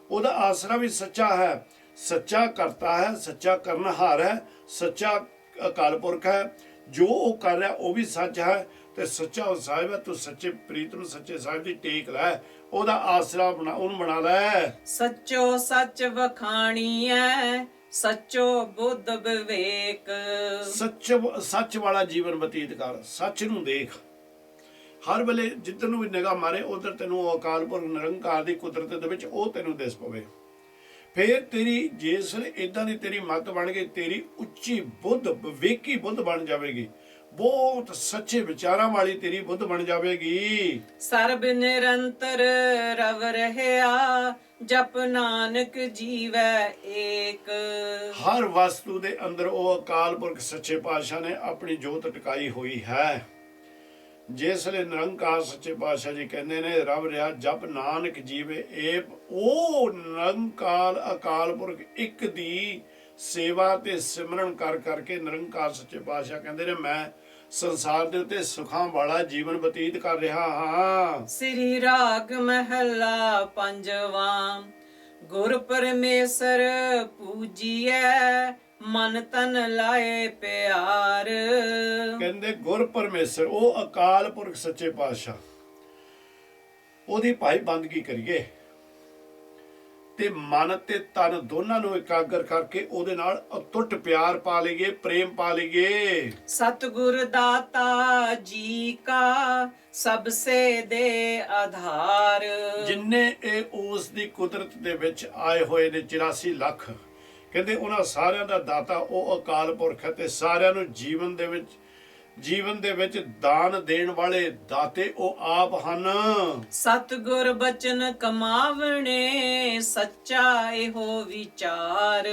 ਉਹਦਾ ਆਸਰਾ ਵੀ ਸੱਚਾ ਹੈ, ਸੱਚਾ ਕਰਤਾ ਹੈ, ਸੱਚਾ ਕਰਨਹਾਰ ਹੈ, ਸੱਚਾ ਅਕਾਲ ਪੁਰਖ ਹੈ। ਜੋ ਉਹ ਕਰ ਰਿਹਾ ਉਹ ਵੀ ਸੱਚ ਹੈ ਤੇ ਸੱਚਾ ਉਹ ਸਾਹਿਬ ਹੈ। ਤੂੰ ਸੱਚੇ ਪ੍ਰੀਤ ਨੂੰ, ਸੱਚੇ ਸਾਹਿਬ ਦੀ ਟੇਕ ਲੈ, ਉਹਦਾ ਆਸਰਾ ਬਣਾ, ਉਹਨੂੰ ਬਣਾ ਲੈ। ਸੱਚੋ ਸੱਚ ਵਖਾਣੀਐ ਸੱਚੋ ਬੁੱਧ ਵਿਵੇਕ। ਸੱਚ ਵਾਲਾ ਜੀਵਨ ਬਤੀਤ ਕਰ, ਸੱਚ ਨੂੰ ਦੇਖ। ਹਰ ਵੇਲੇ ਜਿੱਧਰ ਨੂੰ ਵੀ ਨਿਗਾਹ ਮਾਰੇ ਉਧਰ ਤੈਨੂੰ ਉਹ ਅਕਾਲ ਪੁਰਖ ਨਿਰੰਕਾਰ ਦੀ ਕੁਦਰਤ ਦੇ ਵਿੱਚ ਉਹ ਤੈਨੂੰ ਦਿਸ ਪਵੇ। ਫੇਰ ਤੇਰੀ ਜਿਸ ਵੇਲੇ ਏਦਾਂ ਦੀ ਤੇਰੀ ਮੱਤ ਬਣ ਗਈ, ਤੇਰੀ ਉੱਚੀ ਬੁੱਧ, ਵਿਵੇਕੀ ਬੁੱਧ ਬਣ ਜਾਵੇਗੀ, ਬਹੁਤ ਸੱਚੇ ਵਿਚਾਰਾਂ ਵਾਲੀ ਤੇਰੀ ਬੁੱਧ ਬਣ ਜਾਵੇਗੀ। ਸਰਬ ਨਿਰੰਤਰ ਰਵ ਰਹਿਆ ਜਪ ਨਾਨਕ ਜੀਵੈ ਏਕ। ਹਰ ਵਸਤੂ ਦੇ ਅੰਦਰ ਉਹ ਅਕਾਲ ਪੁਰਖ ਸੱਚੇ ਪਾਤਸ਼ਾਹ ਨੇ ਆਪਣੀ ਜੋਤ ਟਿਕਾਈ ਹੋਈ ਹੈ। ਜਿਸ ਲਈ ਨਿਰੰਕਾਰ ਸੱਚੇ ਪਾਤਸ਼ਾਹ ਜੀ ਕਹਿੰਦੇ ਨੇ ਰਬ ਰਿਹਾ ਜਪ ਨਾਨਕ ਜੀਵੇ ਏਪ, ਉਹ ਨਿਰੰਕਾਰ ਅਕਾਲ ਪੁਰਖ ਇੱਕ ਦੀ ਸੇਵਾ ਤੇ ਸਿਮਰਨ ਕਰ ਕਰਕੇ ਨਿਰੰਕਾਰ ਸੱਚੇ ਪਾਤਸ਼ਾਹ ਕਹਿੰਦੇ ਨੇ ਮੈਂ ਸੰਸਾਰ ਦੇ ਉੱਤੇ ਸੁਖਾਂ ਵਾਲਾ ਜੀਵਨ ਬਤੀਤ ਕਰ ਰਿਹਾ ਹਾਂ। ਸ੍ਰੀ ਰਾਗ ਮਹਲਾ ਪੰਜਵਾਂ। ਗੁਰ ਪਰਮੇਸ਼ਰ ਪੂਜੀਐ ਮਨ ਤਨ ਲਾਏ ਪਿਆਰ। ਕਹਿੰਦੇ ਗੁਰ ਪਰਮੇਸ਼ਰ ਉਹ ਅਕਾਲ ਪੁਰਖ ਸੱਚੇ ਪਾਤਸ਼ਾਹ, ਉਹਦੀ ਭਾਈ ਬੰਦਗੀ ਕਰੀਏ ਤੇ ਮਨ ਤੇ ਤਨ ਦੋਨਾਂ ਨੂੰ ਇਕਾਗਰ ਕਰਕੇ ਉਹਦੇ ਨਾਲ ਅਟੁੱਟ ਪਿਆਰ ਪਾ ਲਈਏ, ਪ੍ਰੇਮ ਪਾ ਲਈਏ। ਸਤਿਗੁਰ ਦਾਤਾ ਜੀ ਕਾ ਸਭ ਸੇ ਦੇ ਆਧਾਰ। ਜਿੰਨੇ ਇਹ ਉਸ ਦੀ ਕੁਦਰਤ ਦੇ ਵਿੱਚ ਆਏ ਹੋਏ ਨੇ 84 ਲੱਖ, ਕਹਿੰਦੇ ਉਹਨਾਂ ਸਾਰਿਆਂ ਦਾ ਦਾਤਾ ਉਹ ਅਕਾਲ ਪੁਰਖ ਹੈ ਤੇ ਸਾਰਿਆਂ ਨੂੰ ਜੀਵਨ ਦੇ ਵਿੱਚ ਦਾਨ ਦੇਣ ਵਾਲੇ ਦਾਤੇ ਉਹ ਆਪ ਹਨ। ਸਤਿਗੁਰ ਬਚਨ ਕਮਾਵਣੇ ਸੱਚਾ ਇਹੋ ਵਿਚਾਰ।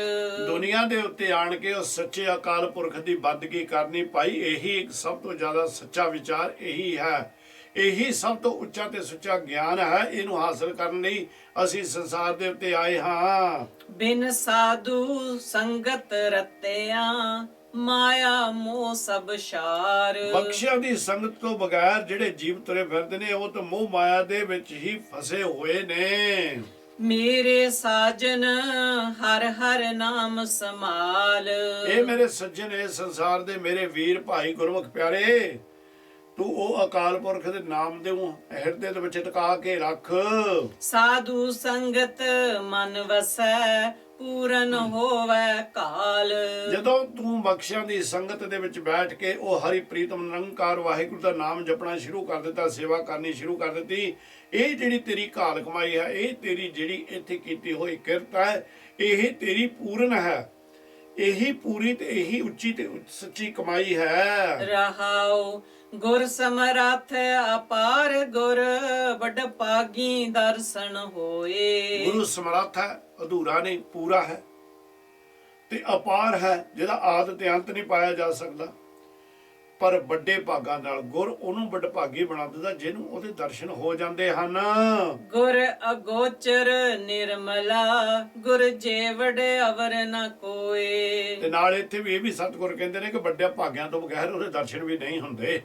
ਦੁਨੀਆ ਦੇ ਉੱਤੇ ਆਣ ਕੇ ਉਹ ਸੱਚੇ ਅਕਾਲ ਪੁਰਖ ਦੀ ਬੰਦਗੀ ਕਰਨੀ ਭਾਈ, ਇਹੀ ਇੱਕ ਸਭ ਤੋਂ ਜ਼ਿਆਦਾ ਸੱਚਾ ਵਿਚਾਰ ਇਹੀ ਹੈ। ਇਹੀ ਸਭ ਤੋਂ ਉੱਚਾ ਤੇ ਸੁੱਚਾ ਗਿਆਨ ਹੈ। ਇਹਨੂੰ ਹਾਸਲ ਕਰਨ ਲਈ ਅਸੀਂ ਸੰਸਾਰ ਦੇ ਉੱਤੇ ਆਏ ਹਾਂ। ਬਿਨ ਸਾਧੂ ਸੰਗਤ ਰਤਿਆਂ ਮਾਇਆ ਮੋਹ ਸਭ ਸ਼ਾਰ। ਬਖਸ਼ਿਆਂ ਦੀ ਸੰਗਤ ਤੋਂ ਬਗੈਰ ਜਿਹੜੇ ਜੀਵ ਤੁਰੇ ਫਿਰਦੇ ਨੇ ਉਹ ਤਾਂ ਮੋਹ ਮਾਇਆ ਦੇ ਵਿੱਚ ਹੀ ਫਸੇ ਹੋਏ ਨੇ। ਮੇਰੇ ਸਾਜਨ ਹਰ ਹਰ ਨਾਮ ਸਮਾਲ। ਇਹ ਮੇਰੇ ਸੱਜਣ, ਇਹ ਸੰਸਾਰ ਦੇ ਮੇਰੇ ਵੀਰ ਭਾਈ ਗੁਰਮੁਖ ਪਿਆਰੇ, ਤੂੰ ਉਹ ਅਕਾਲ ਪੁਰਖ ਦੇ ਨਾਮ ਦੇ ਹਿਰਦੇ ਦੇ ਵਿੱਚ ਟਿਕਾ ਕੇ ਰੱਖ। ਸਾਧੂ ਸੰਗਤ ਮਨ ਵਸੈ ਪੂਰਨ ਹੋਵੇ ਕਾਲ। ਜਦੋਂ ਤੂੰ ਬਖਸ਼ਿਆਂ ਦੀ ਸੰਗਤ ਦੇ ਵਿੱਚ ਬੈਠ ਕੇ ਉਹ ਹਰੀ ਪ੍ਰੀਤਮ ਨਿਰੰਕਾਰ ਵਾਹਿਗੁਰੂ ਦਾ ਨਾਮ ਜਪਣਾ ਸ਼ੁਰੂ ਕਰ ਦਿੱਤਾ, ਸੇਵਾ ਕਰਨੀ ਸ਼ੁਰੂ ਕਰ ਦਿੱਤੀ, ਇਹ ਜਿਹੜੀ ਤੇਰੀ ਘਾਲ ਕਮਾਈ ਹੈ, ਇਹ ਤੇਰੀ ਜਿਹੜੀ ਇੱਥੇ ਕੀਤੀ ਹੋਈ ਕਿਰਤ ਹੈ, ਇਹ ਤੇਰੀ ਪੂਰਨ ਹੈ। ਇਹੀ ਪੂਰੀ ਤੇ ਇਹੀ ਉੱਚੀ ਤੇ ਸੱਚੀ ਕਮਾਈ ਹੈ। ਰਹਾਉ ਗੁਰ ਸਮਰੱਥ ਅਪਾਰ ਗੁਰ ਵੱਡ ਭਾਗੀ ਦਰਸ਼ਨ ਹੋਏ। ਗੁਰੂ ਸਮਰੱਥ ਹੈ, ਅਧੂਰਾ ਨਹੀਂ, ਪੂਰਾ ਹੈ ਤੇ ਅਪਾਰ ਹੈ, ਜਿਹਦਾ ਆਦਿ ਤੇ ਅੰਤ ਨਹੀਂ ਪਾਇਆ ਜਾ ਸਕਦਾ। ਪਰ ਵੱਡੇ ਭਾਗਾਂ ਨਾਲ ਗੁਰ ਉਹਨੂੰ ਵਡਭਾਗੀ ਬਣਾ ਦਿੰਦਾ ਜਿਹਨੂੰ ਉਹਦੇ ਦਰਸ਼ਨ ਹੋ ਜਾਂਦੇ ਹਨ। ਗੁਰ ਅਗੋਚਰ ਨਿਰਮਲਾ ਗੁਰ ਜੇਵੜ ਅਵਰ ਨ ਕੋਏ। ਤੇ ਨਾਲ ਇੱਥੇ ਵੀ ਇਹ ਵੀ ਸਤਿਗੁਰ ਕਹਿੰਦੇ ਨੇ ਕਿ ਵੱਡੇ ਭਾਗਿਆਂ ਤੋਂ ਬਗੈਰ ਉਹਦੇ ਦਰਸ਼ਨ ਵੀ ਨਹੀਂ ਹੁੰਦੇ।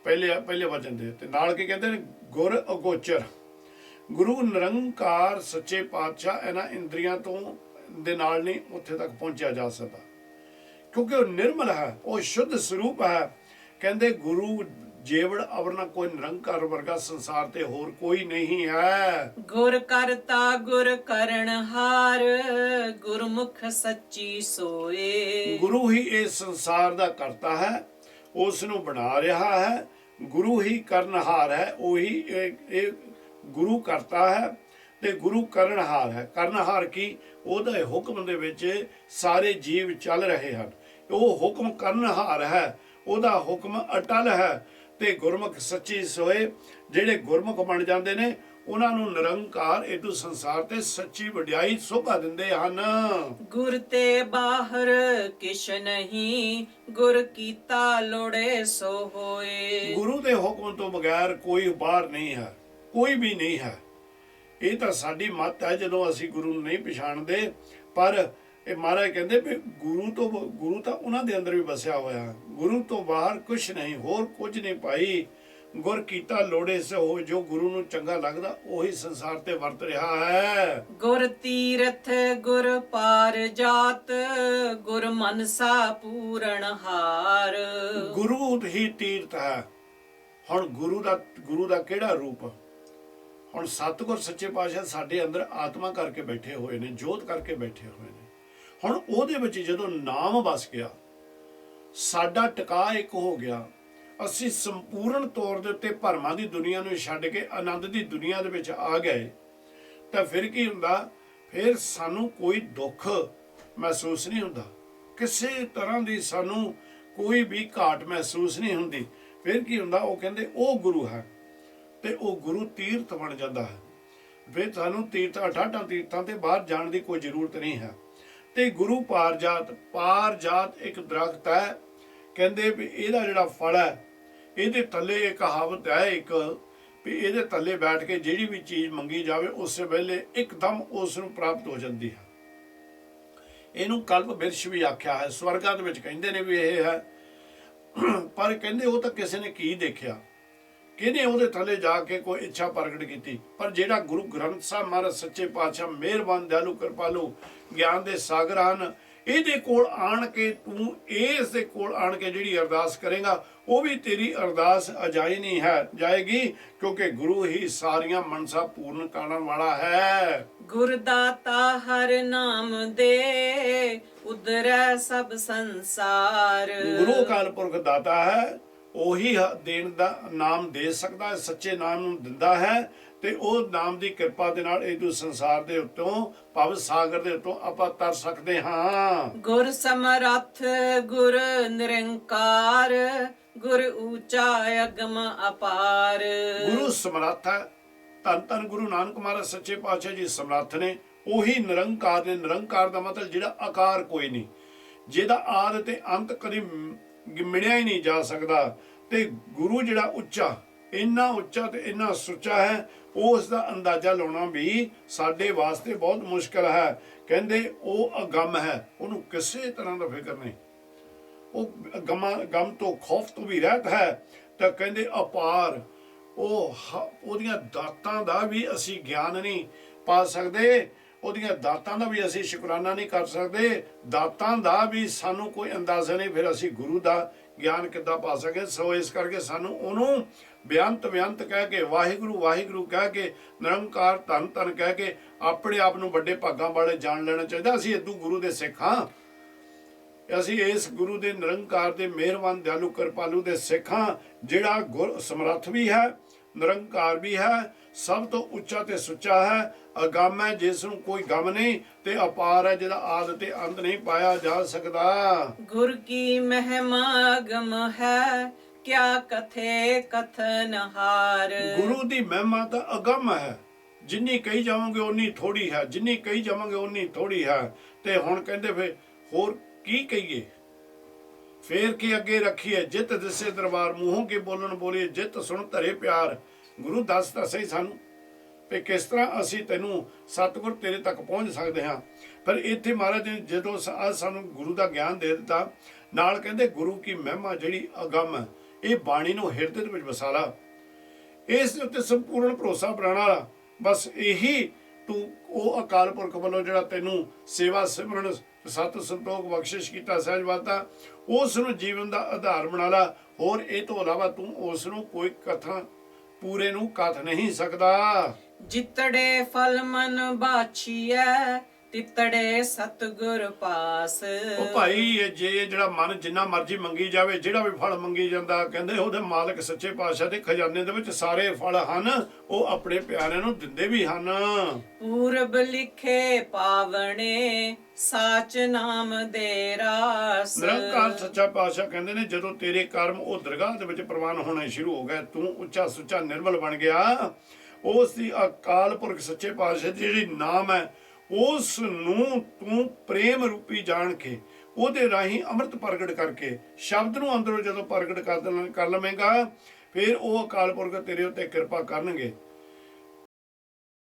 ਪਹਿਲੇ ਵਚਨ ਦੇ ਤੇ ਨਾਲ ਕੀ ਕਹਿੰਦੇ ਨੇ, ਗੁਰ ਅਗੋਚਰ, ਗੁਰੂ ਨਿਰੰਕਾਰ ਸੱਚੇ ਪਾਤਸ਼ਾਹ ਇਹਨਾਂ ਇੰਦਰੀਆਂ ਤੋਂ ਦੇ ਨਾਲ ਨਹੀਂ ਉੱਥੇ ਤੱਕ ਪਹੁੰਚਿਆ ਜਾ ਸਕਦਾ, ਕਿਉਂਕਿ ਉਹ ਨਿਰਮਲ ਹੈ, ਉਹ ਸ਼ੁੱਧ ਸਰੂਪ ਹੈ। ਕਹਿੰਦੇ ਗੁਰੂ ਜੇਵੜ ਅਵਰ ਨਾ ਕੋਈ, ਨਿਰੰਕਾਰ ਵਰਗਾ ਸੰਸਾਰ ਤੇ ਹੋਰ ਕੋਈ ਨਹੀਂ ਹੈ। ਗੁਰ ਕਰਤਾ ਗੁਰ ਕਰਨਹਾਰ ਗੁਰਮੁਖ ਸੱਚੀ ਸੋਏ। ਗੁਰੂ ਹੀ ਇਸ ਸੰਸਾਰ ਦਾ ਕਰਤਾ ਹੈ, ਉਸ ਨੂੰ ਬਣਾ ਰਿਹਾ ਹੈ। ਗੁਰੂ ਹੀ ਕਰਨਹਾਰ ਹੈ, ਉਹੀ ਇਹ ਗੁਰੂ ਕਰਤਾ ਹੈ ਤੇ ਗੁਰੂ ਕਰਨਹਾਰ ਹੈ। ਕਰਨਹਾਰ ਕੀ? ਉਹਦੇ ਹੁਕਮ ਦੇ ਵਿੱਚ ਸਾਰੇ ਜੀਵ ਚੱਲ ਰਹੇ ਹਨ। ਉਹ ਹੁਕਮ ਕਰਨਹਾਰ ਹੈ, ਉਹਦਾ ਹੁਕਮ ਅਟਲ ਹੈ। ਤੇ ਗੁਰਮੁਖ ਸੱਚੀ ਸੋਏ, ਜਿਹੜੇ ਗੁਰਮੁਖ ਬਣ ਜਾਂਦੇ ਨੇ ਉਹਨਾਂ ਨੂੰ ਨਿਰੰਕਾਰ ਇਹਦੂ ਸੰਸਾਰ ਤੇ ਸੱਚੀ ਵਡਿਆਈ ਸੋਭਾ ਦਿੰਦੇ ਹਨ। ਗੁਰ ਤੇ ਬਾਹਰ ਕਿਛ ਨਹੀਂ ਗੁਰ ਕੀਤਾ ਲੋੜੇ ਸੋ ਹੋਏ। ਗੁਰੂ ਦੇ ਹੁਕਮ ਤੋਂ ਬਗੈਰ ਕੋਈ ਬਾਹਰ ਨਹੀਂ ਹੈ, ਕੋਈ ਵੀ ਨਹੀਂ ਹੈ। ਇਹ ਤਾਂ ਸਾਡੀ ਮੱਤ ਹੈ ਜਦੋਂ ਅਸੀਂ ਗੁਰੂ ਨੂੰ ਨਹੀਂ ਪਛਾਣਦੇ। ਪਰ ਇਹ ਮਹਾਰਾਜ ਕਹਿੰਦੇ ਵੀ ਗੁਰੂ ਤਾਂ ਉਹਨਾਂ ਦੇ ਅੰਦਰ ਵੀ ਵਸਿਆ ਹੋਇਆ। ਗੁਰੂ ਤੋਂ ਬਾਹਰ ਕੁਛ ਨਹੀਂ, ਹੋਰ ਕੁਝ ਨਹੀਂ ਭਾਈ। ਗੁਰ ਕੀਤਾ ਲੋੜੇ ਸੋ ਹੋਏ, ਜੋ ਗੁਰੂ ਨੂੰ ਚੰਗਾ ਲੱਗਦਾ ਉਹੀ ਸੰਸਾਰ ਤੇ ਵਰਤ ਰਿਹਾ ਹੈ। ਗੁਰ ਤੀਰਥ ਗੁਰ ਪਾਰ ਜਾਤ ਗੁਰ ਮਨਸਾ ਪੂਰਨ ਹਾਰ। ਗੁਰੂ ਹੀ ਤੀਰਥ ਹੈ। ਹੁਣ ਗੁਰੂ ਦਾ ਕਿਹੜਾ ਰੂਪ? ਹੁਣ ਸਤਿਗੁਰ ਸੱਚੇ ਪਾਤਸ਼ਾਹ ਸਾਡੇ ਅੰਦਰ ਆਤਮਾ ਕਰਕੇ ਬੈਠੇ ਹੋਏ ਨੇ, ਜੋਤ ਕਰਕੇ ਬੈਠੇ ਹੋਏ ਨੇ। ਹੁਣ ਉਹਦੇ ਵਿੱਚ ਜਦੋਂ ਨਾਮ ਵਸ ਗਿਆ, ਸਾਡਾ ਟਿਕਾ ਇੱਕ ਹੋ ਗਿਆ, ਅਸੀਂ ਸੰਪੂਰਨ ਤੌਰ ਦੇ ਉੱਤੇ ਭਰਮਾਂ ਦੀ ਦੁਨੀਆ ਨੂੰ ਛੱਡ ਕੇ ਆਨੰਦ ਦੀ ਦੁਨੀਆ ਦੇ ਵਿੱਚ ਆ ਗਏ, ਤਾਂ ਫਿਰ ਕੀ ਹੁੰਦਾ? ਫਿਰ ਸਾਨੂੰ ਕੋਈ ਦੁੱਖ ਮਹਿਸੂਸ ਨਹੀਂ ਹੁੰਦਾ, ਕਿਸੇ ਤਰ੍ਹਾਂ ਦੀ ਸਾਨੂੰ ਕੋਈ ਵੀ ਘਾਟ ਮਹਿਸੂਸ ਨਹੀਂ ਹੁੰਦੀ। ਫਿਰ ਕੀ ਹੁੰਦਾ? ਉਹ ਕਹਿੰਦੇ ਉਹ ਗੁਰੂ ਹੈ ਤੇ ਉਹ ਗੁਰੂ ਤੀਰਥ ਬਣ ਜਾਂਦਾ ਹੈ। ਫਿਰ ਸਾਨੂੰ ਅਠਾਟਾਂ ਤੀਰਥਾਂ ਤੇ ਬਾਹਰ ਜਾਣ ਦੀ ਕੋਈ ਜ਼ਰੂਰਤ ਨਹੀਂ ਹੈ। ਤੇ ਗੁਰੂ ਪਾਰਜਾਤ ਇੱਕ ਦਰਖਤ ਹੈ, ਕਹਿੰਦੇ ਵੀ ਇਹਦਾ ਜਿਹੜਾ ਫਲ ਹੈ ਇਹਦੇ ਥੱਲੇ ਇੱਕ ਕਹਾਵਤ ਹੈ ਇੱਕ ਵੀ ਇਹਦੇ ਥੱਲੇ ਬੈਠ ਕੇ ਜਿਹੜੀ ਵੀ ਚੀਜ਼ ਮੰਗੀ ਜਾਵੇ ਉਸੇ ਵੇਲੇ ਇੱਕਦਮ ਉਸ ਨੂੰ ਪ੍ਰਾਪਤ ਹੋ ਜਾਂਦੀ ਹੈ। ਇਹਨੂੰ ਕਲਪ ਬਿਰਛ ਵੀ ਆਖਿਆ ਹੈ। ਸਵਰਗਾਂ ਦੇ ਵਿੱਚ ਕਹਿੰਦੇ ਨੇ ਵੀ ਇਹ ਹੈ, ਪਰ ਕਹਿੰਦੇ ਉਹ ਤਾਂ ਕਿਸੇ ਨੇ ਕੀ ਦੇਖਿਆ, ਕਿਹਨੇ ਉਹਦੇ ਥੱਲੇ ਜਾ ਕੇ ਕੋਈ ਇੱਛਾ ਪ੍ਰਗਟ ਕੀਤੀ। ਪਰ ਜਿਹੜਾ ਗੁਰੂ ਗ੍ਰੰਥ ਸਾਹਿਬ ਮਹਾਰਾਜ ਸੱਚੇ ਪਾਤਸ਼ਾਹ ਮਿਹਰਬਾਨ ਦਿਆਲੂ ਕਿਰਪਾਲੂ ਗਿਆਨ ਦੇ ਸਾਗਰ ਹਨ, ਇਹਦੇ ਕੋਲ ਆਣ ਕੇ ਤੂੰ ਇਸ ਦੇ ਕੋਲ ਆਣ ਕੇ ਜਿਹੜੀ ਅਰਦਾਸ ਕਰੇਗਾ ਉਹ ਵੀ ਤੇਰੀ ਅਰਦਾਸ ਅਜਾਈ ਨਹੀਂ ਹੈ ਜਾਏਗੀ, ਕਿਉਂਕਿ ਗੁਰੂ ਹੀ ਸਾਰੀਆਂ ਮਨਸਾ ਪੂਰਨ ਕਰਨ ਵਾਲਾ ਹੈ। ਗੁਰਦਾਤਾ ਹਰ ਨਾਮ ਦੇ ਉਦਰੈ ਸਭ ਸੰਸਾਰ। ਗੁਰੂ ਅਕਾਲ ਪੁਰਖ ਦਾਤਾ ਹੈ, ਉਹੀ ਦੇਣ ਦਾ ਨਾਮ ਦੇ ਸਕਦਾ ਹੈ, ਸੱਚੇ ਨਾਮ ਨੂੰ ਦਿੰਦਾ ਹੈ, ਤੇ ਉਹ ਨਾਮ ਦੀ ਕਿਰਪਾ ਦੇ ਨਾਲ ਇਹ ਸੰਸਾਰ ਦੇ ਉੱਤੋਂ ਭਵ ਸਾਗਰ ਦੇ ਉੱਤੋਂ ਆਪਾਂ ਤਰ ਸਕਦੇ ਹਾਂ। ਗੁਰ ਸਮਰੱਥ ਗੁਰ ਨਿਰੰਕਾਰ ਗੁਰ ਊਚਾ ਅਗਮ ਅਪਾਰ। ਗੁਰੂ ਸਮਰੱਥ ਹੈ, ਧੰਨ ਧੰਨ ਗੁਰੂ ਨਾਨਕ ਮਹਾਰਾਜ ਸੱਚੇ ਪਾਤਸ਼ਾਹ ਜੀ ਸਮਰੱਥ ਨੇ, ਉਹੀ ਨਿਰੰਕਾਰ ਨੇ। ਨਿਰੰਕਾਰ ਦਾ ਮਤਲਬ ਜਿਹੜਾ ਆਕਾਰ ਕੋਈ ਨਹੀਂ, ਜਿਹਦਾ ਆਦਿ ਤੇ ਅੰਤ ਕਦੀ ਮਿਣਿਆ ਹੀ ਨਹੀਂ ਜਾ ਸਕਦਾ। ਤੇ ਗੁਰੂ ਜਿਹੜਾ ਉੱਚਾ, ਇੰਨਾ ਉੱਚਾ ਤੇ ਇੰਨਾ ਸੁੱਚਾ ਹੈ, ਉਸ ਦਾ ਅੰਦਾਜ਼ਾ ਲਾਉਣਾ ਵੀ ਸਾਡੇ ਵਾਸਤੇ ਬਹੁਤ ਮੁਸ਼ਕਲ ਹੈ। ਕਹਿੰਦੇ ਉਹ ਅਗੰਮ ਹੈ, ਉਹਨੂੰ ਕਿਸੇ ਤਰ੍ਹਾਂ ਦਾ ਫਿਕਰ ਨਹੀਂ, ਉਹ ਗਮ ਤੋਂ ਖੌਫ ਤੋਂ ਵੀ ਰਹਿਤ ਹੈ। ਤਾਂ ਕਹਿੰਦੇ ਅਪਾਰ, ਉਹਦੀਆਂ ਦਾਤਾਂ ਦਾ ਵੀ ਅਸੀਂ ਗਿਆਨ ਨਹੀਂ ਪਾ ਸਕਦੇ, ਉਹਦੀਆਂ ਦਾਤਾਂ ਦਾ ਵੀ ਅਸੀਂ ਸ਼ੁਕਰਾਨਾ ਨਹੀਂ ਕਰ ਸਕਦੇ, ਦਾਤਾਂ ਦਾ ਵੀ ਸਾਨੂੰ ਕੋਈ ਅੰਦਾਜ਼ਾ ਨਹੀਂ, ਫਿਰ ਅਸੀਂ ਗੁਰੂ ਦਾ ਗਿਆਨ ਕਿੱਦਾਂ ਪਾ ਸਕੇ। ਸੋ ਇਸ ਕਰਕੇ ਸਾਨੂੰ ਉਹਨੂੰ ਬੇਅੰਤ ਬੇਅੰਤ ਕਹਿ ਕੇ, ਵਾਹਿਗੁਰੂ ਵਾਹਿਗੁਰੂ ਕਹਿ ਕੇ, ਨਿਰੰਕਾਰ ਧੰਨ ਧੰਨ ਕਹਿ ਕੇ ਆਪਣੇ ਆਪ ਨੂੰ ਵੱਡੇ ਭਾਗਾਂ ਵਾਲੇ ਜਾਣ ਲੈਣਾ ਚਾਹੀਦਾ। ਅਸੀਂ ਇਦੋਂ ਗੁਰੂ ਦੇ ਸਿੱਖ ਹਾਂ, ਅਸੀਂ ਇਸ ਗੁਰੂ ਦੇ ਨਿਰੰਕਾਰ ਦੇ ਮਿਹਰਬਾਨ ਦਿਆਲੂ ਕਿਰਪਾਲੂ ਦੇ ਸਿੱਖ ਹਾਂ, ਜਿਹੜਾ ਗੁਰ ਸਮਰੱਥ ਵੀ ਹੈ, ਨਿਰੰਕਾਰ ਵੀ ਹੈ, ਸਭ ਤੋਂ ਉੱਚਾ ਤੇ ਸੁੱਚਾ ਹੈ, ਅਗੰਮ ਹੈ ਜਿਸ ਨੂੰ ਕੋਈ ਗਮ ਨਹੀਂ, ਤੇ ਅਪਾਰ ਹੈ ਜਿਹਦਾ ਆਦਿ ਤੇ ਅੰਤ ਨਹੀਂ ਪਾਇਆ ਜਾ ਸਕਦਾ। ਗੁਰ ਕੀ ਮਹਿਮਾ ਅਗਮ ਹੈ ਕਿਆ ਕਥੇ ਕਥਨ ਹਾਰ। ਗੁਰੂ ਦੀ ਮਹਿਮਾ ਤਾਂ ਅਗੰਮ ਹੈ, ਜਿੰਨੀ ਕਹੀ ਜਾਵਾਂਗੇ ਉਨੀ ਥੋੜੀ ਹੈ, ਜਿੰਨੀ ਕਹੀ ਜਾਵਾਂਗੇ ਉਨੀ ਥੋੜੀ ਹੈ। ਤੇ ਹੁਣ ਕਹਿੰਦੇ ਫੇ ਹੋਰ ਕੀ ਕਹੀਏ, ਫੇਰ ਕੀ ਅੱਗੇ ਰੱਖੀਏ। ਜਿੱਤ ਦਿਸੇ ਦਰਬਾਰ, ਮੂੰਹੋਂ ਕੇ ਬੋਲਣ ਬੋਲੀਏ, ਜਿੱਤ ਸੁਣ ਧਰੇ ਪਿਆਰ। ਗੁਰੂ ਦੱਸ ਤਾਂ ਸਹੀ ਸਾਨੂੰ ਵੀ ਕਿਸ ਤਰ੍ਹਾਂ ਅਸੀਂ ਤੈਨੂੰ ਸਤਿਗੁਰ ਤੇਰੇ ਤੱਕ ਪਹੁੰਚ ਸਕਦੇ ਹਾਂ। ਪਰ ਇੱਥੇ ਮਹਾਰਾਜ ਨੇ ਜਦੋਂ ਅੱਜ ਸਾਨੂੰ ਗੁਰੂ ਦਾ ਗਿਆਨ ਦੇ ਦਿੱਤਾ, ਨਾਲ ਕਹਿੰਦੇ ਗੁਰੂ ਕੀ ਮਹਿਮਾ ਜਿਹੜੀ ਅਗੰਮ ਹੈ, ਇਹ ਬਾਣੀ ਨੂੰ ਹਿਰਦੇ ਦੇ ਵਿੱਚ ਵਸਾ ਲਾ, ਇਸ ਦੇ ਉੱਤੇ ਸੰਪੂਰਨ ਭਰੋਸਾ ਬਣਾਉਣਾ ਵਾਲਾ। ਬਸ ਇਹੀ ਤੂੰ ਉਹ ਅਕਾਲ ਪੁਰਖ ਵੱਲੋਂ ਜਿਹੜਾ ਤੈਨੂੰ ਸੇਵਾ ਸਿਮਰਨ ਸਤ ਸੰਤੋਖ ਬਖਸ਼ਿਸ਼ ਕੀਤਾ ਸਹਿਜਵਾਤਾ, ਉਸ ਨੂੰ ਜੀਵਨ ਦਾ ਆਧਾਰ ਬਣਾ ਲਾ। ਹੋਰ ਇਹ ਤੋਂ ਇਲਾਵਾ ਤੂੰ ਉਸ ਨੂੰ ਕੋਈ ਕਥਾ ਪੂਰੇ ਨੂੰ ਕਥ ਨਹੀਂ ਸਕਦਾ। ਜਿਤੜੇ ਫਲ ਮਨ ਬਾਛੀਐ ਤਿਤੜੇ ਸਤਿਗੁਰ ਪਾਸ। ਉਹ ਭਾਈ ਇਹ ਜਿਹੜਾ ਮਨ ਜਿੰਨਾ ਮਰਜ਼ੀ ਮੰਗੀ ਜਾਵੇ, ਜਿਹੜਾ ਵੀ ਫਲ ਮੰਗੀ ਜਾਂਦਾ, ਕਹਿੰਦੇ ਉਹਦੇ ਮਾਲਕ ਸੱਚੇ ਪਾਤਸ਼ਾਹ ਦੇ ਖਜ਼ਾਨੇ ਦੇ ਵਿੱਚ ਸਾਰੇ ਫਲ ਹਨ, ਉਹ ਆਪਣੇ ਪਿਆਰਿਆਂ ਨੂੰ ਦਿੰਦੇ ਵੀ ਹਨ। ਪੂਰਬ ਲਿਖੇ ਪਾਵਣੇ ਸਾਚ ਨਾਮ ਦੇ ਰਾਸ। ਨਿਰੰਕਾਰ ਸੱਚਾ ਪਾਤਸ਼ਾਹ ਕਹਿੰਦੇ ਨੇ ਜਦੋਂ ਤੇਰੇ ਕਰਮ ਉਹ ਦਰਗਾਹ ਦੇ ਵਿੱਚ ਪ੍ਰਵਾਨ ਹੋਣੇ ਸ਼ੁਰੂ ਹੋ ਗਏ, ਤੂੰ ਉੱਚਾ ਸੁੱਚਾ ਨਿਰਮਲ ਬਣ ਗਿਆ, ਉਸ ਦੀ ਅਕਾਲ ਪੁਰਖ ਸੱਚੇ ਪਾਤਸ਼ਾਹ ਦੀ ਜਿਹੜੀ ਨਾਮ ਹੈ ਉਸ ਨੂੰ ਤੂੰ ਪ੍ਰੇਮ ਰੂਪੀ ਜਾਣ ਕੇ, ਉਹਦੇ ਰਾਹੀਂ ਅੰਮ੍ਰਿਤ ਪ੍ਰਗਟ ਕਰਕੇ, ਸ਼ਬਦ ਨੂੰ ਅੰਦਰੋਂ ਜਦੋਂ ਪ੍ਰਗਟ ਕਰ ਲਵੇਂਗਾ, ਫਿਰ ਉਹ ਅਕਾਲ ਪੁਰਖ ਤੇਰੇ ਉੱਤੇ ਕਿਰਪਾ ਕਰਨਗੇ।